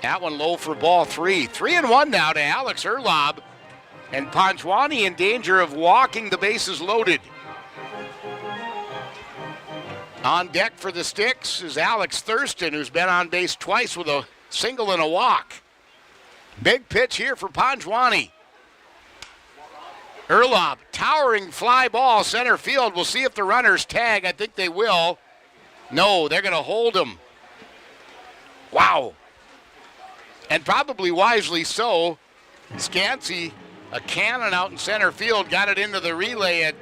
That one low for ball 3. 3-1 now to Alex Erlob, and Panjwani in danger of walking the bases loaded. On deck for the Sticks is Alex Thurston, who's been on base twice with a single and a walk. Big pitch here for Panjwani. Erlob, towering fly ball, center field. We'll see if the runners tag. I think they will. No, they're going to hold him. Wow. And probably wisely so. Scansey, a cannon out in center field, got it into the relay at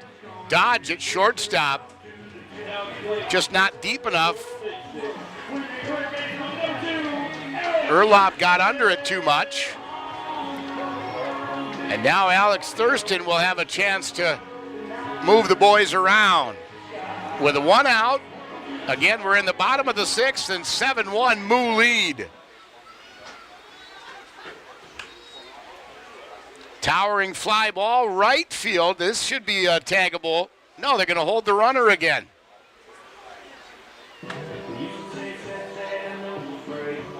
Dodge at shortstop. Just not deep enough. Erlob got under it too much. And now Alex Thurston will have a chance to move the boys around. With a 1 out, again, we're in the bottom of the 6th, and 7-1 Moo lead. Towering fly ball, right field. This should be taggable. No, they're going to hold the runner again.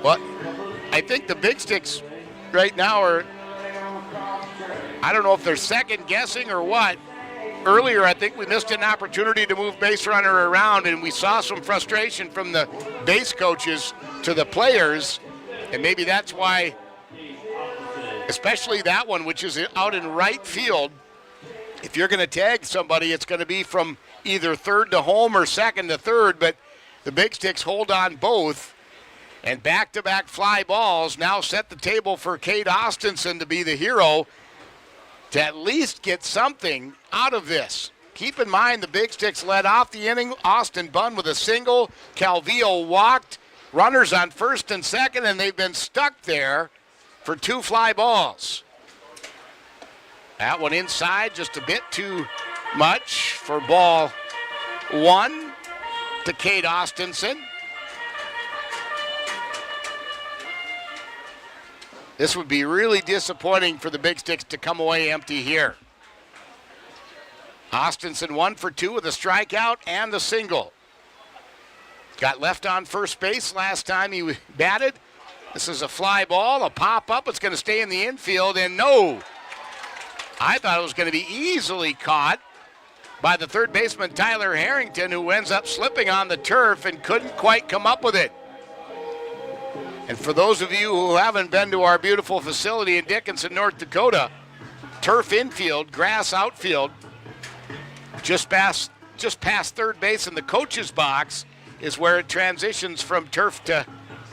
What? I think the Big Sticks right now are, I don't know if they're second guessing or what. Earlier, I think we missed an opportunity to move base runner around, and we saw some frustration from the base coaches to the players, and maybe that's why, especially that one, which is out in right field, if you're going to tag somebody, it's going to be from either third to home or second to third, but the Big Sticks hold on both. And back-to-back fly balls now set the table for Cade Austinson to be the hero to at least get something out of this. Keep in mind the Big Sticks led off the inning. Austin Bunn with a single. Calvillo walked. Runners on first and second, and they've been stuck there for 2 fly balls. That one inside, just a bit too much for ball 1 to Cade Austinson. This would be really disappointing for the Big Sticks to come away empty here. Austinson 1 for 2 with a strikeout and the single. Got left on first base last time he batted. This is a fly ball, a pop-up. It's going to stay in the infield, and no. I thought it was going to be easily caught by the third baseman, Tyler Harrington, who ends up slipping on the turf and couldn't quite come up with it. And for those of you who haven't been to our beautiful facility in Dickinson, North Dakota, turf infield, grass outfield, just past third base in the coach's box is where it transitions from turf to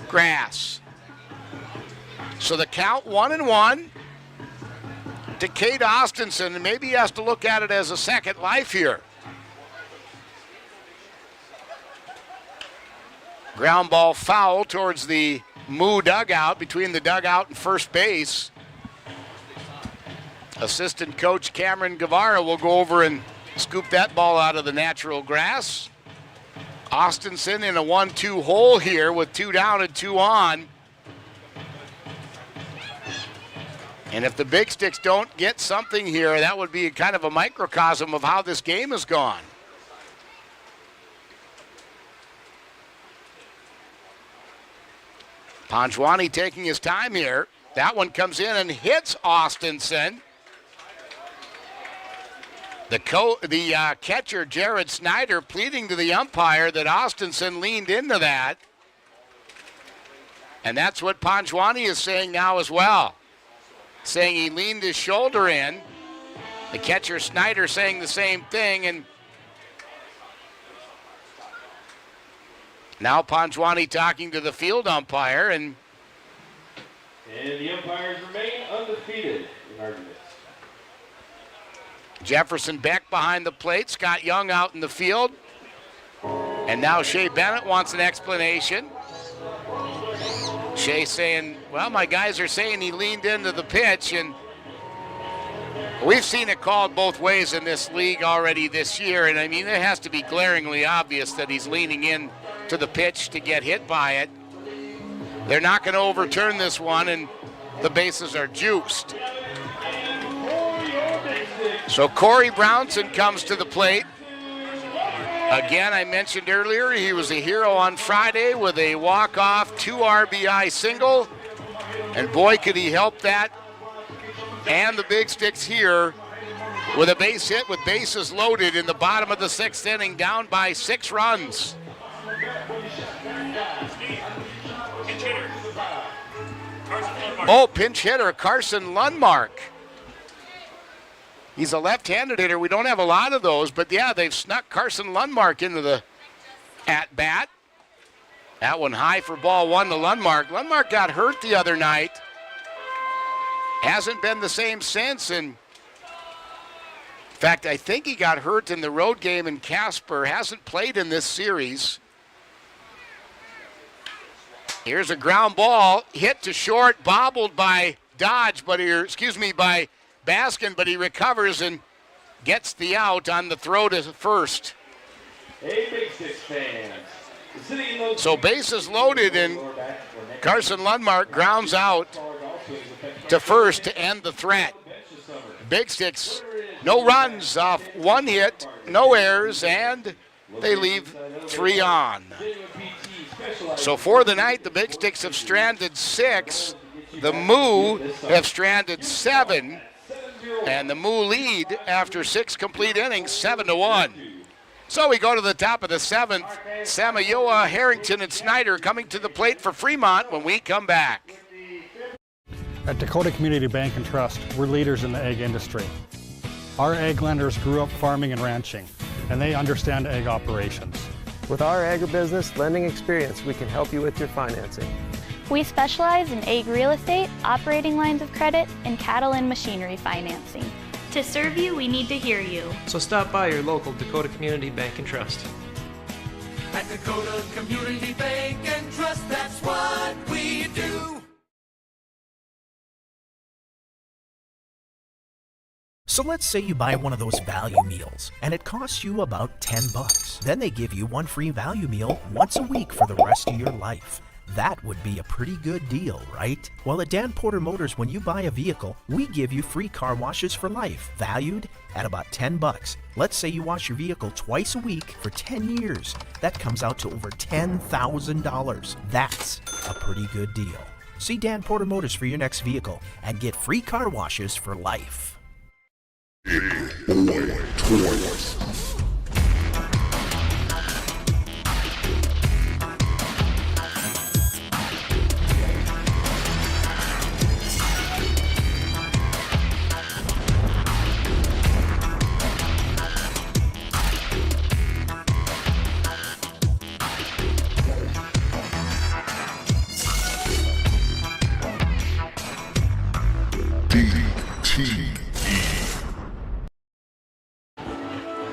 grass. So the count 1-1 to Cade Austinson, and maybe he has to look at it as a second life here. Ground ball foul towards the Moo dugout, between the dugout and first base. Assistant coach Cameron Guevara will go over and scoop that ball out of the natural grass. Austinson in a 1-2 hole here with 2 down and 2 on. And if the Big Sticks don't get something here, that would be kind of a microcosm of how this game has gone. Panjwani taking his time here. That one comes in and hits Austinson. The catcher, Jared Snyder, pleading to the umpire that Austinson leaned into that. And that's what Panjwani is saying now as well. Saying he leaned his shoulder in. The catcher, Snyder, saying the same thing. And now Panjwani talking to the field umpire. And the umpires remain undefeated in arguments. Jefferson Beck behind the plate. Scott Young out in the field. And now Shea Bennett wants an explanation. Shea saying, well, my guys are saying he leaned into the pitch, and we've seen it called both ways in this league already this year, and I mean, it has to be glaringly obvious that he's leaning in to the pitch to get hit by it. They're not going to overturn this one, and the bases are juiced. So Corey Brownson comes to the plate. Again, I mentioned earlier, he was a hero on Friday with a walk-off 2 RBI single. And boy, could he help that and the Big Sticks here with a base hit with bases loaded in the bottom of the 6th inning, down by 6 runs. Oh, pinch hitter Carson Lundmark. He's a left-handed hitter. We don't have a lot of those, but yeah, they've snuck Carson Lundmark into the at-bat. That one high for ball 1 to Lundmark. Lundmark got hurt the other night. Hasn't been the same since. And in fact, I think he got hurt in the road game in Casper. Hasn't played in this series. Here's a ground ball hit to short, bobbled by by Baskin, but he recovers and gets the out on the throw to first. Hey, Big Six fans. So bases loaded, and Carson Lundmark grounds out to first to end the threat. Big Sticks, no runs off 1 hit, no errors, and they leave 3 on. So for the night, the Big Sticks have stranded 6. The Moo have stranded 7. And the Moo lead after 6 complete innings, 7-1. So we go to the top of the 7th. Samayoa, Harrington, and Snyder coming to the plate for Fremont when we come back. At Dakota Community Bank and Trust, we're leaders in the egg industry. Our egg lenders grew up farming and ranching, and they understand egg operations. With our agribusiness lending experience, we can help you with your financing. We specialize in egg real estate, operating lines of credit, and cattle and machinery financing. To serve you, we need to hear you. So stop by your local Dakota Community Bank and Trust. At Dakota Community Bank and Trust, that's what we do. So let's say you buy one of those value meals, and it costs you about $10. Then they give you 1 free value meal once a week for the rest of your life. That would be a pretty good deal, right? Well, at Dan Porter Motors, when you buy a vehicle, we give you free car washes for life, valued at about $10. Let's say you wash your vehicle twice a week for 10 years. That comes out to over $10,000. That's a pretty good deal. See Dan Porter Motors for your next vehicle and get free car washes for life. Big Boy Toys.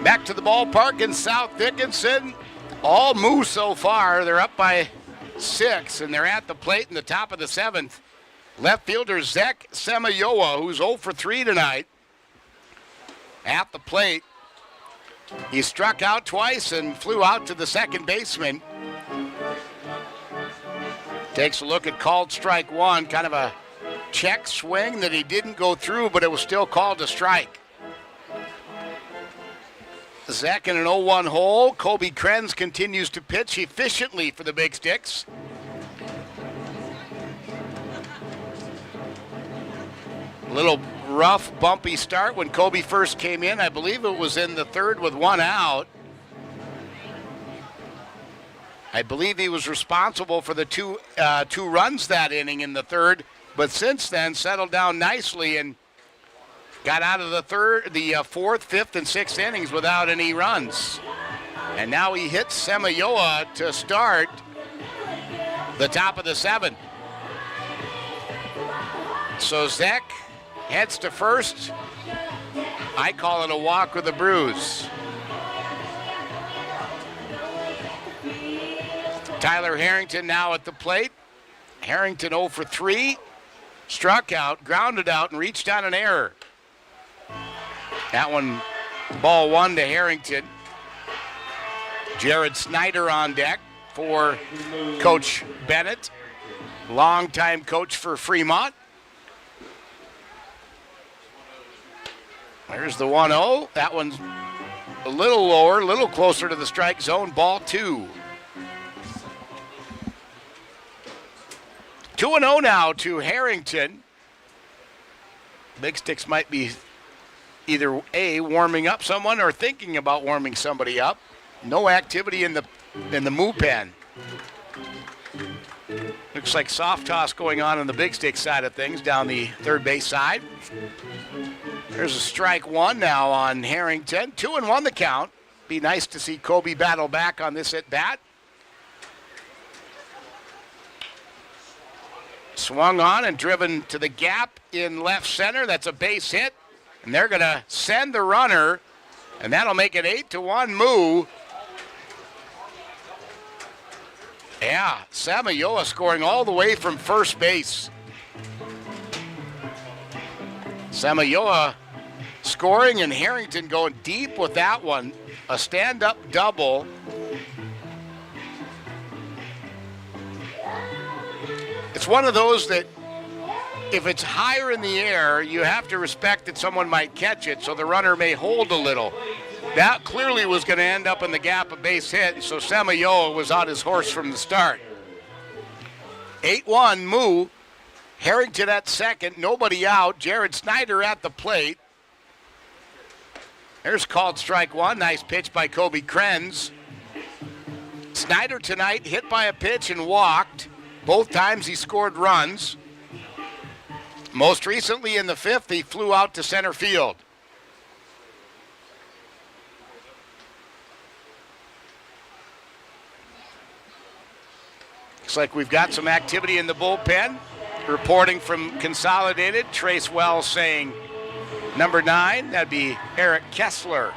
Back to the ballpark in South Dickinson. All moves so far. They're up by 6, and they're at the plate in the top of the 7th. Left fielder Zach Semayoa, who's 0 for 3 tonight, at the plate. He struck out twice and flew out to the second baseman. Takes a look at called strike 1, kind of a check swing that he didn't go through, but it was still called a strike. Zach in an 0-1 hole. Kobe Krenz continues to pitch efficiently for the Big Sticks. A little rough, bumpy start when Kobe first came in. I believe it was in the 3rd with 1 out. I believe he was responsible for the two runs that inning in the 3rd, but since then settled down nicely and got out of the 4th, 5th, and 6th innings without any runs. And now he hits Semayoa to start the top of the 7th. So Zach heads to first. I call it a walk with a bruise. Tyler Harrington now at the plate. Harrington 0 for 3. Struck out, grounded out, and reached on an error. That one, ball 1 to Harrington. Jared Snyder on deck for Coach Bennett, longtime coach for Fremont. There's the 1-0. That one's a little lower, a little closer to the strike zone, ball 2. 2-0 now to Harrington. Big Sticks might be either A, warming up someone or thinking about warming somebody up. No activity in the move pen. Looks like soft toss going on the Big Stick side of things down the third base side. There's a strike 1 now on Harrington. 2-1 the count. Be nice to see Kobe battle back on this at bat. Swung on and driven to the gap in left center. That's a base hit. And they're going to send the runner, and that'll make it 8-1 move. Yeah, Semayoa scoring all the way from first base. Semayoa scoring and Harrington going deep with that one. A stand-up double. It's one of those that if it's higher in the air, you have to respect that someone might catch it, so the runner may hold a little. That clearly was going to end up in the gap, a base hit, and so Semayoa was on his horse from the start. 8-1 move. Harrington at second, nobody out. Jared Snyder at the plate. There's called strike 1. Nice pitch by Kobe Krenz. Snyder tonight hit by a pitch and walked. Both times he scored runs. Most recently in the 5th, he flew out to center field. Looks like we've got some activity in the bullpen. Reporting from Consolidated, Trace Wells saying number 9, that'd be Eric Kessler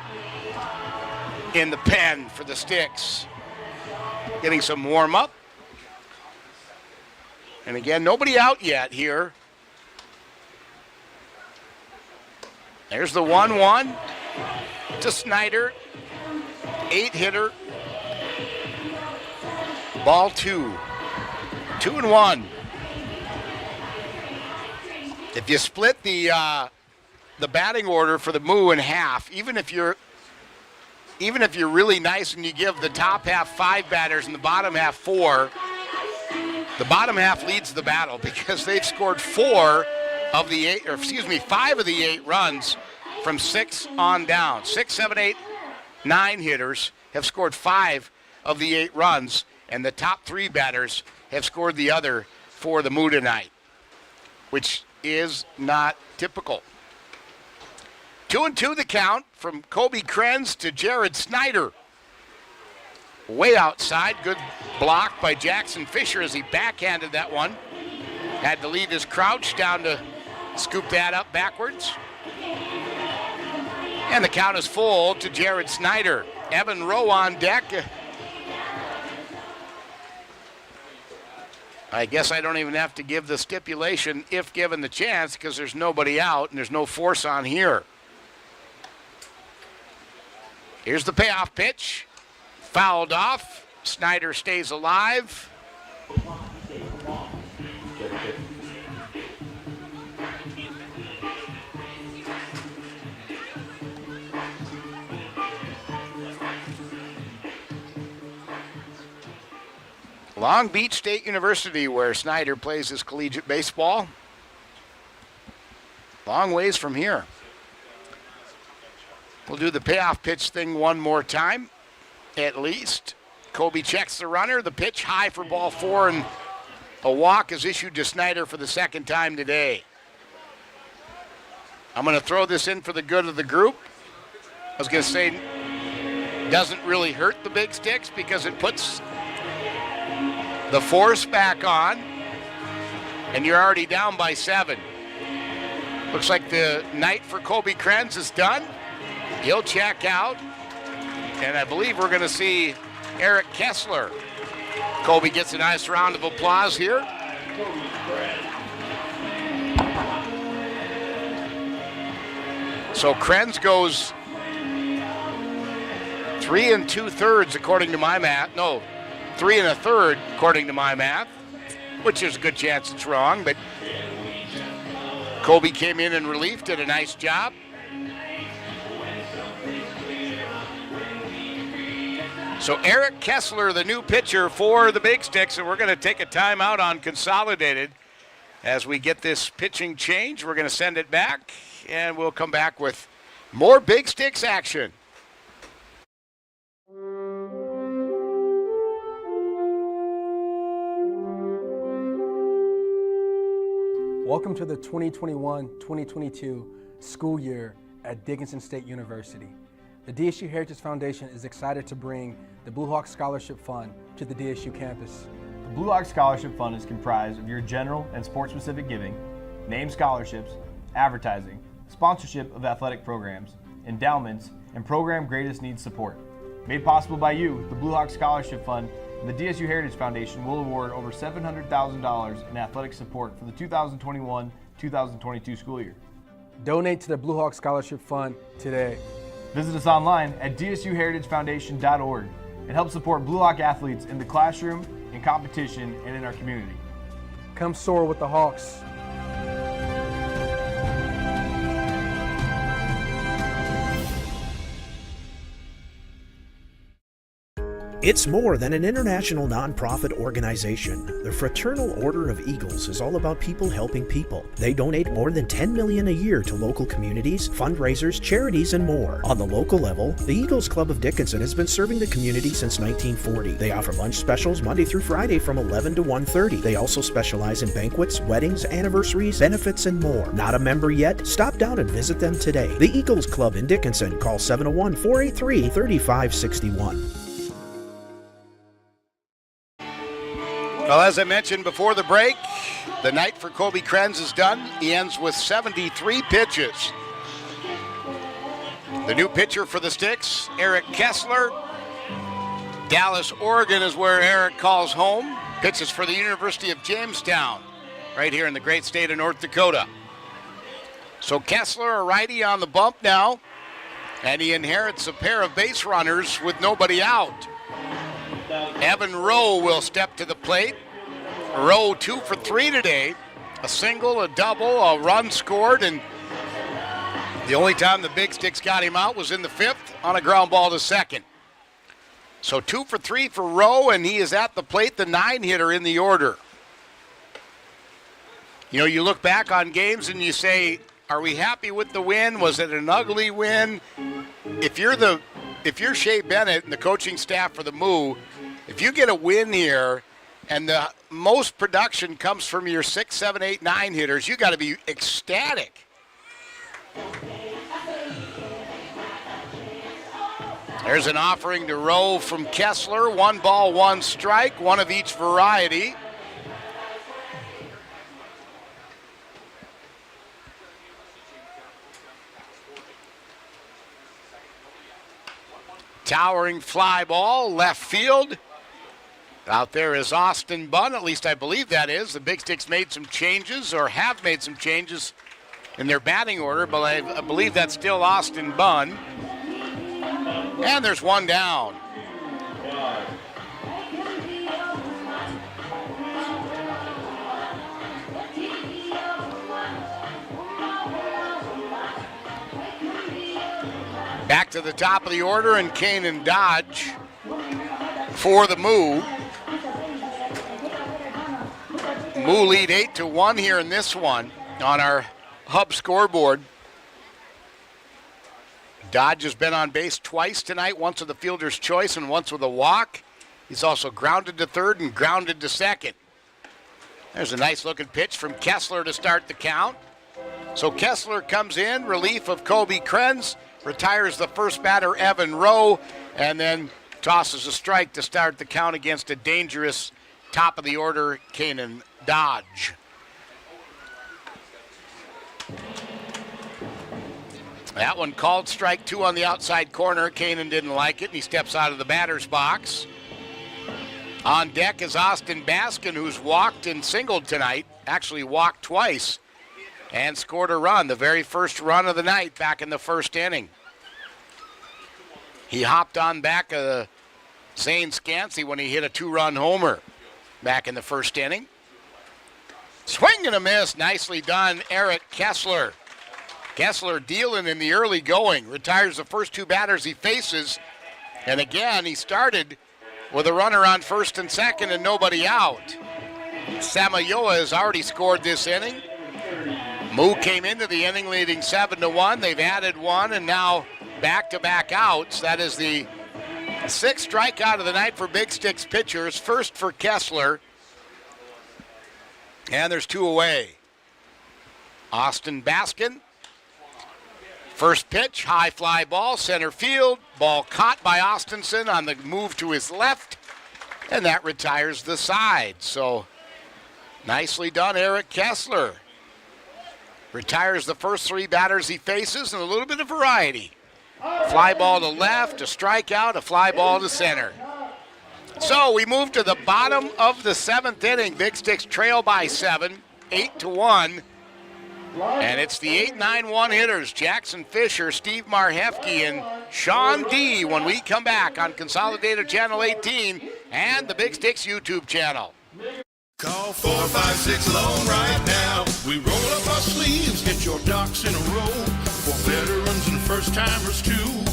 in the pen for the Sticks. Getting some warm-up. And again, nobody out yet here. There's the 1-1 to Snyder. 8-hitter. Ball 2. 2-1. If you split the batting order for the Moo in half, even if you're really nice and you give the top half 5 batters and the bottom half 4, the bottom half leads the battle because they've scored 5 of the 8 runs from 6 on down. 6, 7, 8, 9 hitters have scored 5 of the 8 runs, and the top 3 batters have scored the other for the Moo tonight, which is not typical. 2-2 the count from Kobe Krenz to Jared Snyder. Way outside, good block by Jackson Fisher as he backhanded that one. Had to leave his crouch down to scoop that up backwards. And the count is full to Jared Snyder. Evan Rowe on deck. I guess I don't even have to give the stipulation if given the chance because there's nobody out and there's no force on here. Here's the payoff pitch. Fouled off. Snyder stays alive. Long Beach State University, where Snyder plays his collegiate baseball. Long ways from here. We'll do the payoff pitch thing one more time, at least. Kobe checks the runner. The pitch high for ball 4, and a walk is issued to Snyder for the second time today. I'm going to throw this in for the good of the group. I was going to say, doesn't really hurt the big sticks because it puts the force back on, and you're already down by 7. Looks like the night for Kobe Krenz is done. He'll check out, and I believe we're going to see Eric Kessler. Kobe gets a nice round of applause here. So Krenz goes 3 2/3 according to my math. No, 3 1/3 according to my math, which there's a good chance it's wrong, but Kobe came in relief, did a nice job. So Eric Kessler, the new pitcher for the Big Sticks, and we're going to take a timeout on Consolidated as we get this pitching change. We're going to send it back, and we'll come back with more Big Sticks action. Welcome to the 2021-2022 school year at Dickinson State University. The DSU Heritage Foundation is excited to bring the Blue Hawk Scholarship Fund to the DSU campus. The Blue Hawk Scholarship Fund is comprised of your general and sport-specific giving, named scholarships, advertising, sponsorship of athletic programs, endowments, and program greatest needs support. Made possible by you, the Blue Hawk Scholarship Fund and the DSU Heritage Foundation will award over $700,000 in athletic support for the 2021-2022 school year. Donate to the Blue Hawk Scholarship Fund today. Visit us online at dsuheritagefoundation.org and help support Blue Hawk athletes in the classroom, in competition, and in our community. Come soar with the Hawks. It's more than an international nonprofit organization. The Fraternal Order of Eagles is all about people helping people. They donate more than $10 million a year to local communities, fundraisers, charities, and more. On the local level, the Eagles Club of Dickinson has been serving the community since 1940. They offer lunch specials Monday through Friday from 11 to 1:30. They also specialize in banquets, weddings, anniversaries, benefits, and more. Not a member yet? Stop down and visit them today. The Eagles Club in Dickinson. Call 701-483-3561. Well, as I mentioned before the break, the night for Kobe Krenz is done. He ends with 73 pitches. The new pitcher for the Sticks, Eric Kessler. Dallas, Oregon is where Eric calls home. Pitches for the University of Jamestown, right here in the great state of North Dakota. So Kessler, a righty on the bump now, and he inherits a pair of base runners with nobody out. Evan Rowe will step to the plate. Rowe 2 for 3 today. A single, a double, a run scored, and the only time the Big Sticks got him out was in the 5th on a ground ball to second. So 2 for 3 for Rowe, and he is at the plate, the 9-hitter in the order. You know, you look back on games and you say, are we happy with the win? Was it an ugly win? If you're Shea Bennett and the coaching staff for the Moo, if you get a win here and the most production comes from your 6, 7, 8, 9 hitters, you got to be ecstatic. There's an offering to Rowe from Kessler. 1 ball, 1 strike, one of each variety. Towering fly ball, left field. Out there is Austin Bunn, at least I believe that is. The Big Sticks made some changes, or have made some changes in their batting order, but I believe that's still Austin Bunn. And there's one down. Back to the top of the order, and Kanan Dodge for the Moo. Moo lead 8-1 here in this one on our hub scoreboard. Dodge has been on base twice tonight, once with the fielder's choice and once with a walk. He's also grounded to third and grounded to second. There's a nice looking pitch from Kessler to start the count. So Kessler comes in, relief of Kobe Krenz, retires the first batter, Evan Rowe, and then tosses a strike to start the count against a dangerous top of the order, Kanan Dodge. That one called strike 2 on the outside corner. Kanan didn't like it, and he steps out of the batter's box. On deck is Austin Baskin, who's walked and singled tonight, actually walked twice, and scored a run, the very first run of the night back in the first inning. He hopped on back of Zane Scansey when he hit a 2-run homer back in the first inning. Swing and a miss, nicely done, Eric Kessler. Kessler dealing in the early going, retires the first 2 batters he faces, and again he started with a runner on first and second and nobody out. Samayoa has already scored this inning. Moo came into the inning leading 7-1. They've added 1 and now back-to-back outs. That is the 6th strikeout of the night for Big Sticks pitchers. First for Kessler. And there's 2 away. Austin Baskin. First pitch, high fly ball, center field. Ball caught by Austinson on the move to his left. And that retires the side. So nicely done, Eric Kessler. Retires the first 3 batters he faces and a little bit of variety. Fly ball to left, a strikeout, a fly ball to center. So we move to the bottom of the 7th inning. Big Sticks trail by 7, 8-1. And it's the 8-9-1 hitters, Jackson Fisher, Steve Marhefke, and Sean D. when we come back on Consolidated Channel 18 and the Big Sticks YouTube channel. Call 456-LOAN right now. We roll up our sleeves, get your ducks in a row. For veterans and first-timers too.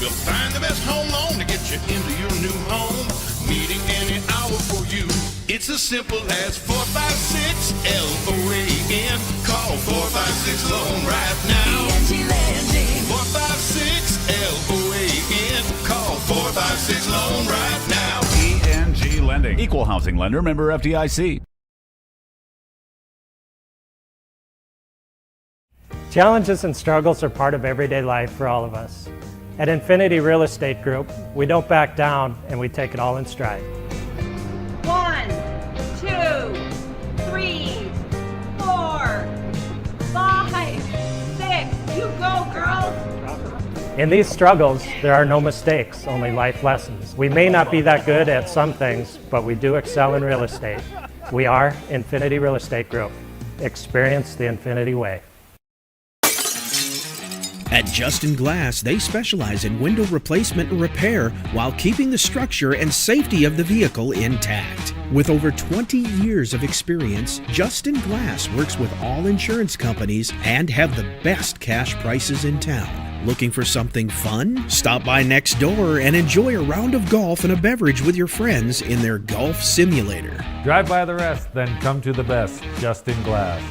We'll find the best home loan to get you into your new home. Meeting any hour for you. It's as simple as 456-LOAN. Call 456-LOAN right now. 456-LOAN. Call 456-LOAN right now. ENG Lending. Equal housing lender, member FDIC. Challenges and struggles are part of everyday life for all of us. At Infinity Real Estate Group, we don't back down and we take it all in stride. 1, 2, 3, 4, 5, 6. You go, girls! In these struggles, there are no mistakes, only life lessons. We may not be that good at some things, but we do excel in real estate. We are Infinity Real Estate Group. Experience the Infinity way. At Justin Glass, they specialize in window replacement and repair while keeping the structure and safety of the vehicle intact. With over 20 years of experience, Justin Glass works with all insurance companies and have the best cash prices in town. Looking for something fun? Stop by next door and enjoy a round of golf and a beverage with your friends in their golf simulator. Drive by the rest, then come to the best, Justin Glass.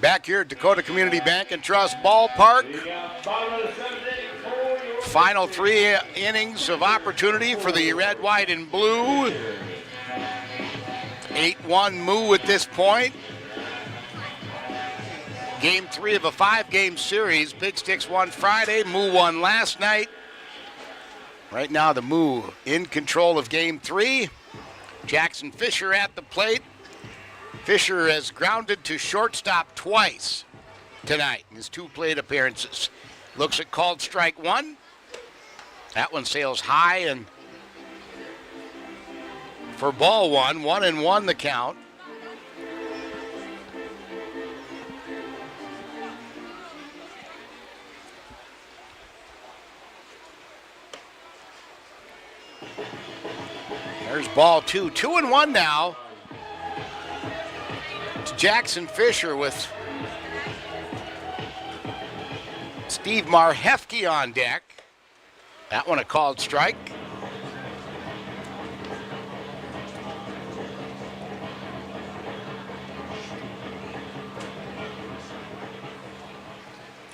Back here at Dakota Community Bank and Trust Ballpark. Final 3 innings of opportunity for the red, white, and blue. 8-1 Moo at this point. Game 3 of a 5-game series. Big Sticks won Friday, Moo won last night. Right now the Moo in control of Game 3. Jackson Fisher at the plate. Fisher has grounded to shortstop twice tonight in his 2 plate appearances. Looks at called strike 1. That one sails high and for ball 1, 1-1 the count. There's ball 2, 2-1 now. Jackson Fisher with Steve Marhefke on deck. That one a called strike.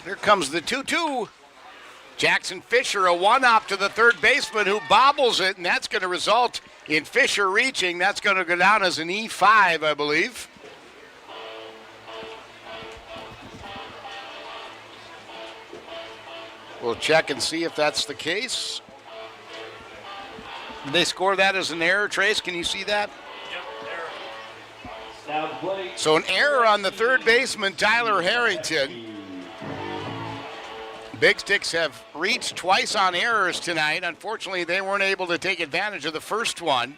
Here comes the 2-2. Jackson Fisher, a one-hop to the third baseman who bobbles it, and that's going to result in Fisher reaching. That's going to go down as an E5, I believe. We'll check and see if that's the case. Did they score that as an error, Trace? Can you see that? Yep, error. So an error on the third baseman, Tyler Harrington. Big Sticks have reached twice on errors tonight. Unfortunately, they weren't able to take advantage of the first one.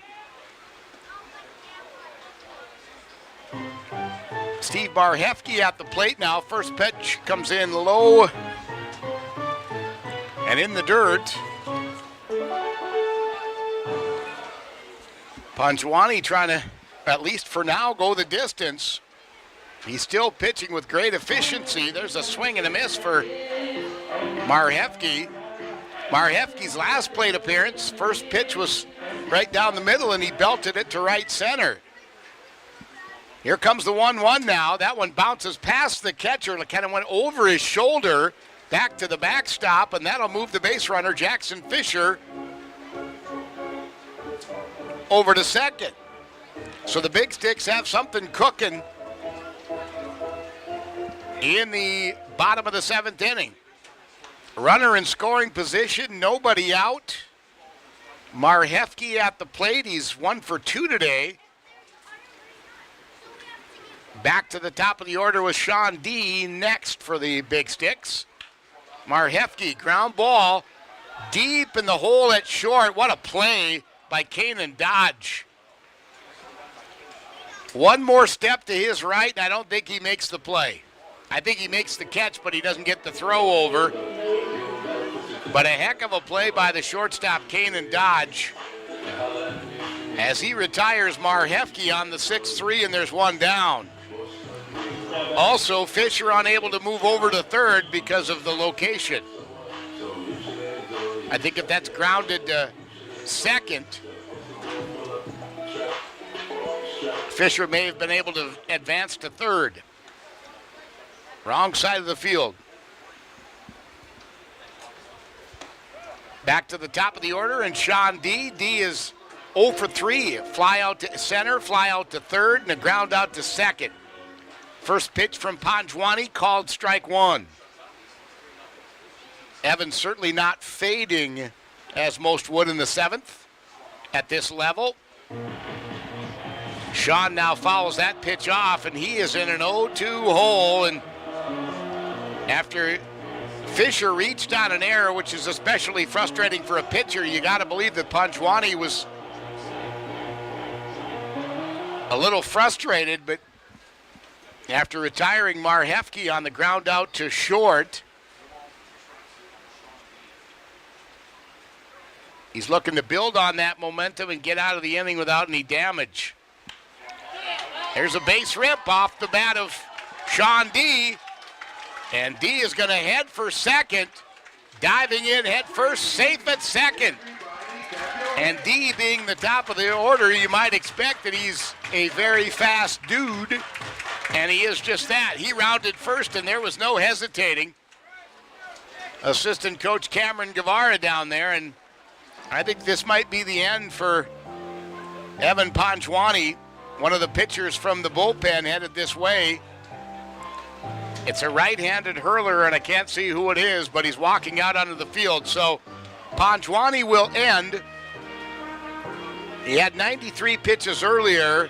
Steve Marhefke at the plate now. First pitch comes in low and in the dirt. Panjwani trying to, at least for now, go the distance. He's still pitching with great efficiency. There's a swing and a miss for Marhefke. Marhefke's last plate appearance, first pitch was right down the middle and he belted it to right center. Here comes the 1-1 now. That one bounces past the catcher, kind of went over his shoulder, back to the backstop, and that'll move the base runner, Jackson Fisher, over to second. So the Big Sticks have something cooking in the bottom of the 7th inning. Runner in scoring position, nobody out. Marhefke at the plate, he's 1 for 2 today. Back to the top of the order with Sean D next for the Big Sticks. Marhefke, ground ball, deep in the hole at short. What a play by Kanan Dodge. One more step to his right, and I don't think he makes the play. I think he makes the catch, but he doesn't get the throw over. But a heck of a play by the shortstop, Kanan Dodge. As he retires Marhefke on the 6-3, and there's one down. Also, Fisher unable to move over to third because of the location. I think if that's grounded to second, Fisher may have been able to advance to third. Wrong side of the field. Back to the top of the order, and Sean D. D is 0 for 3. Fly out to center, fly out to third, and a ground out to second. First pitch from Panjwani, called strike 1. Evans certainly not fading as most would in the 7th at this level. Sean now fouls that pitch off, and he is in an 0-2 hole. And after Fisher reached on an error, which is especially frustrating for a pitcher, you got to believe that Panjwani was a little frustrated, but after retiring Mar Hefke on the ground out to short, he's looking to build on that momentum and get out of the inning without any damage. There's a base rip off the bat of Sean D. And D is going to head for second. Diving in head first, safe at second. And D being the top of the order, you might expect that he's a very fast dude. And he is just that. He rounded first and there was no hesitating. Assistant coach Cameron Guevara down there, and I think this might be the end for Evan Panjwani. One of the pitchers from the bullpen headed this way. It's a right-handed hurler, and I can't see who it is, but he's walking out onto the field. So Panjwani will end. He had 93 pitches earlier.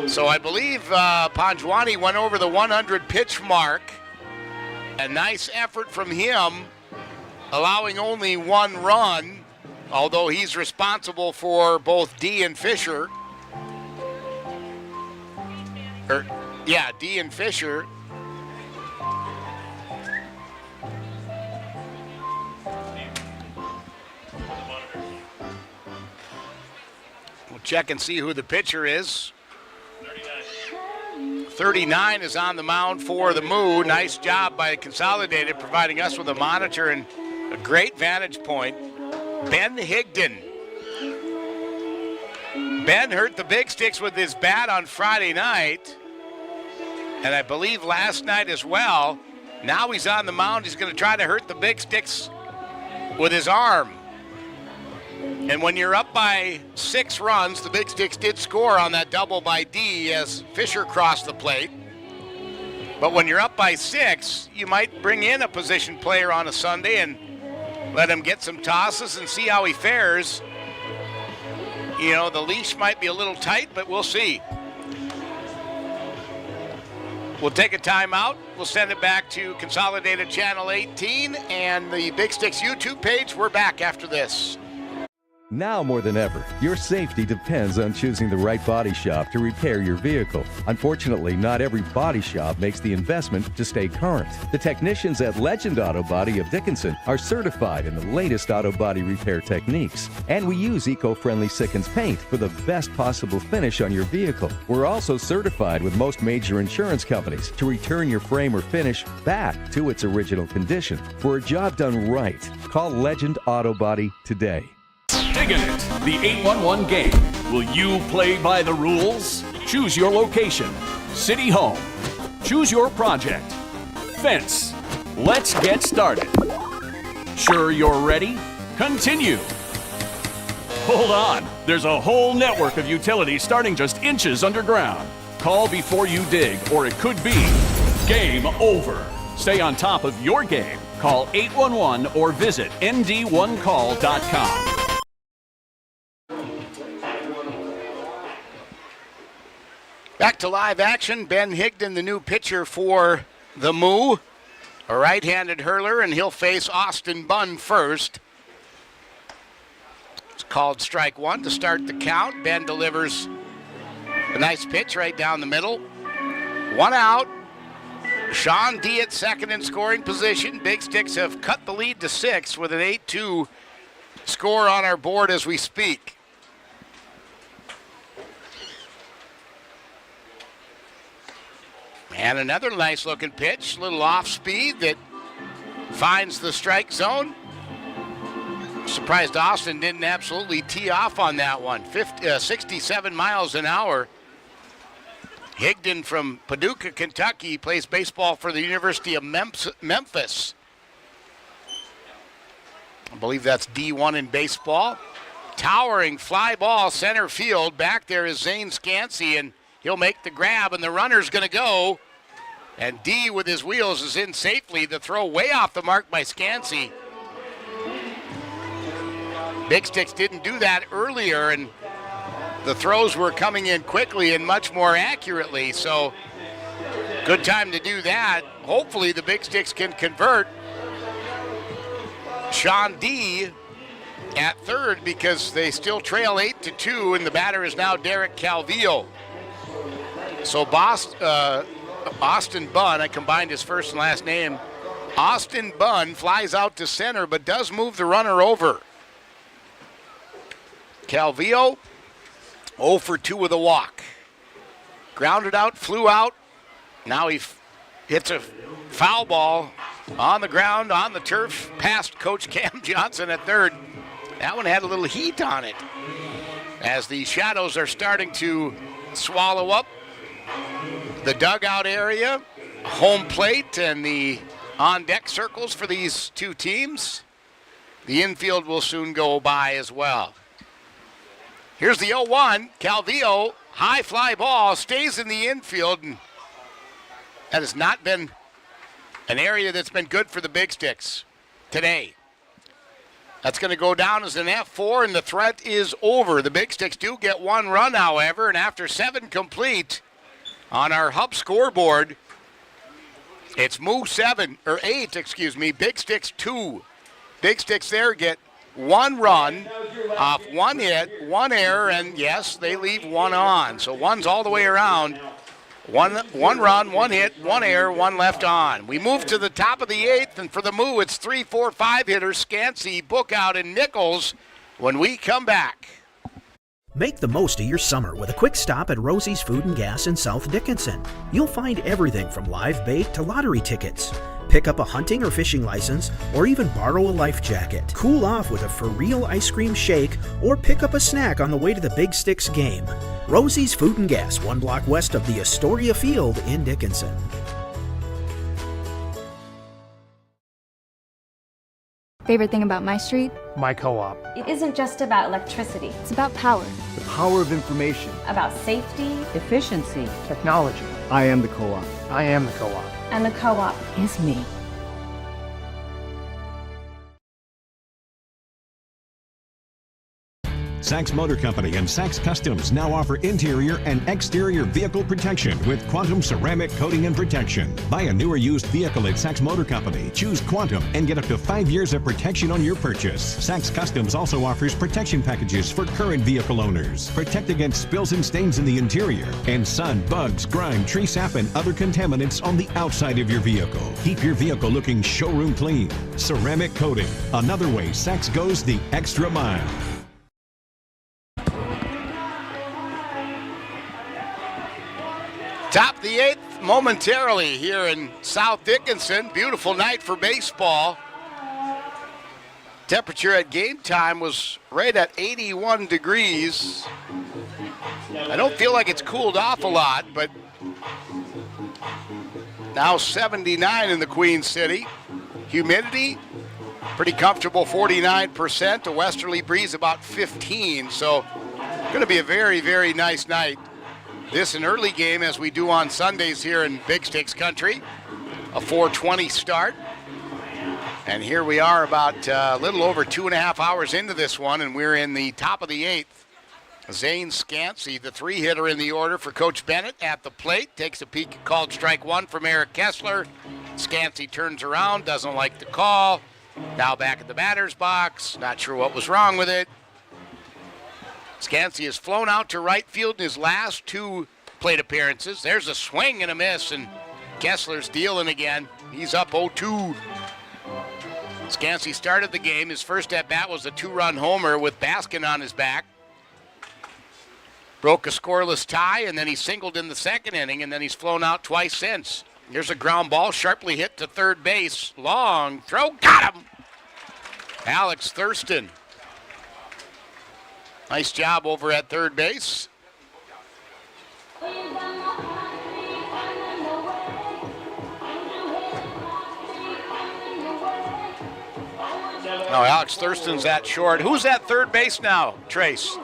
So I believe Panjwani went over the 100 pitch mark. A nice effort from him, allowing only one run, although he's responsible for both D and Fisher. D and Fisher. We'll check and see who the pitcher is. 39 is on the mound for the Moo. Nice job by Consolidated providing us with a monitor and a great vantage point. Ben Higdon. Ben hurt the Big Sticks with his bat on Friday night, and I believe last night as well. Now he's on the mound. He's going to try to hurt the Big Sticks with his arm. And when you're up by 6 runs, the Big Sticks did score on that double by D as Fisher crossed the plate. But when you're up by 6, you might bring in a position player on a Sunday and let him get some tosses and see how he fares. You know, the leash might be a little tight, but we'll see. We'll take a timeout. We'll send it back to Consolidated Channel 18 and the Big Sticks YouTube page. We're back after this. Now more than ever, your safety depends on choosing the right body shop to repair your vehicle. Unfortunately, not every body shop makes the investment to stay current. The technicians at Legend Auto Body of Dickinson are certified in the latest auto body repair techniques. And we use eco-friendly Sikkens paint for the best possible finish on your vehicle. We're also certified with most major insurance companies to return your frame or finish back to its original condition. For a job done right, call Legend Auto Body today. Digging it, the 811 game. Will you play by the rules? Choose your location. City home. Choose your project. Fence. Let's get started. Sure you're ready? Continue. Hold on. There's a whole network of utilities starting just inches underground. Call before you dig, or it could be game over. Stay on top of your game. Call 811 or visit nd1call.com. Back to live action. Ben Higdon, the new pitcher for the Moo. A right-handed hurler, and he'll face Austin Bunn first. It's called strike one to start the count. Ben delivers a nice pitch right down the middle. 1 out. Sean D at second in scoring position. Big Sticks have cut the lead to 6 with an 8-2 score on our board as we speak. And another nice looking pitch, a little off speed that finds the strike zone. Surprised Austin didn't absolutely tee off on that one. 67 miles an hour. Higdon from Paducah, Kentucky, plays baseball for the University of Memphis. I believe that's D1 in baseball. Towering fly ball center field. Back there is Zane Scansey, and he'll make the grab, and the runner's going to go. And D with his wheels is in safely. The throw way off the mark by Scansey. Big Sticks didn't do that earlier, and the throws were coming in quickly and much more accurately. So good time to do that. Hopefully the Big Sticks can convert. Sean D at third because they still trail 8-2, and the batter is now Derek Calvillo. So Austin Bunn, I combined his first and last name. Austin Bunn flies out to center, but does move the runner over. Calvillo, 0 for 2 with a walk. Grounded out, flew out. Now he hits a foul ball on the ground, on the turf, past Coach Cam Johnson at third. That one had a little heat on it as the shadows are starting to swallow up the dugout area, home plate, and the on-deck circles for these two teams. The infield will soon go by as well. Here's the 0-1. Calvillo, high fly ball, stays in the infield. And that has not been an area that's been good for the Big Sticks today. That's going to go down as an F4, and the threat is over. The Big Sticks do get one run, however, and after 7 complete on our hub scoreboard, it's Moo 8, Big Sticks 2. Big Sticks there get 1 run off 1 hit, 1 error, and yes, they leave 1 on. So 1's all the way around. One run, 1 hit, 1 error, 1 left on. We move to the top of the 8th, and for the Moo, it's 3, 4, 5 hitters, Scansey, Bookout, and Nichols when we come back. Make the most of your summer with a quick stop at Rosie's Food and Gas in South Dickinson. You'll find everything from live bait to lottery tickets. Pick up a hunting or fishing license, or even borrow a life jacket. Cool off with a for real ice cream shake, or pick up a snack on the way to the Big Sticks game. Rosie's Food and Gas, 1 block west of the Astoria Field in Dickinson. Favorite thing about my street? My co-op. It isn't just about electricity. It's about power. The power of information. About safety, Efficiency. Technology. I am the co-op. I am the co-op. and the co-op is me. Sachs Motor Company and Sachs Customs now offer interior and exterior vehicle protection with Quantum ceramic coating and protection. Buy a new or used vehicle at Sachs Motor Company, choose Quantum, and get up to 5 years of protection on your purchase. Sachs Customs also offers protection packages for current vehicle owners. Protect against spills and stains in the interior, and sun, bugs, grime, tree sap, and other contaminants on the outside of your vehicle. Keep your vehicle looking showroom clean. Ceramic coating, another way Sachs goes the extra mile. Top of the 8th momentarily here in South Dickinson. Beautiful night for baseball. Temperature at game time was right at 81 degrees. I don't feel like it's cooled off a lot, but now 79 in the Queen City. Humidity, pretty comfortable, 49%. A westerly breeze about 15, so going to be a very, very nice night. This an early game, as we do on Sundays here in Big Sticks country. A 4:20 start. And here we are about a little over 2.5 hours into this one, and we're in the top of the 8th. Zane Scansey, the 3-hitter in the order for Coach Bennett at the plate. Takes a peek at called strike one from Eric Kessler. Scansey turns around, doesn't like the call. Now back at the batter's box. Not sure what was wrong with it. Scansey has flown out to right field in his last 2 plate appearances. There's a swing and a miss, and Kessler's dealing again. He's up 0-2. Scansey started the game. His first at-bat was a 2-run homer with Baskin on his back. Broke a scoreless tie, and then he singled in the second inning, and then he's flown out twice since. Here's a ground ball, sharply hit to third base. Long throw, got him! Alex Thurston. Nice job over at third base. Now Alex Thurston's at short. Who's at third base now, Trace?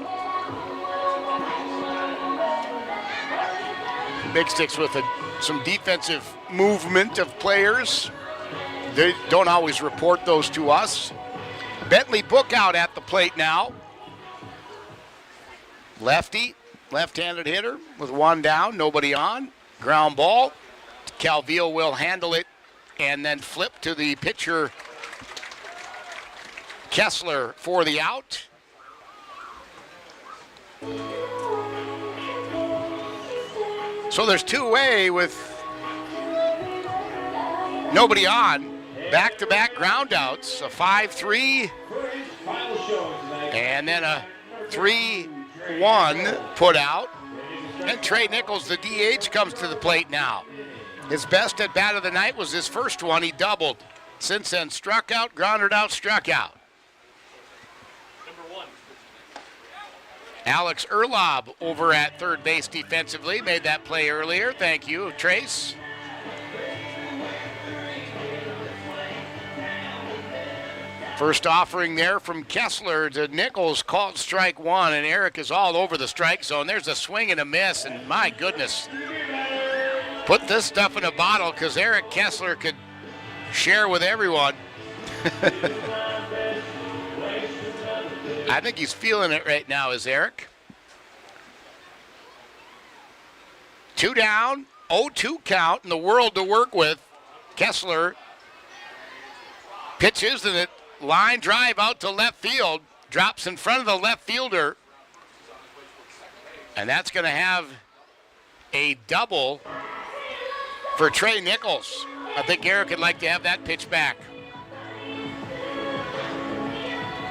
Big Sticks with some defensive movement of players. They don't always report those to us. Bentley Bookout at the plate now. Lefty, left-handed hitter with 1 down, nobody on. Ground ball. Calvillo will handle it and then flip to the pitcher, Kessler for the out. So there's two-way with nobody on. Back-to-back ground outs, a 5-3, and then a 3-1 put out. And Trey Nichols, the DH, comes to the plate now. His best at bat of the night was his first one. He doubled. Since then, struck out, grounded out, struck out. Alex Erlob over at third base defensively made that play earlier. Thank you, Trace. First offering there from Kessler to Nichols, called strike one, and Eric is all over the strike zone. There's a swing and a miss, and my goodness. Put this stuff in a bottle because Eric Kessler could share with everyone. I think he's feeling it right now, is Eric. 2 down, 0-2 count, and the world to work with. Kessler pitches, and it line drive out to left field, drops in front of the left fielder, and that's going to have a double for Trey Nichols. I think Eric would like to have that pitch back,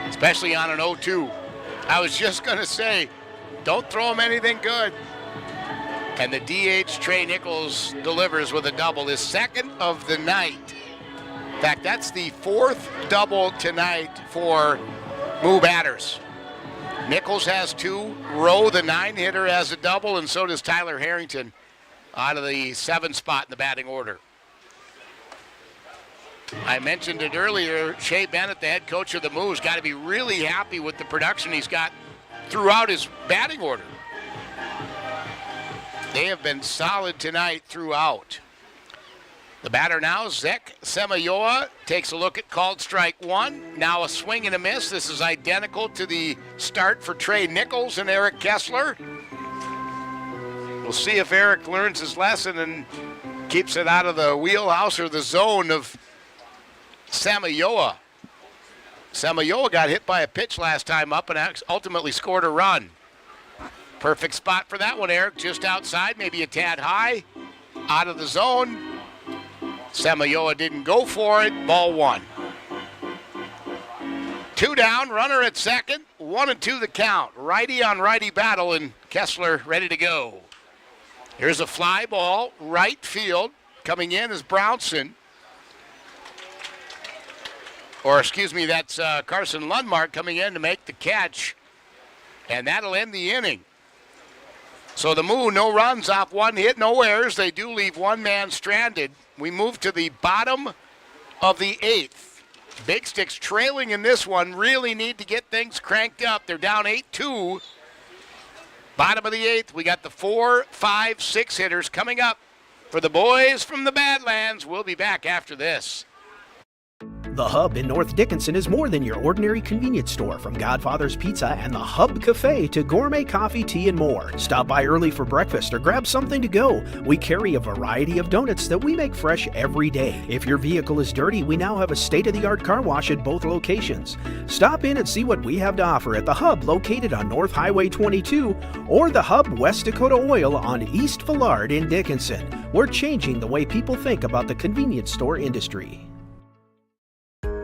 especially on an 0-2. I was just going to say, don't throw him anything good. And the DH, Trey Nichols, delivers with a double, his second of the night. In fact, that's the fourth double tonight for Moo batters. Nichols has 2, Rowe, the 9-hitter, has a double, and so does Tyler Harrington out of the 7 spot in the batting order. I mentioned it earlier, Shea Bennett, the head coach of the Moos, got to be really happy with the production he's got throughout his batting order. They have been solid tonight throughout. The batter now, Zek Semayoa, takes a look at called strike one. Now a swing and a miss. This is identical to the start for Trey Nichols and Eric Kessler. We'll see if Eric learns his lesson and keeps it out of the wheelhouse or the zone of Semayoa. Semayoa got hit by a pitch last time up and ultimately scored a run. Perfect spot for that one, Eric. Just outside, maybe a tad high, out of the zone. Semayoa didn't go for it. Ball 1. 2 down, runner at second. 1-2 the count. Righty on righty battle, and Kessler ready to go. Here's a fly ball, right field. Coming in is Brownson. Or excuse me, that's Carson Lundmark coming in to make the catch. And that'll end the inning. So the Moo, no runs off 1 hit, no errors. They do leave 1 man stranded. We move to the bottom of the 8th. Big Sticks trailing in this one, really need to get things cranked up. They're down 8-2. Bottom of the 8th, we got the 4, 5, 6 hitters coming up for the boys from the Badlands. We'll be back after this. The Hub in North Dickinson is more than your ordinary convenience store. From Godfather's Pizza and the Hub Cafe to gourmet coffee, tea, and more. Stop by early for breakfast or grab something to go. We carry a variety of donuts that we make fresh every day. If your vehicle is dirty, we now have a state-of-the-art car wash at both locations. Stop in and see what we have to offer at the Hub located on North Highway 22 or the Hub West Dakota Oil on East Villard in Dickinson. We're changing the way people think about the convenience store industry.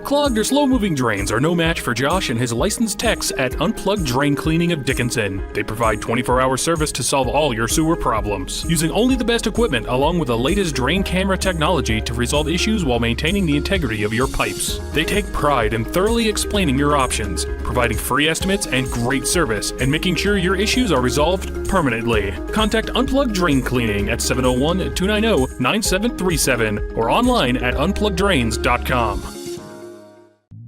Clogged or slow-moving drains are no match for Josh and his licensed techs at Unplugged Drain Cleaning of Dickinson. They provide 24-hour service to solve all your sewer problems, using only the best equipment along with the latest drain camera technology to resolve issues while maintaining the integrity of your pipes. They take pride in thoroughly explaining your options, providing free estimates and great service, and making sure your issues are resolved permanently. Contact Unplugged Drain Cleaning at 701-290-9737 or online at unpluggeddrains.com.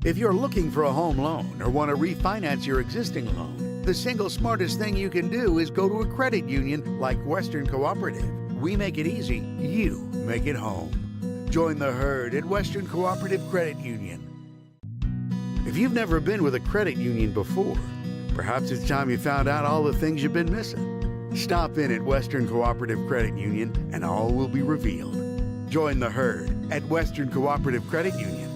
If you're looking for a home loan or want to refinance your existing loan, the single smartest thing you can do is go to a credit union like Western Cooperative. We make it easy, you make it home. Join the herd at Western Cooperative Credit Union. If you've never been with a credit union before, perhaps it's time you found out all the things you've been missing. Stop in at Western Cooperative Credit Union and all will be revealed. Join the herd at Western Cooperative Credit Union.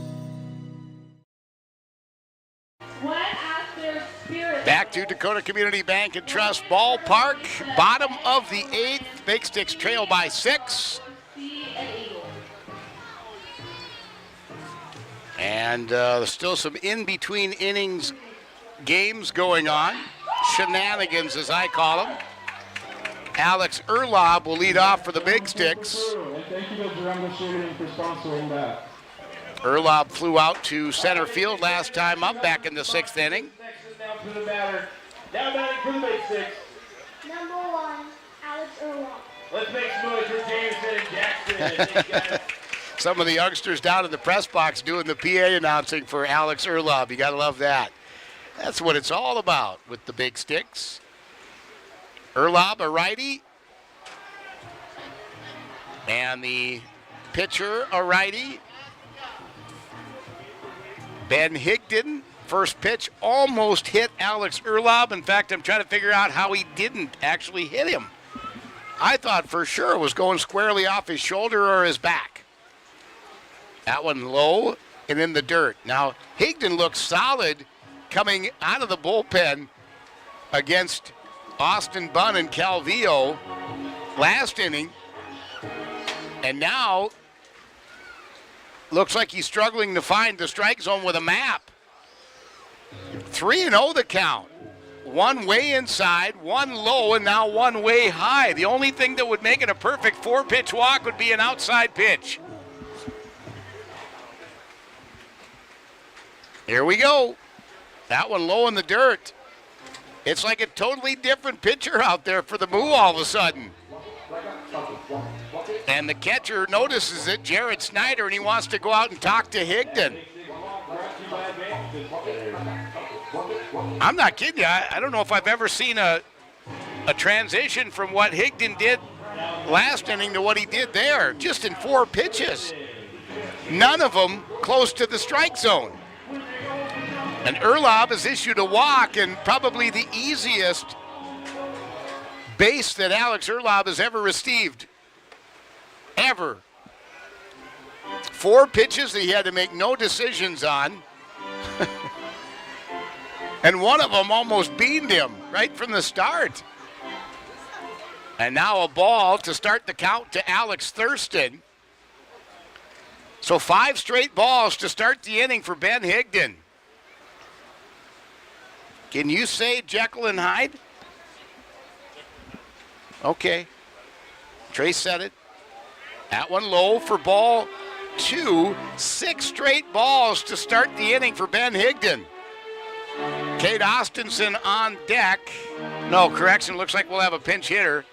Back to Dakota Community Bank and Trust Ballpark. Bottom of the 8th. Big Sticks trail by 6. And still some in-between innings games going on. Shenanigans, as I call them. Alex Erlob will lead off for the Big Sticks. Thank you to Durango Stadium for sponsoring that. Erlob flew out to center field last time up, back in the 6th inning. Down to the batter. Now batting for the Big Sticks. Number 1, Alex Erlob. Let's make some noise for James and Jackson. Some of the youngsters down in the press box doing the PA announcing for Alex Erlob. You got to love that. That's what it's all about with the Big Sticks. Erlob, a righty. And the pitcher, a righty. Ben Higdon, first pitch, almost hit Alex Erlob. In fact, I'm trying to figure out how he didn't actually hit him. I thought for sure it was going squarely off his shoulder or his back. That one low and in the dirt. Now, Higdon looks solid coming out of the bullpen against Austin Bunn and Calvillo last inning. And now, looks like he's struggling to find the strike zone with a map. 3-0 the count. One way inside, one low, and now one way high. The only thing that would make it a perfect 4-pitch walk would be an outside pitch. Here we go. That one low in the dirt. It's like a totally different pitcher out there for the Moo all of a sudden. And the catcher notices it, Jared Snyder, and he wants to go out and talk to Higdon. I'm not kidding you. I don't know if I've ever seen a transition from what Higdon did last inning to what he did there, just in 4 pitches. None of them close to the strike zone. And Erlob has issued a walk, and probably the easiest base that Alex Erlob has ever received. Ever. 4 pitches that he had to make no decisions on. And one of them almost beamed him right from the start. And now a ball to start the count to Alex Thurston. So 5 straight balls to start the inning for Ben Higdon. Can you say Jekyll and Hyde? Okay. Trace said it. That one low for ball 2. 6 straight balls to start the inning for Ben Higdon. Kate Austinson on deck. No, correction, looks like we'll have a pinch hitter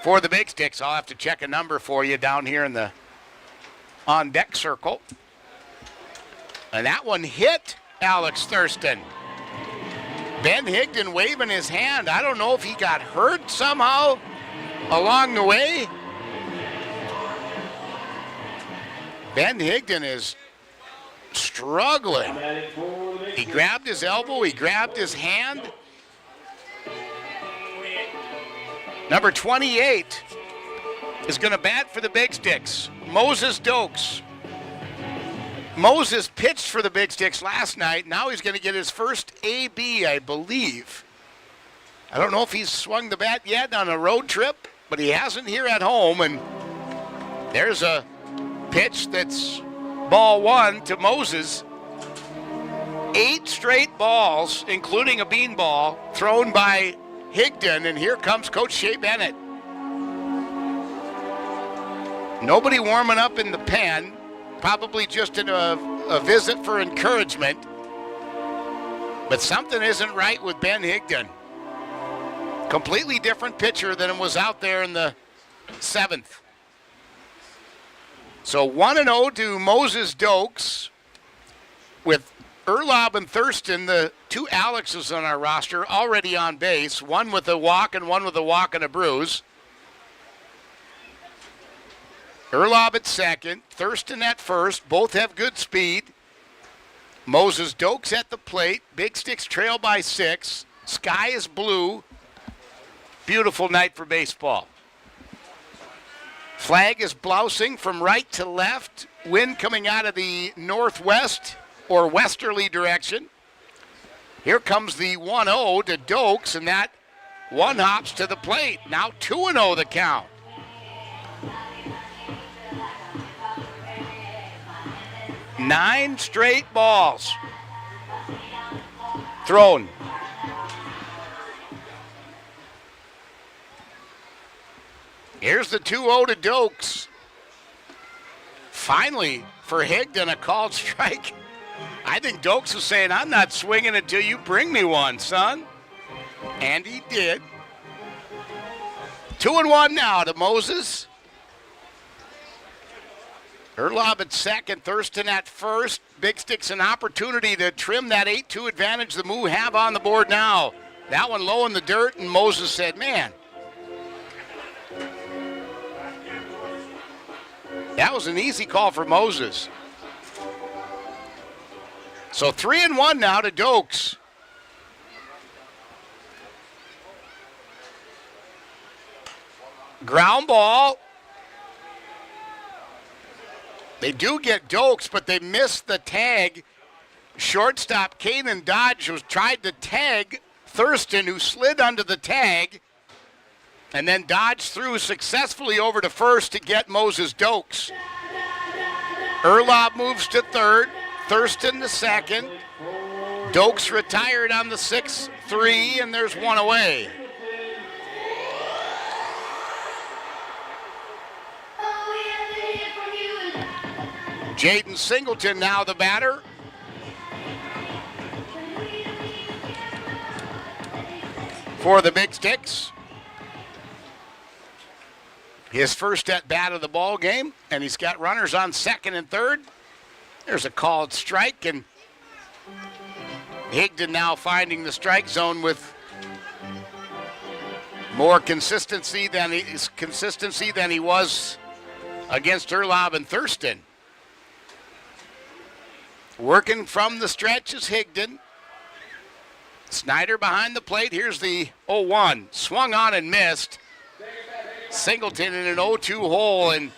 for the Big Sticks. I'll have to check a number for you down here in the on deck circle. And that one hit Alex Thurston. Ben Higdon waving his hand. I don't know if he got hurt somehow along the way. Ben Higdon is struggling. He grabbed his elbow, he grabbed his hand. Number 28 is going to bat for the Big Sticks, Moses Dokes. Moses pitched for the Big Sticks last night. Now he's going to get his first AB, I believe. I don't know if he's swung the bat yet on a road trip, but he hasn't here at home. And there's a pitch that's ball 1 to Moses. 8 straight balls, including a beanball, thrown by Higdon. And here comes Coach Shea Bennett. Nobody warming up in the pen. Probably just a visit for encouragement. But something isn't right with Ben Higdon. Completely different pitcher than was out there in the 7th. So 1-0 to Moses Dokes with Erlob and Thurston, the 2 Alexes on our roster, already on base. One with a walk and one with a walk and a bruise. Erlob at second, Thurston at first. Both have good speed. Moses Dokes at the plate. Big Sticks trail by 6. Sky is blue. Beautiful night for baseball. Flag is blousing from right to left. Wind coming out of the northwest or westerly direction. Here comes the 1-0 to Dokes, and that one hops to the plate. Now 2-0 the count. Nine straight balls thrown. Here's the 2-0 to Dokes. Finally, for Higdon, a called strike. I think Dokes was saying, I'm not swinging until you bring me one, son. And he did. 2-1 now to Moses. Erlob at second, Thurston at first. Big Sticks an opportunity to trim that 8-2 advantage the Moo have on the board now. That one low in the dirt, and Moses said, man, that was an easy call for Moses. So 3-1 now to Dokes. Ground ball. They do get Dokes, but they missed the tag. Shortstop Kanan Dodge tried to tag Thurston, who slid under the tag, and then Dodge threw successfully over to first to get Moses Dokes. Erlob moves to third, Thurston to second. Dokes retired on the 6-3, and there's one away. Jaden Singleton now the batter. For the Big Sticks. His first at bat of the ball game, and he's got runners on second and third. There's a called strike, and Higdon now finding the strike zone with more consistency than he was against Erlob and Thurston. Working from the stretch is Higdon. Snyder behind the plate. Here's the 0-1. Swung on and missed. Singleton in an 0-2 hole. And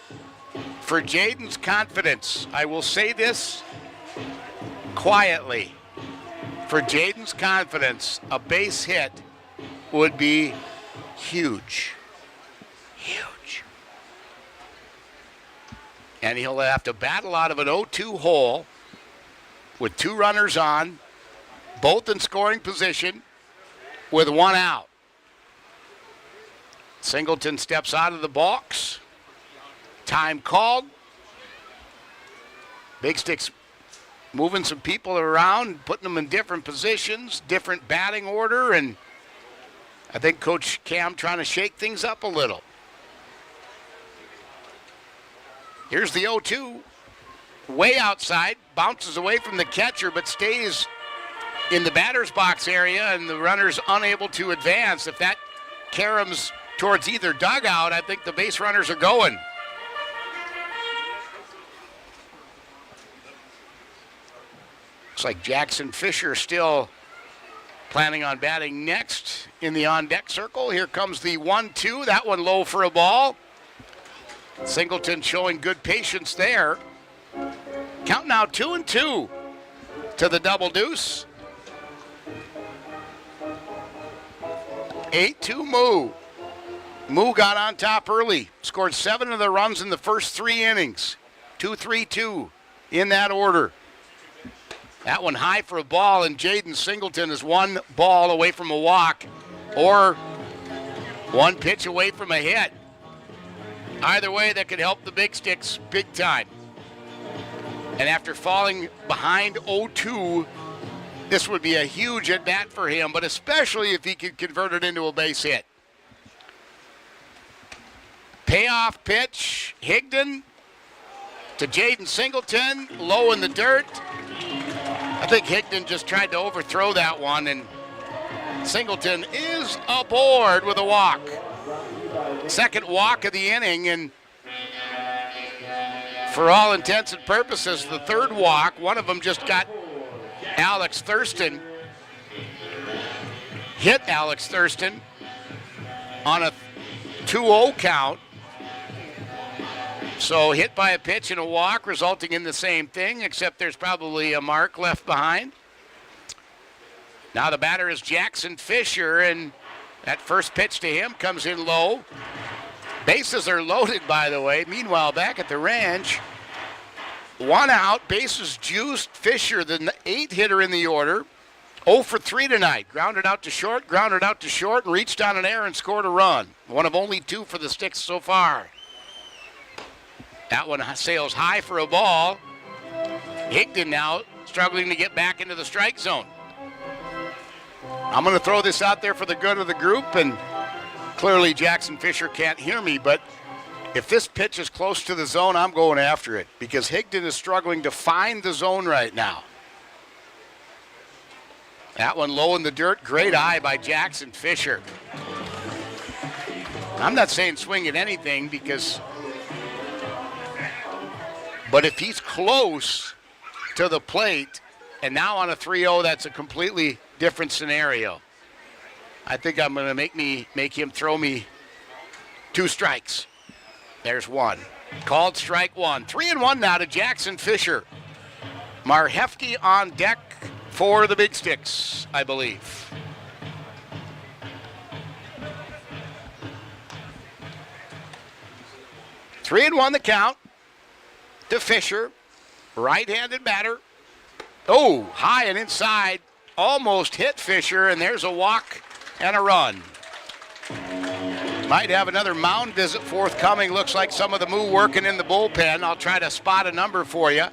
for Jaden's confidence, I will say this quietly. For Jaden's confidence, a base hit would be huge. Huge. And he'll have to battle out of an 0-2 hole with two runners on, both in scoring position, with one out. Singleton steps out of the box. Time called. Big Sticks moving some people around, putting them in different positions, different batting order, and I think Coach Cam trying to shake things up a little. Here's the 0-2. Way outside, bounces away from the catcher, but stays in the batter's box area, and the runner's unable to advance. If that caroms towards either dugout, I think the base runners are going. Looks like Jackson Fisher still planning on batting next in the on-deck circle. Here comes the 1-2. That one low for a ball. Singleton showing good patience there. Count now 2-2 to the double deuce. 8-2 Moo. Moo got on top early. Scored 7 of the runs in the first 3 innings. 2-3-2 in that order. That one high for a ball, and Jaden Singleton is one ball away from a walk or one pitch away from a hit. Either way, that could help the Big Sticks big time. And after falling behind 0-2, this would be a huge at-bat for him, but especially if he could convert it into a base hit. Payoff pitch, Higdon to Jaden Singleton, low in the dirt. I think Higdon just tried to overthrow that one, and Singleton is aboard with a walk. Second walk of the inning, and for all intents and purposes, the third walk. One of them just got Alex Thurston, hit Alex Thurston on a 2-0 count. So hit by a pitch and a walk, resulting in the same thing, except there's probably a mark left behind. Now the batter is Jackson Fisher, and that first pitch to him comes in low. Bases are loaded, by the way. Meanwhile, back at the ranch, 1 out, bases juiced. Fisher, the 8-hitter in the order, 0 for 3 tonight. Grounded out to short, and reached on an error and scored a run. One of only 2 for the Sticks so far. That one sails high for a ball. Higdon now struggling to get back into the strike zone. I'm going to throw this out there for the good of the group, and clearly Jackson Fisher can't hear me, but if this pitch is close to the zone, I'm going after it because Higdon is struggling to find the zone right now. That one low in the dirt. Great eye by Jackson Fisher. I'm not saying swing at anything but if he's close to the plate and now on a 3-0, that's a completely different scenario. I think I'm going to make him throw me 2 strikes. There's 1. Called strike 1. 3-1 now to Jackson Fisher. Marhefke on deck for the Big Sticks, I believe. Three and 1 the count to Fisher. Right-handed batter. Oh, high and inside. Almost hit Fisher, and there's a walk and a run. Might have another mound visit forthcoming. Looks like some of the moo working in the bullpen. I'll try to spot a number for you.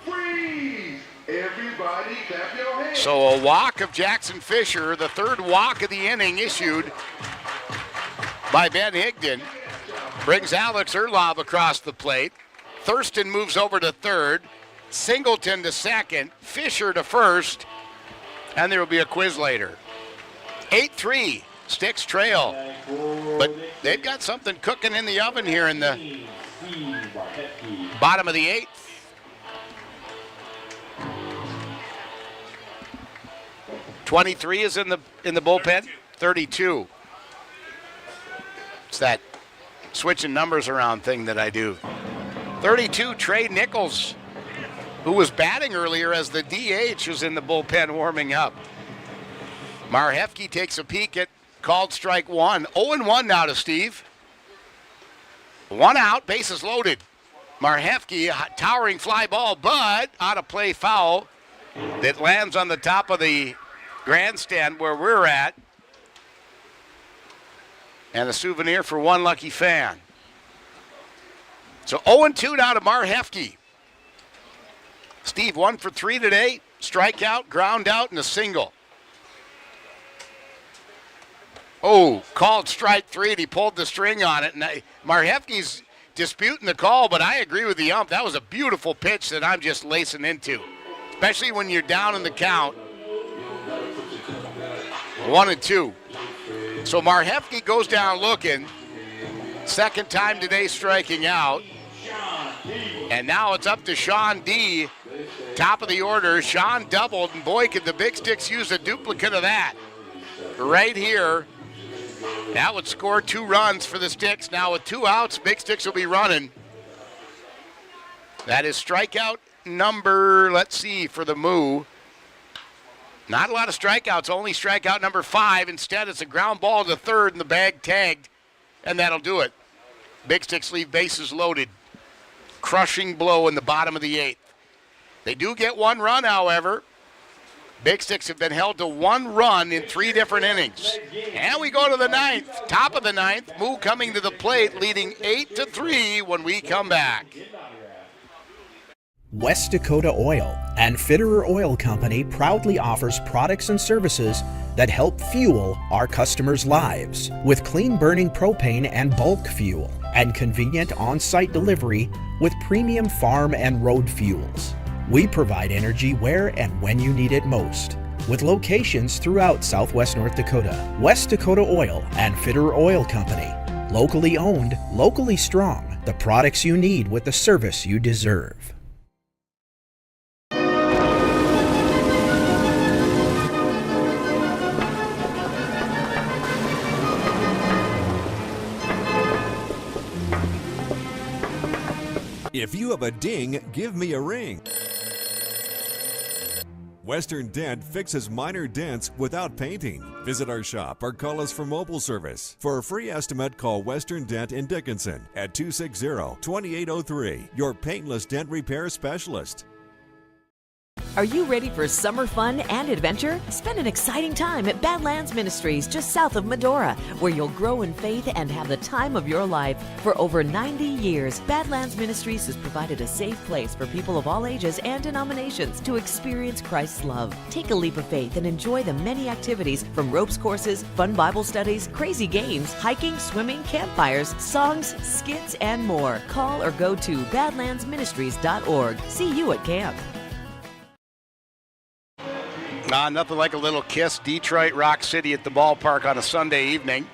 Freeze! Everybody clap your hands. So a walk of Jackson Fisher, the 3rd walk of the inning issued by Ben Higdon, brings Alex Erlob across the plate. Thurston moves over to 3rd. Singleton to 2nd. Fisher to 1st. And there will be a quiz later. 8-3, Sticks trail. But they've got something cooking in the oven here in the bottom of the 8th. .23 is in the bullpen. 32. It's that switching numbers around thing that I do. 32, Trey Nichols, who was batting earlier as the DH, was in the bullpen warming up. Marhefke takes a peek at called strike 1. 0-1 now to Steve. 1 out, bases loaded. Marhefke, towering fly ball, but out of play foul that lands on the top of the grandstand where we're at. And a souvenir for one lucky fan. So 0-2 now to Marhefke. Steve 1 for 3 today. Strikeout, ground out, and a single. Oh, called strike 3, and he pulled the string on it. And Marhefke's disputing the call, but I agree with the ump. That was a beautiful pitch that I'm just lacing into, especially when you're down in the count. 1-2. So Marhefke goes down looking. 2nd time today striking out. And now it's up to Sean D. Top of the order. Sean doubled, and boy, could the Big Sticks use a duplicate of that. Right here. That would score 2 runs for the Sticks. Now with 2 outs, Big Sticks will be running. That is strikeout number, let's see, for the Moo. Not a lot of strikeouts, only strikeout number 5. Instead, it's a ground ball to 3rd and the bag tagged, and that'll do it. Big Sticks leave bases loaded. Crushing blow in the bottom of the 8th. They do get 1 run, however. Big Sticks have been held to 1 run in 3 different innings. And we go to the 9th. Top of the 9th. Moo coming to the plate, leading 8-3 when we come back. West Dakota Oil and Fitterer Oil Company proudly offers products and services that help fuel our customers' lives with clean burning propane and bulk fuel and convenient on-site delivery with premium farm and road fuels. We provide energy where and when you need it most, with locations throughout Southwest North Dakota. West Dakota Oil and Fitterer Oil Company. Locally owned, locally strong. The products you need with the service you deserve. If you have a ding, give me a ring. Western Dent fixes minor dents without painting. Visit our shop or call us for mobile service. For a free estimate, call Western Dent in Dickinson at 260-2803, your paintless dent repair specialist. Are you ready for summer fun and adventure? Spend an exciting time at Badlands Ministries just south of Medora, where you'll grow in faith and have the time of your life. For over 90 years, Badlands Ministries has provided a safe place for people of all ages and denominations to experience Christ's love. Take a leap of faith and enjoy the many activities from ropes courses, fun Bible studies, crazy games, hiking, swimming, campfires, songs, skits, and more. Call or go to badlandsministries.org. See you at camp. Nothing like a little kiss. Detroit Rock City at the ballpark on a Sunday evening.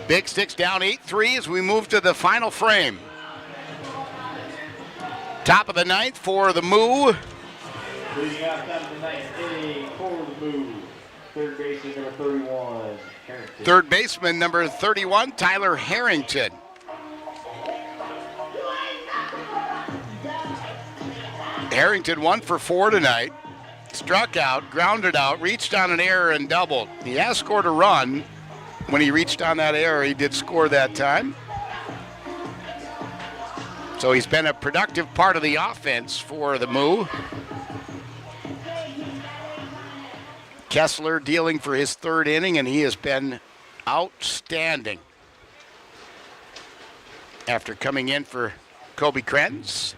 Big Sticks down 8-3 as we move to the final frame. Top of the ninth for the Moo. Leading out top of the ninth inning for the Moo. Third baseman number 31, Harrington. Third baseman number 31, Tyler Harrington. Harrington 1 for 4 tonight. Struck out, grounded out, reached on an error and doubled. He has scored a run. When he reached on that error, he did score that time. So he's been a productive part of the offense for the Moo. Kessler dealing for his third inning, and he has been outstanding after coming in for Kobe Krenz.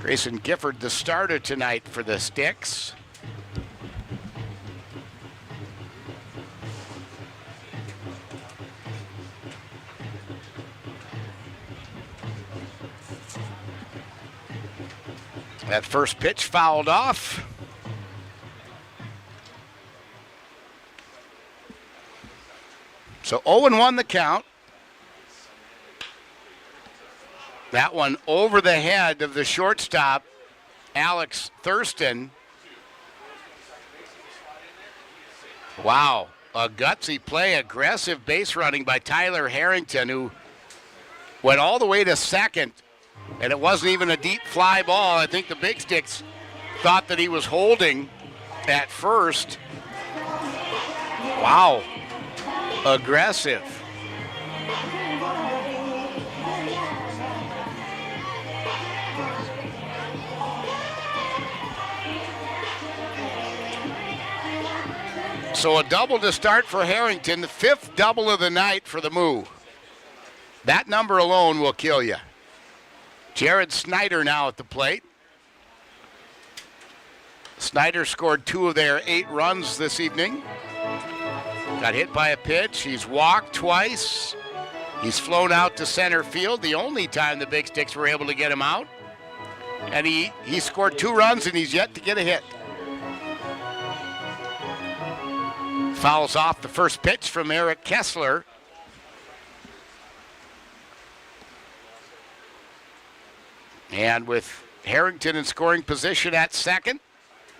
Grayson Gifford, the starter tonight for the Sticks. That first pitch fouled off. So 0-1 the count. That one over the head of the shortstop, Alex Thurston. Wow, a gutsy play, aggressive base running by Tyler Harrington, who went all the way to second, and it wasn't even a deep fly ball. I think the Big Sticks thought that he was holding at first. Wow, aggressive. So a double to start for Harrington, the fifth double of the night for the Moo. That number alone will kill you. Jared Snyder now at the plate. Snyder scored 2 of their 8 runs this evening. Got hit by a pitch. He's walked twice. He's flown out to center field, the only time the Big Sticks were able to get him out. And he scored 2 runs, and he's yet to get a hit. Fouls off the first pitch from Eric Kessler. And with Harrington in scoring position at second,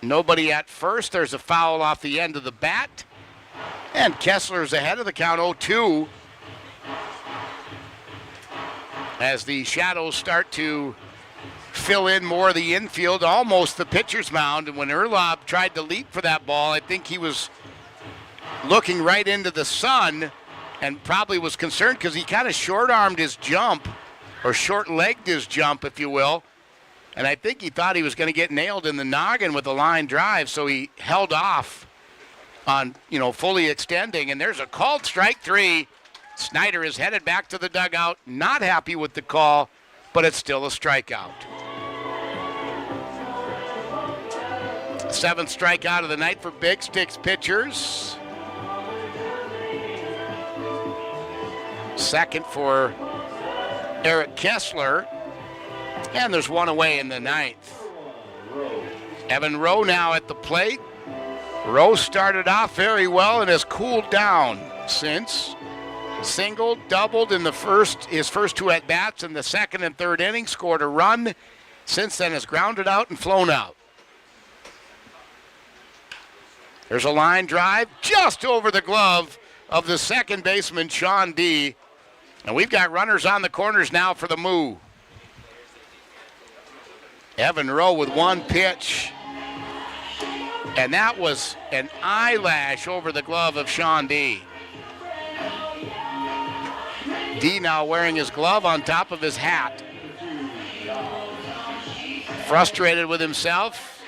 nobody at first, there's a foul off the end of the bat. And Kessler's ahead of the count 0-2. As the shadows start to fill in more of the infield, almost the pitcher's mound. And when Erlob tried to leap for that ball, I think he was looking right into the sun and probably was concerned because he kind of short-armed his jump, or short-legged his jump, if you will. And I think he thought he was going to get nailed in the noggin with a line drive, so he held off on, fully extending. And there's a called strike 3. Snyder is headed back to the dugout, not happy with the call, but it's still a strikeout. 7th strikeout of the night for Big Sticks pitchers. Second for Eric Kessler. And there's 1 away in the 9th. Evan Rowe now at the plate. Rowe started off very well and has cooled down since. Singled, doubled in his first 2 at-bats in the second and third inning, scored a run. Since then has grounded out and flown out. There's a line drive just over the glove of the second baseman, Sean D. And we've got runners on the corners now for the Moo. Evan Rowe with one pitch. And that was an eyelash over the glove of Sean D. D now wearing his glove on top of his hat. Frustrated with himself.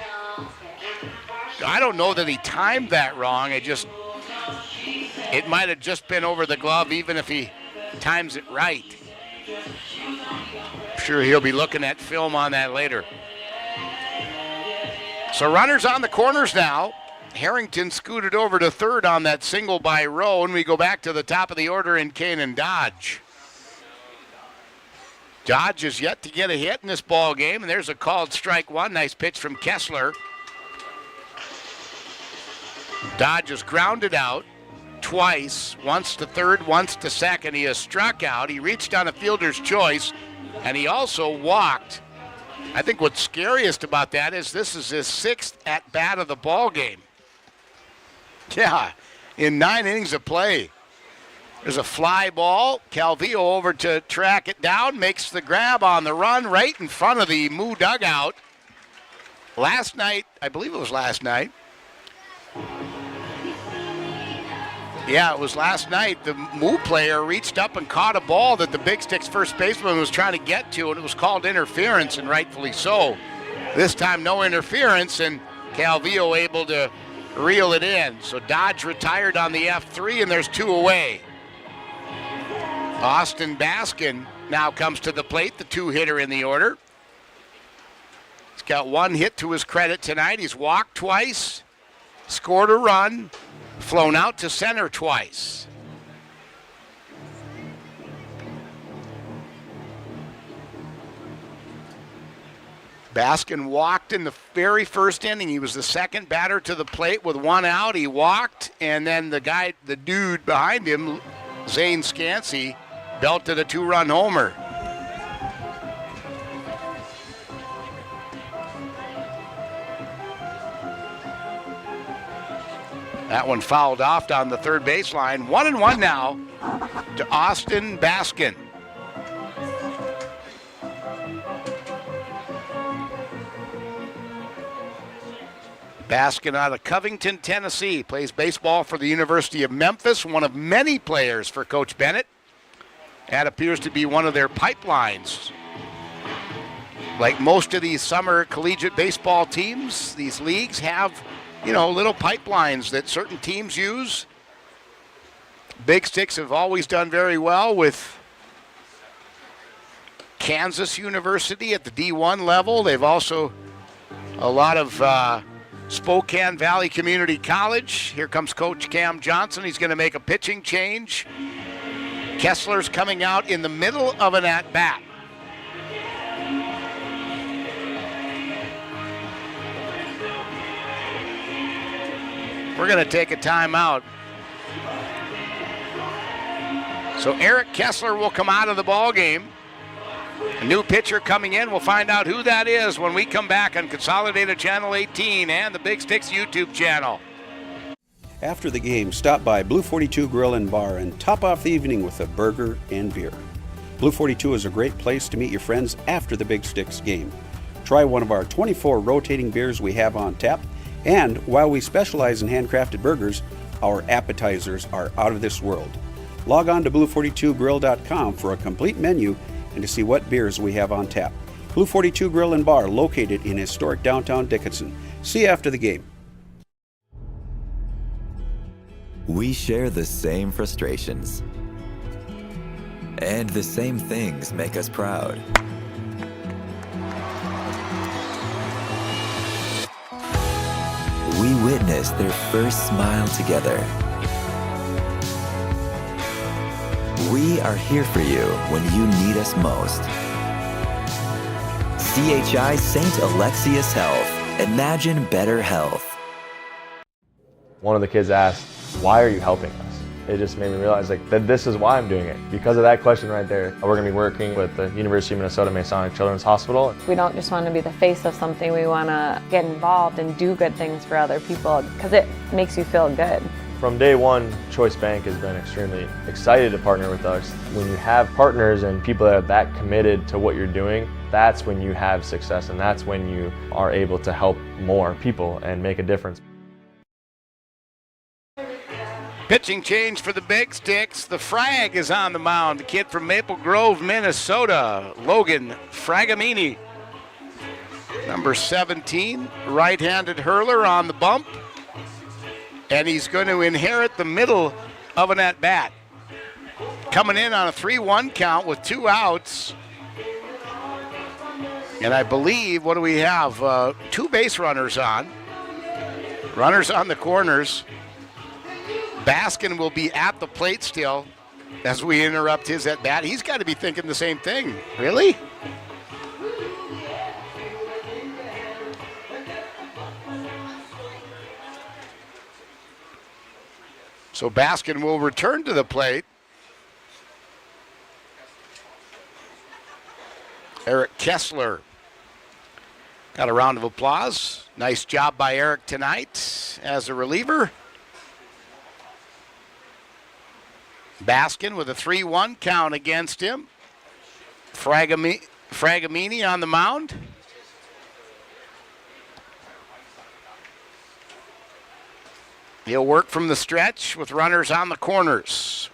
I don't know that he timed that wrong. It might have just been over the glove even if he times it right. I'm sure he'll be looking at film on that later. So runners on the corners now. Harrington scooted over to third on that single by Rowe, and we go back to the top of the order in Kanan Dodge. Dodge is yet to get a hit in this ball game, and there's a called strike one. Nice pitch from Kessler. Dodge is grounded out twice, once to third, once to second. He is struck out. He reached on a fielder's choice, and he also walked. I think what's scariest about that is this is his 6th at-bat of the ball game. Yeah, in 9 innings of play. There's a fly ball. Calvillo over to track it down, makes the grab on the run right in front of the Moo dugout. Last night, I believe it was last night. Yeah, it was last night. The Moo player reached up and caught a ball that the Big Sticks first baseman was trying to get to, and it was called interference, and rightfully so. This time, no interference, and Calvillo able to reel it in. So Dodge retired on the F3, and there's 2 away. Austin Baskin now comes to the plate, the 2-hitter in the order. He's got 1 hit to his credit tonight. He's walked twice, scored a run, flown out to center twice. Baskin walked in the very first inning. He was the second batter to the plate with 1 out. He walked, and then the dude behind him, Zane Scansey, belted a 2-run homer. That one fouled off down the third baseline. 1-1 now to Austin Baskin. Baskin out of Covington, Tennessee, plays baseball for the University of Memphis, one of many players for Coach Bennett. That appears to be one of their pipelines. Like most of these summer collegiate baseball teams, these leagues have, little pipelines that certain teams use. Big Sticks have always done very well with Kansas University at the D1 level. They've also a lot of Spokane Valley Community College. Here comes Coach Cam Johnson. He's going to make a pitching change. Kessler's coming out in the middle of an at-bat. We're going to take a timeout. So Eric Kessler will come out of the ball game. A new pitcher coming in. We'll find out who that is when we come back on Consolidated Channel 18 and the Big Sticks YouTube channel. After the game, stop by Blue 42 Grill and Bar and top off the evening with a burger and beer. Blue 42 is a great place to meet your friends after the Big Sticks game. Try one of our 24 rotating beers we have on tap, and while we specialize in handcrafted burgers, our appetizers are out of this world. Log on to blue42grill.com for a complete menu and to see what beers we have on tap. Blue 42 Grill and Bar, located in historic downtown Dickinson. See you after the game. We share the same frustrations. And the same things make us proud. We witnessed their first smile together. We are here for you when you need us most. CHI St. Alexius Health. Imagine better health. One of the kids asked, "Why are you helping us?" It just made me realize that this is why I'm doing it. Because of that question right there, we're going to be working with the University of Minnesota Masonic Children's Hospital. We don't just want to be the face of something, we want to get involved and do good things for other people because it makes you feel good. From day one, Choice Bank has been extremely excited to partner with us. When you have partners and people that are that committed to what you're doing, that's when you have success, and that's when you are able to help more people and make a difference. Pitching change for the Big Sticks. The Frag is on the mound. The kid from Maple Grove, Minnesota, Logan Fragamini. Number 17, right-handed hurler on the bump. And he's going to inherit the middle of an at-bat. Coming in on a 3-1 count with 2 outs. And I believe, what do we have? 2 base runners on. Runners on the corners. Baskin will be at the plate still as we interrupt his at-bat. He's got to be thinking the same thing. Really? So Baskin will return to the plate. Eric Kessler got a round of applause. Nice job by Eric tonight as a reliever. Baskin with a 3-1 count against him. Fragamini on the mound. He'll work from the stretch with runners on the corners.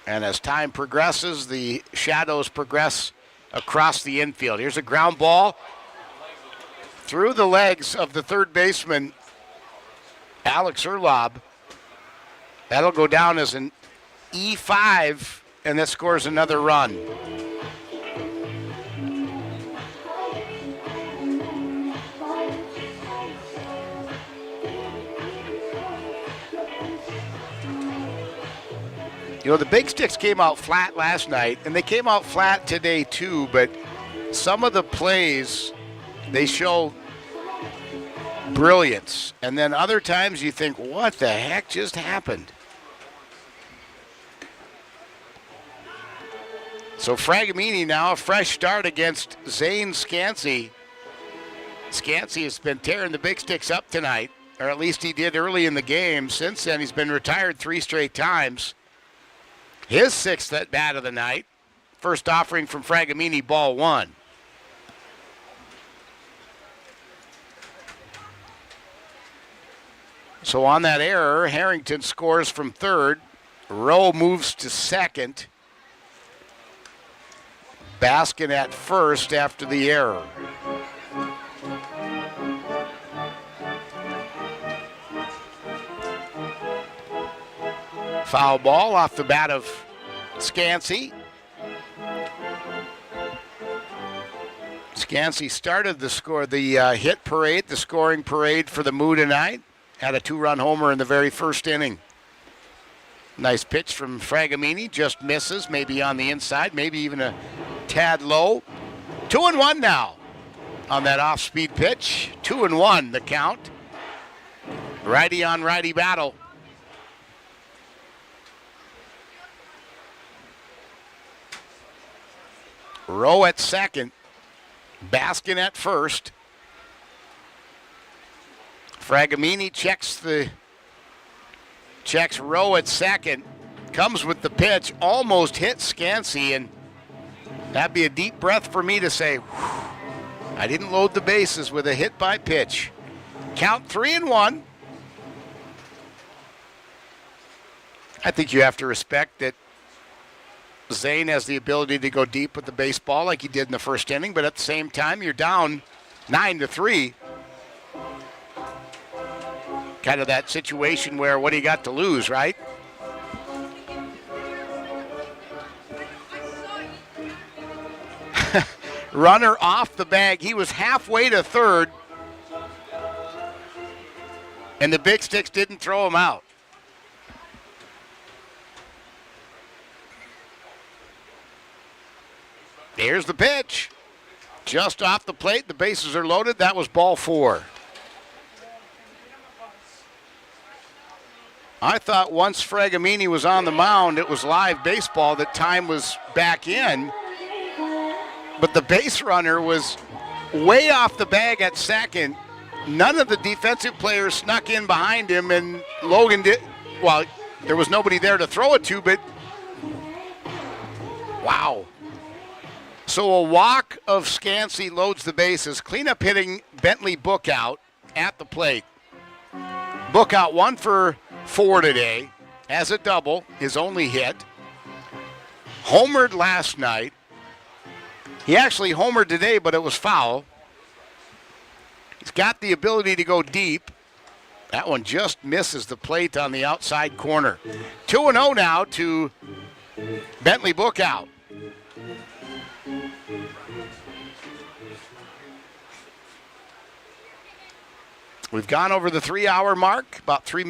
And as time progresses, the shadows progress across the infield. Here's a ground ball through the legs of the third baseman, Alex Erlob. That'll go down as an E5, and that scores another run. You know, the Big Sticks came out flat last night, and they came out flat today too, but some of the plays, they show brilliance. And then other times you think, what the heck just happened? So Fragamini now, a fresh start against Zane Scansey. Scansey has been tearing the Big Sticks up tonight, or at least he did early in the game. Since then, he's been retired 3 straight times. His 6th at bat of the night. First offering from Fragamini, ball 1. So on that error, Harrington scores from third. Rowe moves to second. Baskin at first after the error. Foul ball off the bat of Scansey. Scansey started the hit parade, the scoring parade for the Moo tonight. Had a 2-run homer in the very first inning. Nice pitch from Fragamini, just misses, maybe on the inside, maybe even a tad low. 2-1 now on that off-speed pitch. 2-1 the count. Righty on righty battle. Rowe at second. Baskin at first. Fragamini checks Rowe at second. Comes with the pitch. Almost hits Scansey, and that'd be a deep breath for me to say, I didn't load the bases with a hit by pitch. Count 3-1. I think you have to respect that Zane has the ability to go deep with the baseball like he did in the first inning, but at the same time, you're down 9-3. Kind of that situation where what do you got to lose, right? Runner off the bag. He was halfway to third, and the Big Sticks didn't throw him out. Here's the pitch. Just off the plate. The bases are loaded. That was ball 4. I thought once Fragamini was on the mound, it was live baseball, that time was back in. But the base runner was way off the bag at second. None of the defensive players snuck in behind him, and Logan did. Well, there was nobody there to throw it to, but wow. So a walk of Scansey loads the bases. Cleanup hitting Bentley Bookout at the plate. Bookout 1 for 4 today. Has a double, his only hit. Homered last night. He actually homered today, but it was foul. He's got the ability to go deep. That one just misses the plate on the outside corner. 2-0 now to Bentley Bookout. We've gone over the 3-hour mark, about 3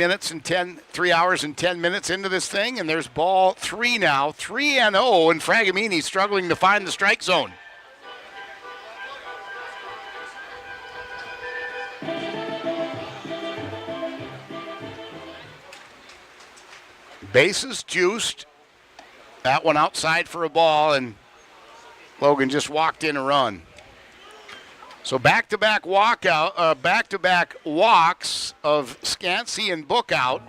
hours and 10 minutes into this thing, and there's ball 3 now, 3-0, and Fragamini struggling to find the strike zone. Bases juiced. That one outside for a ball, and Logan just walked in a run. So back-to-back walks of Scansey and Bookout.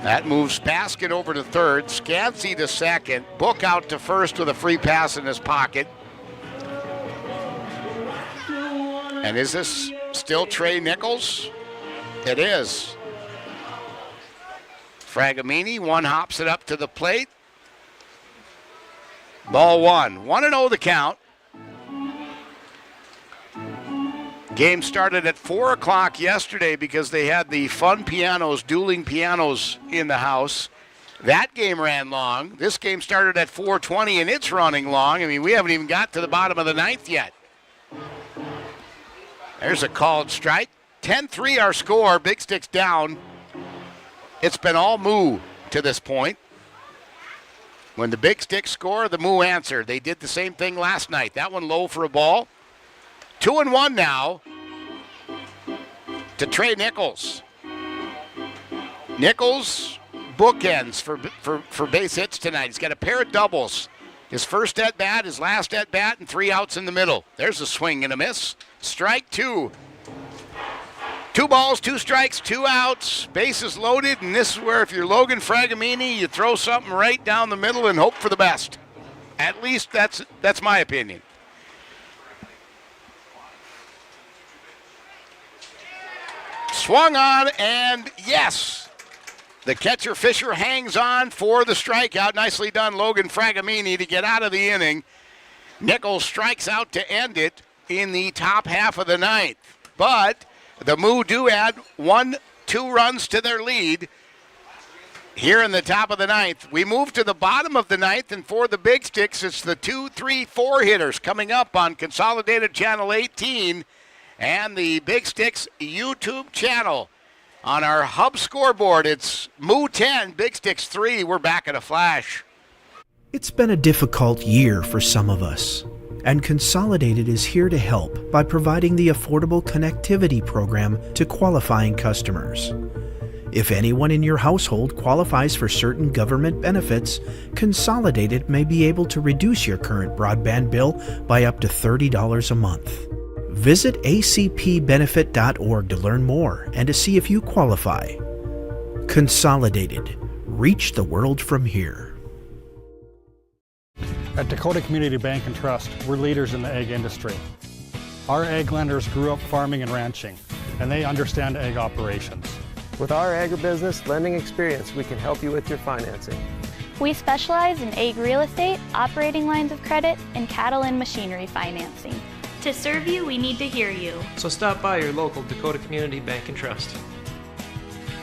That moves Paskin over to third, Scansey to second, Bookout to first with a free pass in his pocket. And is this still Trey Nichols? It is. Fragamini, one hops it up to the plate. Ball 1. 1-0 the count. Game started at 4 o'clock yesterday because they had the fun pianos, dueling pianos in the house. That game ran long. This game started at 4:20 and it's running long. I mean, we haven't even got to the bottom of the 9th yet. There's a called strike. 10-3 our score. Big Sticks down. It's been all moo to this point. When the Big Sticks score, the Moo answer. They did the same thing last night. That one low for a ball. 2-1 now to Trey Nichols. Nichols bookends for base hits tonight. He's got a pair of doubles. His first at bat, his last at bat, and 3 outs in the middle. There's a swing and a miss. Strike 2. 2 balls, 2 strikes, 2 outs, bases loaded, and this is where if you're Logan Fragamini, you throw something right down the middle and hope for the best. At least that's my opinion. Swung on, and yes, the catcher Fisher hangs on for the strikeout. Nicely done, Logan Fragamini, to get out of the inning. Nichols strikes out to end it in the top half of the 9th, but the Moo do add 1-2 runs to their lead here in the top of the 9th. We move to the bottom of the 9th, and for the Big Sticks, it's the 2, 3, 4 hitters coming up on Consolidated Channel 18 and the Big Sticks YouTube channel. On our hub scoreboard, it's Moo 10, Big Sticks 3. We're back in a flash. It's been a difficult year for some of us, and Consolidated is here to help by providing the affordable connectivity program to qualifying customers. If anyone in your household qualifies for certain government benefits, Consolidated may be able to reduce your current broadband bill by up to $30 a month. Visit acpbenefit.org to learn more and to see if you qualify. Consolidated. Reach the world from here. At Dakota Community Bank and Trust, we're leaders in the egg industry. Our egg lenders grew up farming and ranching, and they understand egg operations. With our agribusiness lending experience, we can help you with your financing. We specialize in egg real estate, operating lines of credit, and cattle and machinery financing. To serve you, we need to hear you. So stop by your local Dakota Community Bank and Trust.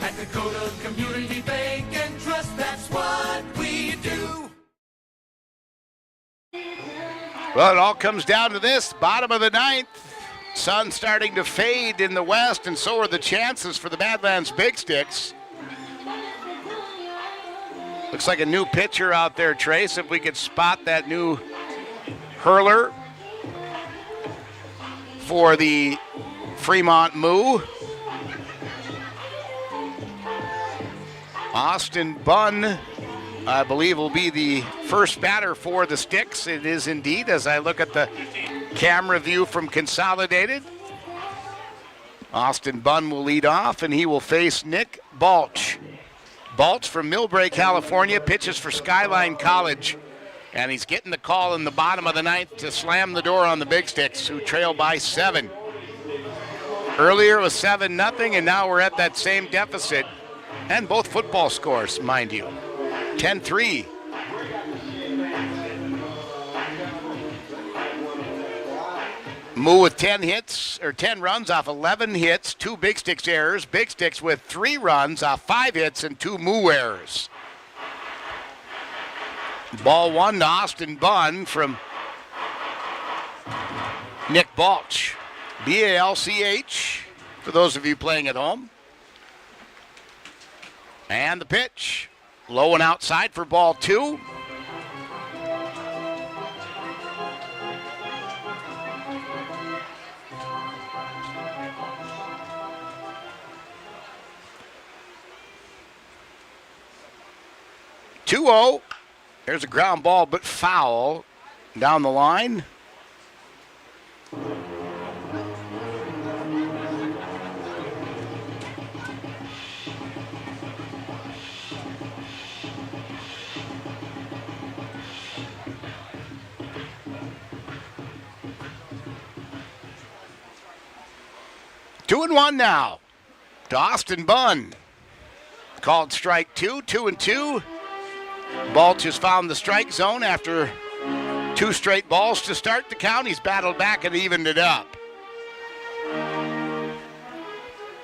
At Dakota Community Bank and Trust, that's what we do. Well, it all comes down to this. Bottom of the 9th. Sun starting to fade in the west, and so are the chances for the Badlands Big Sticks. Looks like a new pitcher out there, Trace, if we could spot that new hurler for the Fremont Moo. Austin Bunn, I believe, will be the first batter for the Sticks. It is indeed, as I look at the camera view from Consolidated. Austin Bunn will lead off, and he will face Nick Balch. Balch from Millbrae, California, pitches for Skyline College. And he's getting the call in the bottom of the ninth to slam the door on the Big Sticks, who trail by 7. Earlier it was 7-0, and now we're at that same deficit. And both football scores, mind you. 10-3. Moo with 10 hits, or 10 runs off 11 hits, 2 Big Sticks errors. Big Sticks with 3 runs off 5 hits and 2 Moo errors. Ball 1 to Austin Bunn from Nick Balch. B-A-L-C-H, for those of you playing at home. And the pitch. Low and outside for ball 2. Two-0. There's a ground ball, but foul down the line. Two and 1 now to Austin Bunn. Called strike 2, 2-2. Balch has found the strike zone after 2 straight balls to start the count. He's battled back and evened it up.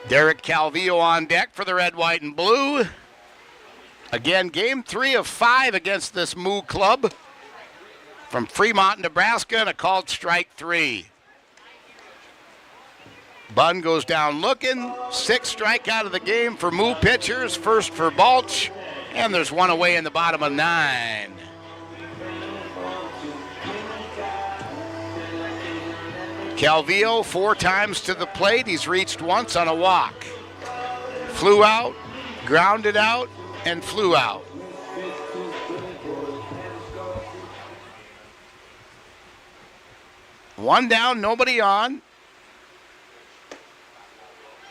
Derek Calvillo on deck for the red, white, and blue. Again, game 3 of 5 against this Moo club from Fremont, Nebraska, and a called strike 3. Bunn goes down looking. 6th strikeout of the game for Moo pitchers. First for Balch. And there's 1 away in the bottom of 9. Calvillo 4 times to the plate. He's reached once on a walk. Flew out, grounded out, and flew out. One down, nobody on.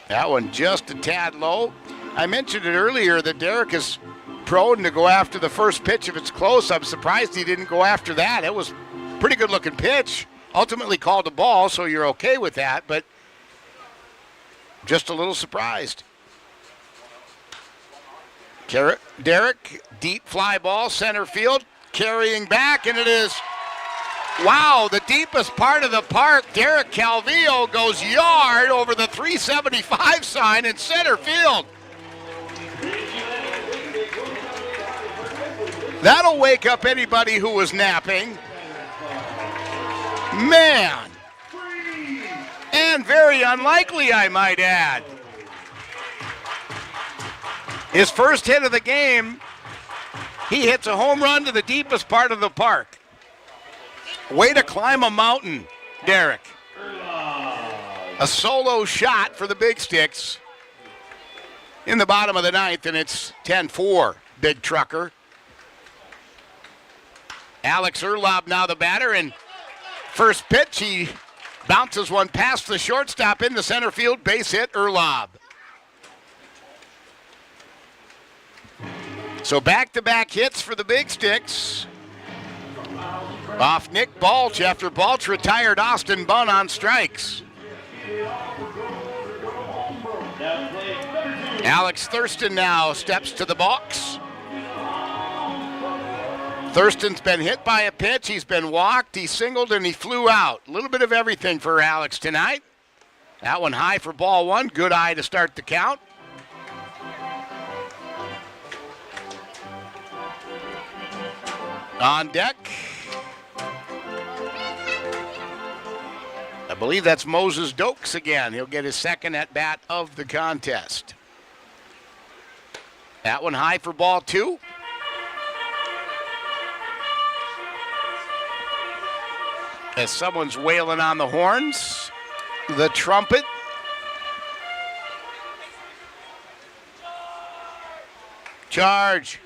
That one just a tad low. I mentioned it earlier that Derek is prone to go after the first pitch if it's close. I'm surprised he didn't go after that. It was a pretty good looking pitch. Ultimately called a ball, so you're okay with that, but just a little surprised. Derek, deep fly ball, center field, carrying back, and it is, wow, the deepest part of the park. Derek Calvillo goes yard over the 375 sign in center field. That'll wake up anybody who was napping. Man. And very unlikely, I might add. His first hit of the game, he hits a home run to the deepest part of the park. Way to climb a mountain, Derek. A solo shot for the Big Sticks in the bottom of the 9th, and it's 10-4, Big Trucker. Alex Erlob now the batter, and first pitch, he bounces one past the shortstop in the center field, base hit, Erlob. So back-to-back hits for the Big Sticks. Off Nick Balch after Balch retired Austin Bunn on strikes. Alex Thurston now steps to the box. Thurston's been hit by a pitch. He's been walked, he singled, and he flew out. A little bit of everything for Alex tonight. That one high for ball 1. Good eye to start the count. On deck, I believe that's Moses Dokes again. He'll get his second at bat of the contest. That one high for ball 2. As someone's wailing on the horns, the trumpet. Charge.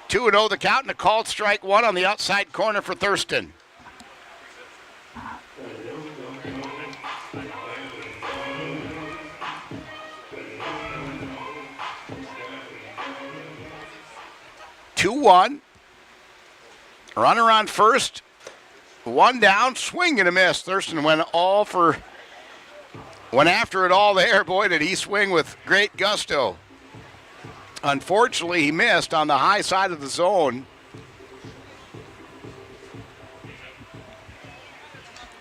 2-0 the count, and a called strike 1 on the outside corner for Thurston. 2-1. Runner on first. One down, swing and a miss. Thurston went after it all there. Boy, did he swing with great gusto. Unfortunately, he missed on the high side of the zone.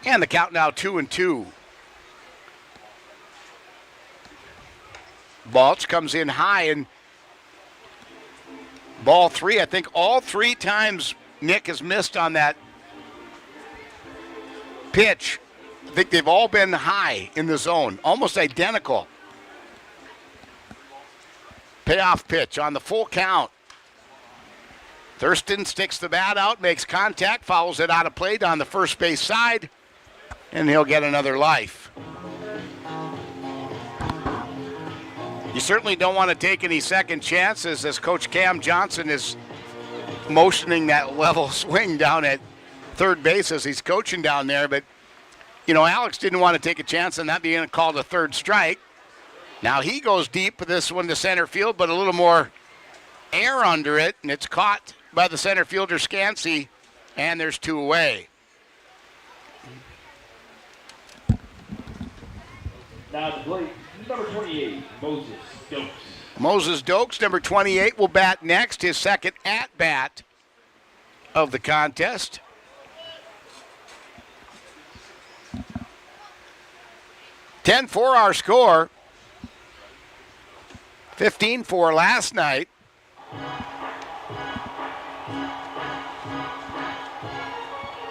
And the count now 2-2. Balch comes in high, and ball 3. I think all 3 times Nick has missed on that pitch. I think they've all been high in the zone, almost identical. Payoff pitch on the full count. Thurston sticks the bat out, makes contact, fouls it out of play down the first base side, and he'll get another life. You certainly don't want to take any second chances as Coach Cam Johnson is motioning that level swing down at third base as he's coaching down there. But, Alex didn't want to take a chance on that being called a third strike. Now he goes deep with this one to center field, but a little more air under it, and it's caught by the center fielder Scansey, and there's 2 away. Now to plate, number 28, Moses Dokes. Moses Dokes, number 28, will bat next, his second at-bat of the contest. $10-4 our score. 15-4 last night.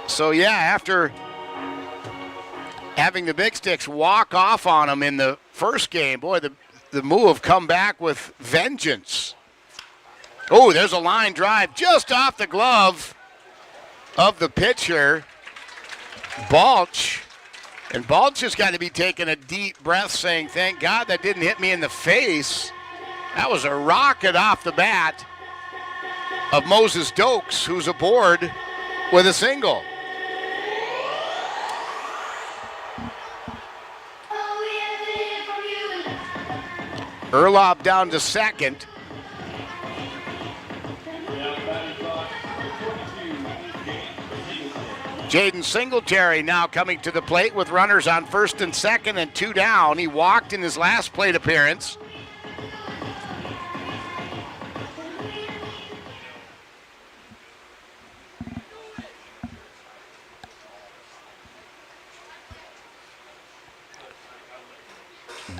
So, after having the Big Sticks walk off on them in the first game, boy, the move come back with vengeance. Oh, there's a line drive just off the glove of the pitcher, Balch. And Balch has got to be taking a deep breath saying, thank God that didn't hit me in the face. That was a rocket off the bat of Moses Dokes, who's aboard with a single. Erlob down to second. Jaden Singletary now coming to the plate with runners on first and second and 2 down. He walked in his last plate appearance.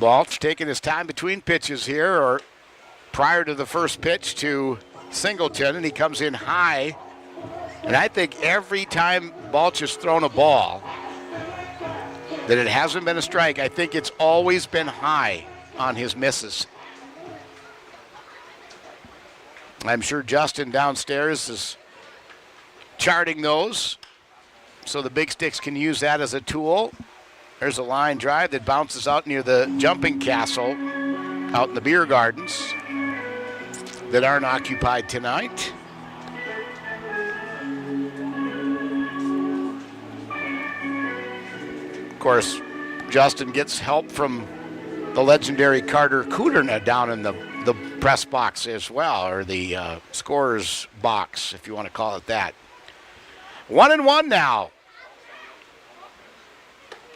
Balch taking his time between pitches here, or prior to the first pitch to Singleton, and he comes in high. And I think every time Balch has thrown a ball that it hasn't been a strike, I think it's always been high on his misses. I'm sure Justin downstairs is charting those so the Big Sticks can use that as a tool. There's a line drive that bounces out near the jumping castle out in the beer gardens that aren't occupied tonight. Of course, Justin gets help from the legendary Carter Kuderna down in the press box as well, or the scorer's box, if you want to call it that. 1-1 now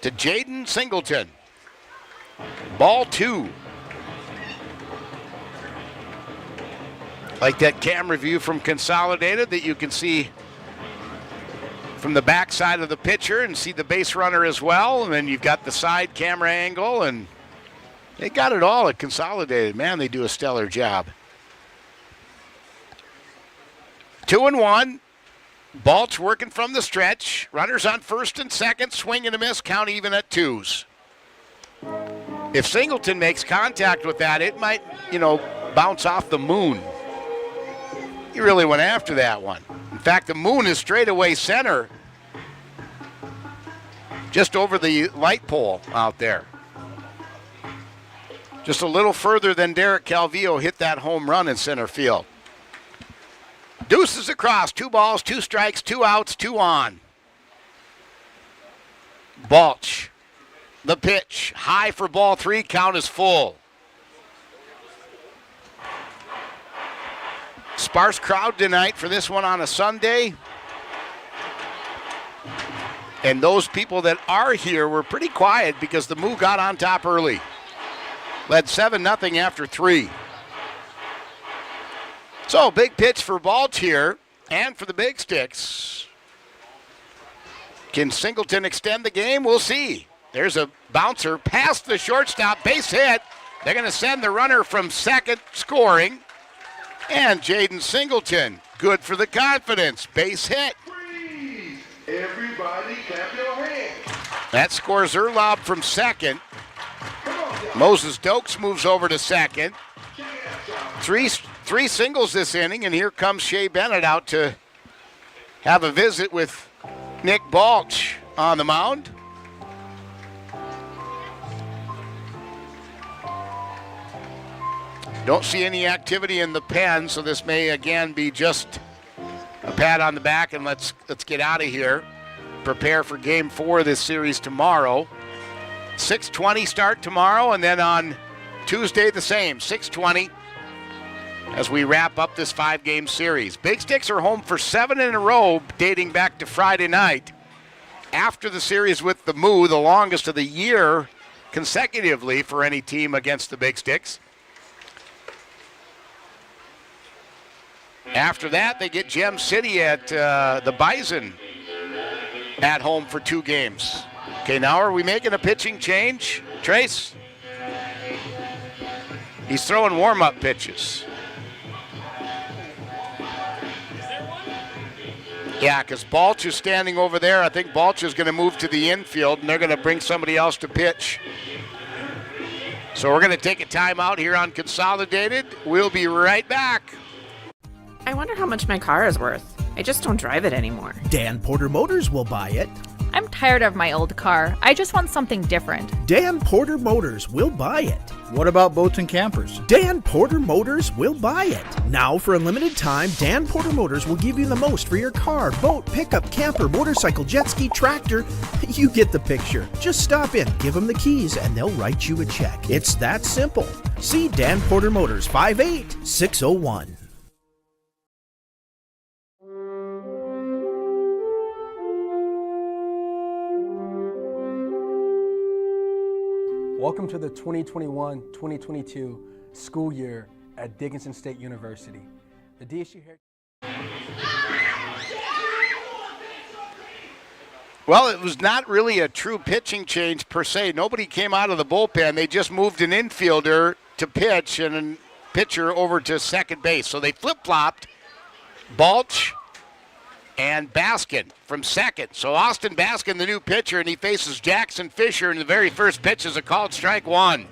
to Jaden Singleton. Ball 2. Like that camera view from Consolidated that you can see from the backside of the pitcher and see the base runner as well. And then you've got the side camera angle, and they got it all at Consolidated. Man, they do a stellar job. 2-1. Balch working from the stretch. Runners on first and second. Swing and a miss. Count even at 2s. If Singleton makes contact with that, it might, bounce off the moon. He really went after that one. In fact, the moon is straight away center, just over the light pole out there. Just a little further than Derek Calvillo hit that home run in center field. Deuces across, 2 balls, 2 strikes, 2 outs, 2 on. Balch, the pitch, high for ball 3, count is full. Sparse crowd tonight for this one on a Sunday. And those people that are here were pretty quiet because the Moo got on top early. Led 7-0 after 3. So, big pitch for Balch here and for the Big Sticks. Can Singleton extend the game? We'll see. There's a bouncer past the shortstop, base hit. They're going to send the runner from second scoring. And Jaden Singleton, good for the confidence, base hit. Freeze! Everybody clap your hands. That scores Erlob from second. Moses Dokes moves over to second. Three singles this inning, and here comes Shea Bennett out to have a visit with Nick Balch on the mound. Don't see any activity in the pen, so this may again be just a pat on the back, and let's get out of here. Prepare for Game 4 of this series tomorrow. 6:20 start tomorrow, and then on Tuesday the same, 6:20, as we wrap up this 5-game series. Big Sticks are home for 7 in a row, dating back to Friday night. After the series with the Moo, the longest of the year consecutively for any team against the Big Sticks. After that, they get Gem City at the Bison at home for 2 games. Okay, now are we making a pitching change, Trace? He's throwing warm-up pitches. Yeah, because Balch is standing over there. I think Balch is going to move to the infield, and they're going to bring somebody else to pitch. So we're going to take a timeout here on Consolidated. We'll be right back. I wonder how much my car is worth. I just don't drive it anymore. Dan Porter Motors will buy it. I'm tired of my old car. I just want something different. Dan Porter Motors will buy it. What about boats and campers? Dan Porter Motors will buy it. Now, for a limited time, Dan Porter Motors will give you the most for your car, boat, pickup, camper, motorcycle, jet ski, tractor. You get the picture. Just stop in, give them the keys, and they'll write you a check. It's that simple. See Dan Porter Motors, 58601. Welcome to the 2021-2022 school year at Dickinson State University. The DSU here. Well, it was not really a true pitching change per se. Nobody came out of the bullpen. They just moved an infielder to pitch and a pitcher over to second base. So they flip-flopped Balch and Baskin from second. So Austin Baskin, the new pitcher, and he faces Jackson Fisher, and the very first pitch is a called strike 1.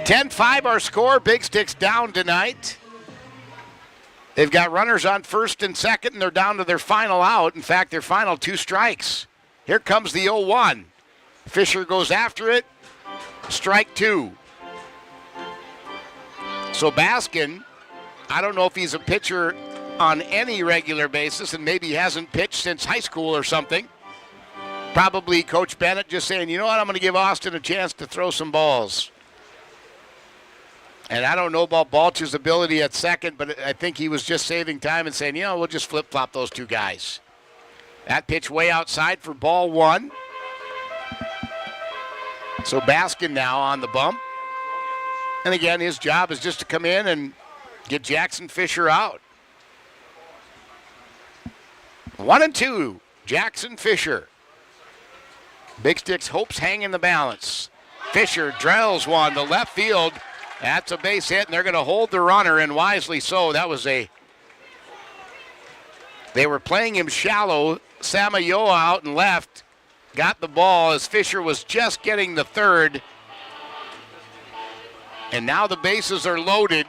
10-5 our score. Big Sticks down tonight. They've got runners on first and second, and they're down to their final out. In fact, their final 2 strikes. Here comes the 0-1. Fisher goes after it. Strike 2. So Baskin, I don't know if he's a pitcher on any regular basis, and maybe hasn't pitched since high school or something. Probably Coach Bennett just saying, you know what, I'm going to give Austin a chance to throw some balls. And I don't know about Balch's ability at second, but I think he was just saving time and saying, you know, we'll just flip-flop those 2 guys. That pitch way outside for ball 1. So Baskin now on the bump. And again, his job is just to come in and get Jackson Fisher out. 1-2, Jackson Fisher. Big Sticks hopes hang in the balance. Fisher drills one to left field. That's a base hit, and they're going to hold the runner, and wisely so. That was they were playing him shallow. Samayoa out and left got the ball as Fisher was just getting the third. And now the bases are loaded.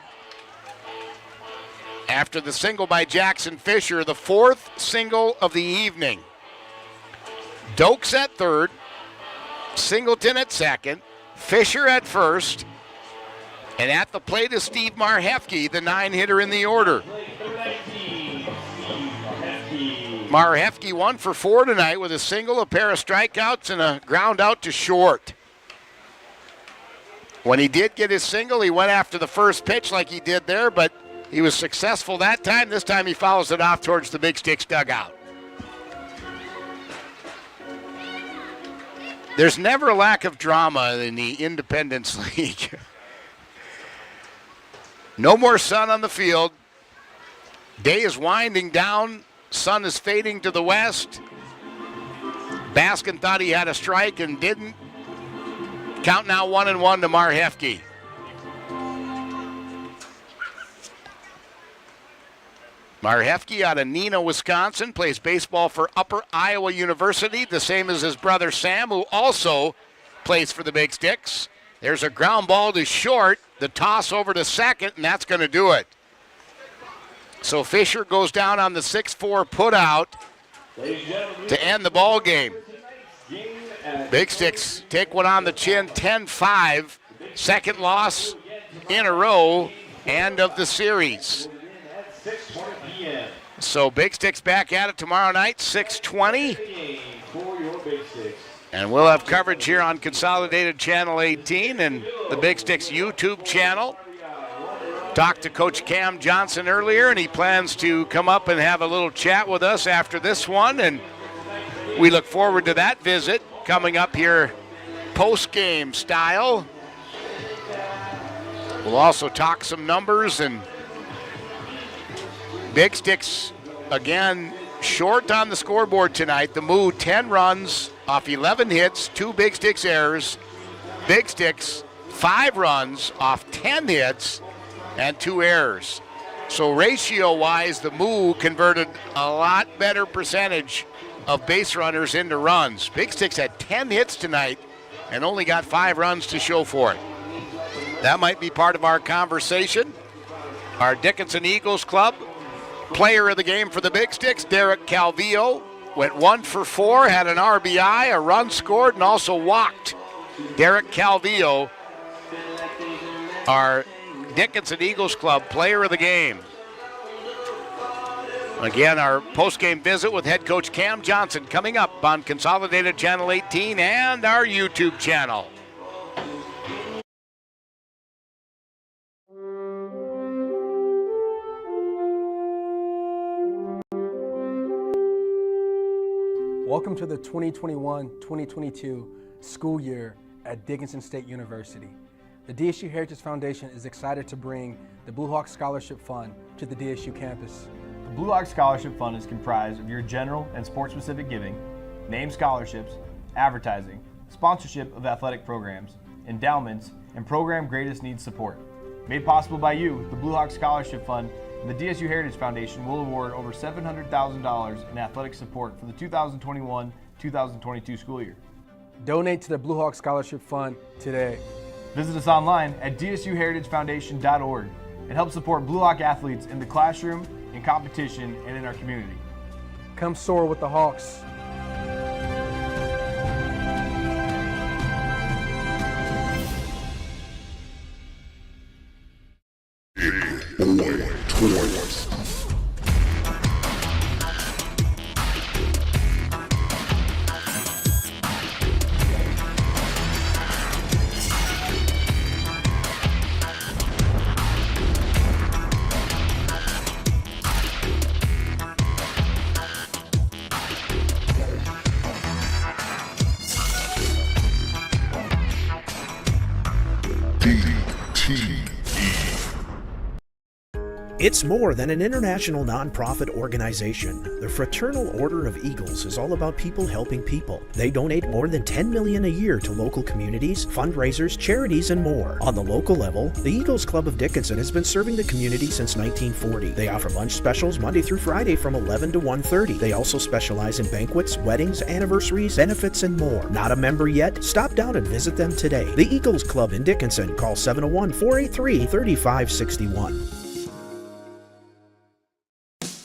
After the single by Jackson Fisher, the 4th single of the evening. Dokes at third, Singleton at second, Fisher at first, and at the plate is Steve Marhefke, the 9-hitter in the order. Marhefke 1 for 4 tonight with a single, a pair of strikeouts, and a ground out to short. When he did get his single, he went after the first pitch like he did there, but He was successful that time. This time he fouls it off towards the Big Sticks dugout. There's never a lack of drama in the Independence League. No more sun on the field. Day is winding down. Sun is fading to the west. Baskin thought he had a strike and didn't. Count now 1-1 to Mar Hefke. Mar Hefke out of Neenah, Wisconsin, plays baseball for Upper Iowa University, the same as his brother Sam, who also plays for the Big Sticks. There's a ground ball to short, the toss over to second, and that's going to do it. So Fisher goes down on the 6-4 putout to end the ball game. Big Sticks take one on the chin, 10-5. Second loss in a row, and of the series. So Big Sticks back at it tomorrow night, 6:20. And we'll have coverage here on Consolidated Channel 18 and the Big Sticks YouTube channel. Talked to Coach Cam Johnson earlier, and he plans to come up and have a little chat with us after this one. And we look forward to that visit coming up here post-game style. We'll also talk some numbers, and Big Sticks, again, short on the scoreboard tonight. The Moo, 10 runs off 11 hits, 2 Big Sticks errors. Big Sticks, 5 runs off 10 hits and 2 errors. So ratio-wise, the Moo converted a lot better percentage of base runners into runs. Big Sticks had 10 hits tonight and only got 5 runs to show for it. That might be part of our conversation. Our Dickinson Eagles Club player of the game for the Big Sticks, Derek Calvillo, went 1 for 4, had an RBI, a run scored, and also walked. Derek Calvillo, our Dickinson Eagles Club player of the game. Again, our post-game visit with head coach Cam Johnson coming up on Consolidated Channel 18 and our YouTube channel. Welcome to the 2021-2022 school year at Dickinson State University. The DSU Heritage Foundation is excited to bring the Blue Hawk Scholarship Fund to the DSU campus. The Blue Hawk Scholarship Fund is comprised of your general and sport-specific giving, named scholarships, advertising, sponsorship of athletic programs, endowments, and program greatest needs support. Made possible by you, the Blue Hawk Scholarship Fund and the DSU Heritage Foundation will award over $700,000 in athletic support for the 2021-2022 school year. Donate to the Blue Hawk Scholarship Fund today. Visit us online at dsuheritagefoundation.org and help support Blue Hawk athletes in the classroom, in competition, and in our community. Come soar with the Hawks. It's more than an international nonprofit organization. The Fraternal Order of Eagles is all about people helping people. They donate more than $10 million a year to local communities, fundraisers, charities, and more. On the local level, the Eagles Club of Dickinson has been serving the community since 1940. They offer lunch specials Monday through Friday from 11 to 1:30. They also specialize in banquets, weddings, anniversaries, benefits, and more. Not a member yet? Stop down and visit them today. The Eagles Club in Dickinson. Call 701-483-3561.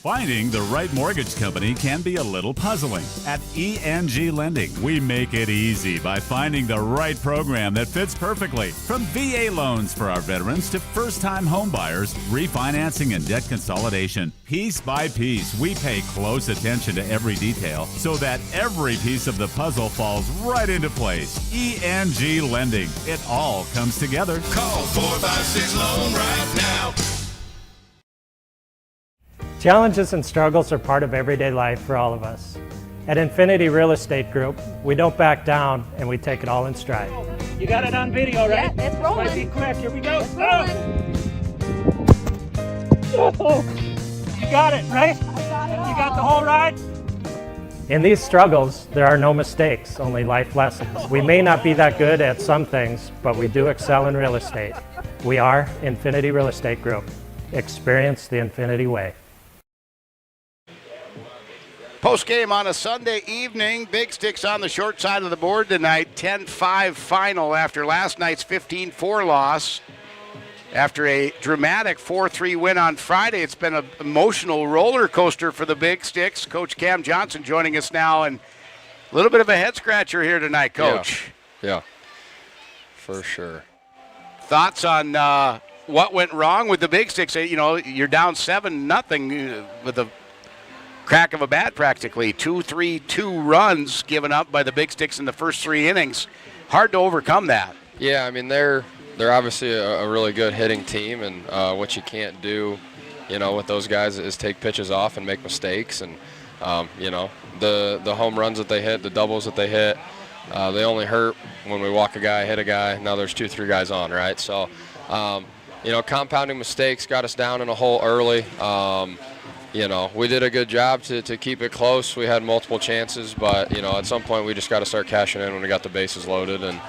Finding the right mortgage company can be a little puzzling. At ENG Lending, we make it easy by finding the right program that fits perfectly. From VA loans for our veterans to first-time home buyers, refinancing and debt consolidation. Piece by piece, we pay close attention to every detail so that every piece of the puzzle falls right into place. ENG Lending. It all comes together. Call 456 Loan right now. Challenges and struggles are part of everyday life for all of us. At Infinity Real Estate Group, we don't back down and we take it all in stride. You got it on video, right? Yeah, it's rolling. Might be quick. Here we go. It's rolling. Oh, you got it, right? I got it all. You got the whole ride? In these struggles, there are no mistakes, only life lessons. We may not be that good at some things, but we do excel in real estate. We are Infinity Real Estate Group. Experience the Infinity way. Post-game on a Sunday evening. Big Sticks on the short side of the board tonight. 10-5 final after last night's 15-4 loss. After a dramatic 4-3 win on Friday, it's been an emotional roller coaster for the Big Sticks. Coach Cam Johnson joining us now, and a little bit of a head-scratcher here tonight, Coach. Yeah, for sure. Thoughts on what went wrong with the Big Sticks? You know, you're down 7-0 with a crack of a bat practically. 2 runs given up by the Big Sticks in the first 3 innings. Hard to overcome that. Yeah, I mean, they're obviously a really good hitting team, and what you can't do, you know, with those guys is take pitches off and make mistakes. And, you know, the home runs that they hit, the doubles that they hit, they only hurt when we walk a guy, hit a guy. Now there's 2-3 guys on, right? So, you know, compounding mistakes got us down in a hole early. You know, we did a good job to keep it close. We had multiple chances, but, you know, at some point we just got to start cashing in when we got the bases loaded. And,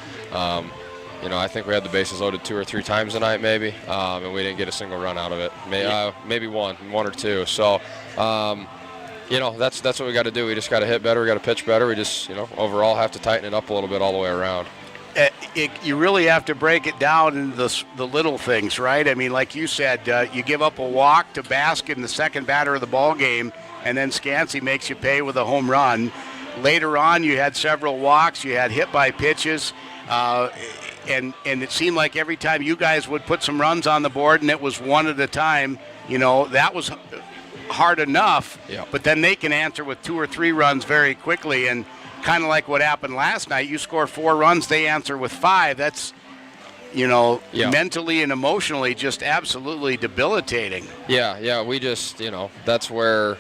you know, I think we had the bases loaded 2 or 3 times tonight maybe, and we didn't get a single run out of it. Maybe one or two. So, you know, that's what we got to do. We just got to hit better. We got to pitch better. We just, you know, overall have to tighten it up a little bit all the way around. You really have to break it down into the little things, right? I mean, like you said, you give up a walk to Baskin, the second batter of the ball game, and then Scansey makes you pay with a home run. Later on, you had several walks. You had hit by pitches. And it seemed like every time you guys would put some runs on the board, and it was one at a time, you know, that was hard enough. Yeah. But then they can answer with 2 or 3 runs very quickly. And kind of like what happened last night, you score 4 runs, they answer with 5. That's, you know, mentally and emotionally just absolutely debilitating. Yeah, we just, you know, that's where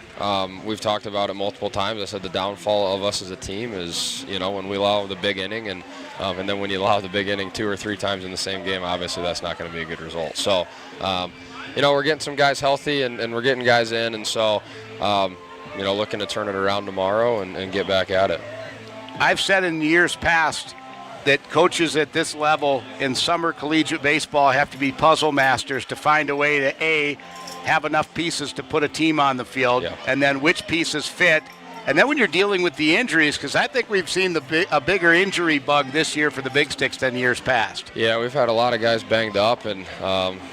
we've talked about it multiple times. I said the downfall of us as a team is, you know, when we allow the big inning, and then when you allow the big inning 2 or 3 times in the same game, obviously that's not going to be a good result. So, you know, we're getting some guys healthy and we're getting guys in, and so, you know, looking to turn it around tomorrow and get back at it. I've said in years past that coaches at this level in summer collegiate baseball have to be puzzle masters to find a way to, A, have enough pieces to put a team on the field, and then which pieces fit. And then when you're dealing with the injuries, because I think we've seen a bigger injury bug this year for the Big Sticks than years past. Yeah, we've had a lot of guys banged up, and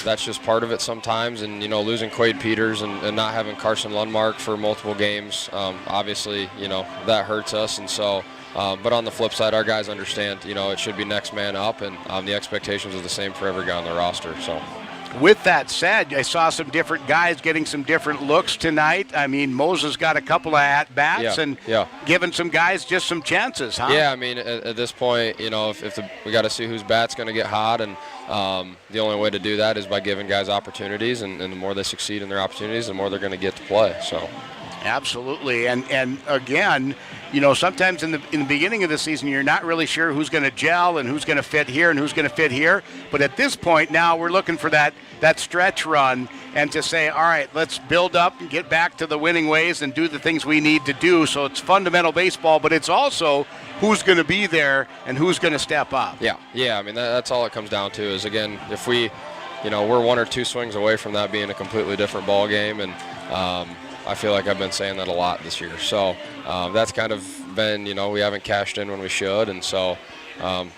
that's just part of it sometimes. And, you know, losing Quade Peters and not having Carson Lundmark for multiple games, obviously, you know, that hurts us. And so, but on the flip side, our guys understand, you know, it should be next man up, and the expectations are the same for every guy on the roster. So, with that said, I saw some different guys getting some different looks tonight. I mean, Moses got a couple of at-bats and giving some guys just some chances, huh? Yeah, I mean, at this point, you know, we got to see whose bat's going to get hot, and the only way to do that is by giving guys opportunities, and the more they succeed in their opportunities, the more they're going to get to play. So. Absolutely, and again, you know, sometimes in the beginning of the season, you're not really sure who's going to gel and who's going to fit here and who's going to fit here. But at this point now, we're looking for that stretch run and to say, all right, let's build up and get back to the winning ways and do the things we need to do. So it's fundamental baseball, but it's also who's going to be there and who's going to step up. Yeah. I mean, that's all it comes down to is, again, if we, you know, we're 1 or 2 swings away from that being a completely different ball game, and I feel like I've been saying that a lot this year. So that's kind of been, you know, we haven't cashed in when we should. And so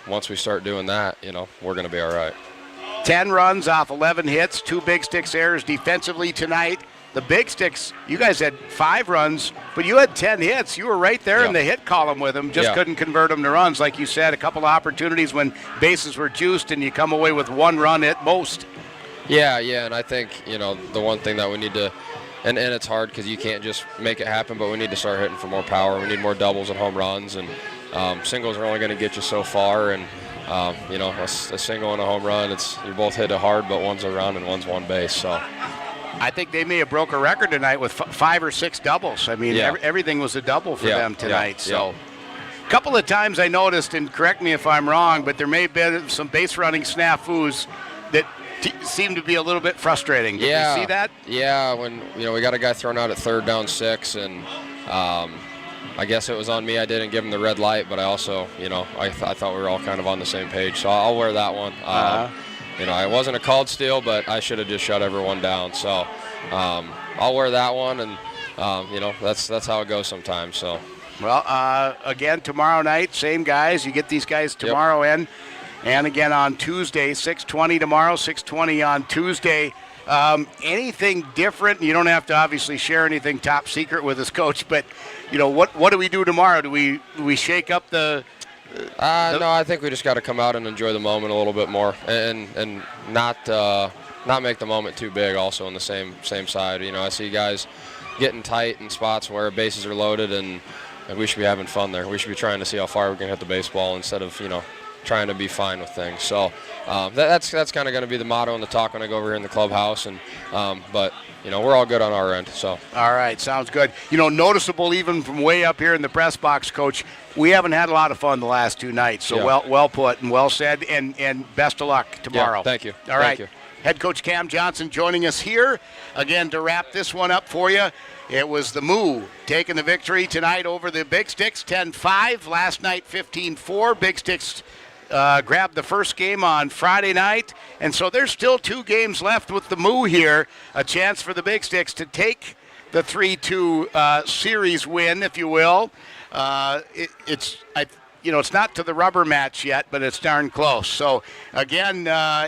once we start doing that, you know, we're going to be all right. 10 runs off 11 hits, 2 Big Sticks errors defensively tonight. The Big Sticks, you guys had 5 runs, but you had 10 hits. You were right there in the hit column with them, just couldn't convert them to runs. Like you said, a couple of opportunities when bases were juiced and you come away with 1 run at most. Yeah, and I think, you know, the one thing that we need to, and it's hard because you can't just make it happen, but we need to start hitting for more power. We need more doubles and home runs, and singles are only going to get you so far. And you know, a single and a home run, you're both hit it hard, but one's a run and one's one base. So I think they may have broke a record tonight with 5 or 6 doubles. I mean, everything was a double for them tonight. So a couple of times I noticed, and correct me if I'm wrong, but there may have been some base running snafus that seemed to be a little bit frustrating. Did you see that? Yeah, when we got a guy thrown out at 3rd down 6, and I guess it was on me. I didn't give him the red light, but I also, I thought we were all kind of on the same page. So I'll wear that one. It wasn't a called steal, but I should have just shut everyone down. So I'll wear that one, and that's how it goes sometimes. So. Well, again, tomorrow night, same guys. You get these guys tomorrow in, and again on Tuesday, 6:20 tomorrow, 6:20 on Tuesday. Anything different? You don't have to obviously share anything top secret with us, Coach, but what do we do tomorrow? Do we shake up the no, I think we just got to come out and enjoy the moment a little bit more, and not make the moment too big. Also on the same side, I see guys getting tight in spots where bases are loaded, and we should be having fun there. We should be trying to see how far we can hit the baseball instead of trying to be fine with things. So that's kind of going to be the motto and the talk when I go over here in the clubhouse. And but we're all good on our end. So all right, sounds good. Noticeable even from way up here in the press box, Coach. We haven't had a lot of fun the last 2 nights. So well put and well said. And best of luck tomorrow. Yeah, thank you. All right. Thank you. Head coach Cam Johnson joining us here again to wrap this one up for you. It was the Moo taking the victory tonight over the Big Sticks, 10-5. Last night, 15-4. Big Sticks grabbed the first game on Friday night, and so there's still 2 games left with the Moo here. A chance for the Big Sticks to take the 3-2 series win, if you will. It's not to the rubber match yet, but it's darn close. So again,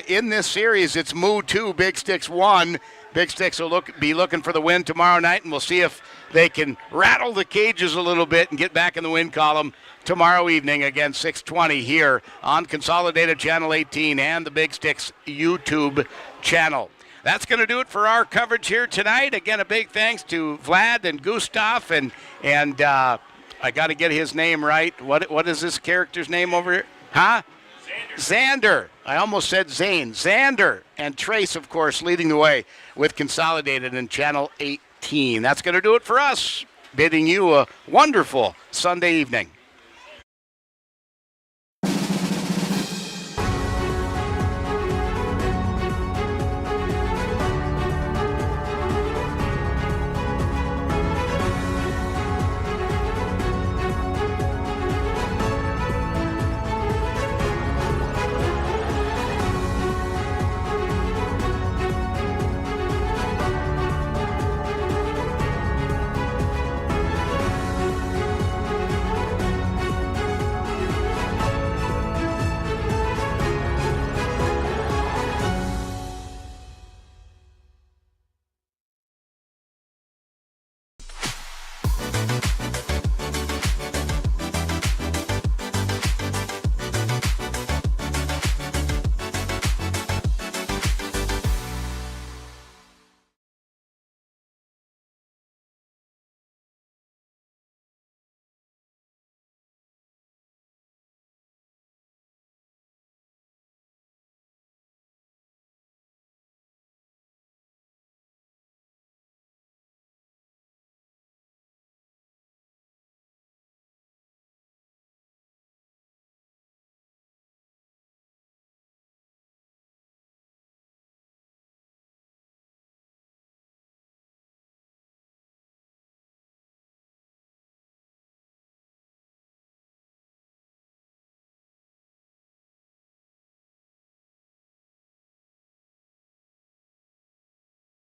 in this series, it's Moo 2, Big Sticks 1. Big Sticks will be looking for the win tomorrow night, and we'll see if they can rattle the cages a little bit and get back in the win column tomorrow evening, again, 6:20 here on Consolidated Channel 18 and the Big Sticks YouTube channel. That's going to do it for our coverage here tonight. Again, a big thanks to Vlad and Gustav, and I got to get his name right. What is this character's name over here? Huh? Xander. I almost said Zane. Xander and Trace, of course, leading the way with Consolidated and Channel 18. That's going to do it for us. Bidding you a wonderful Sunday evening.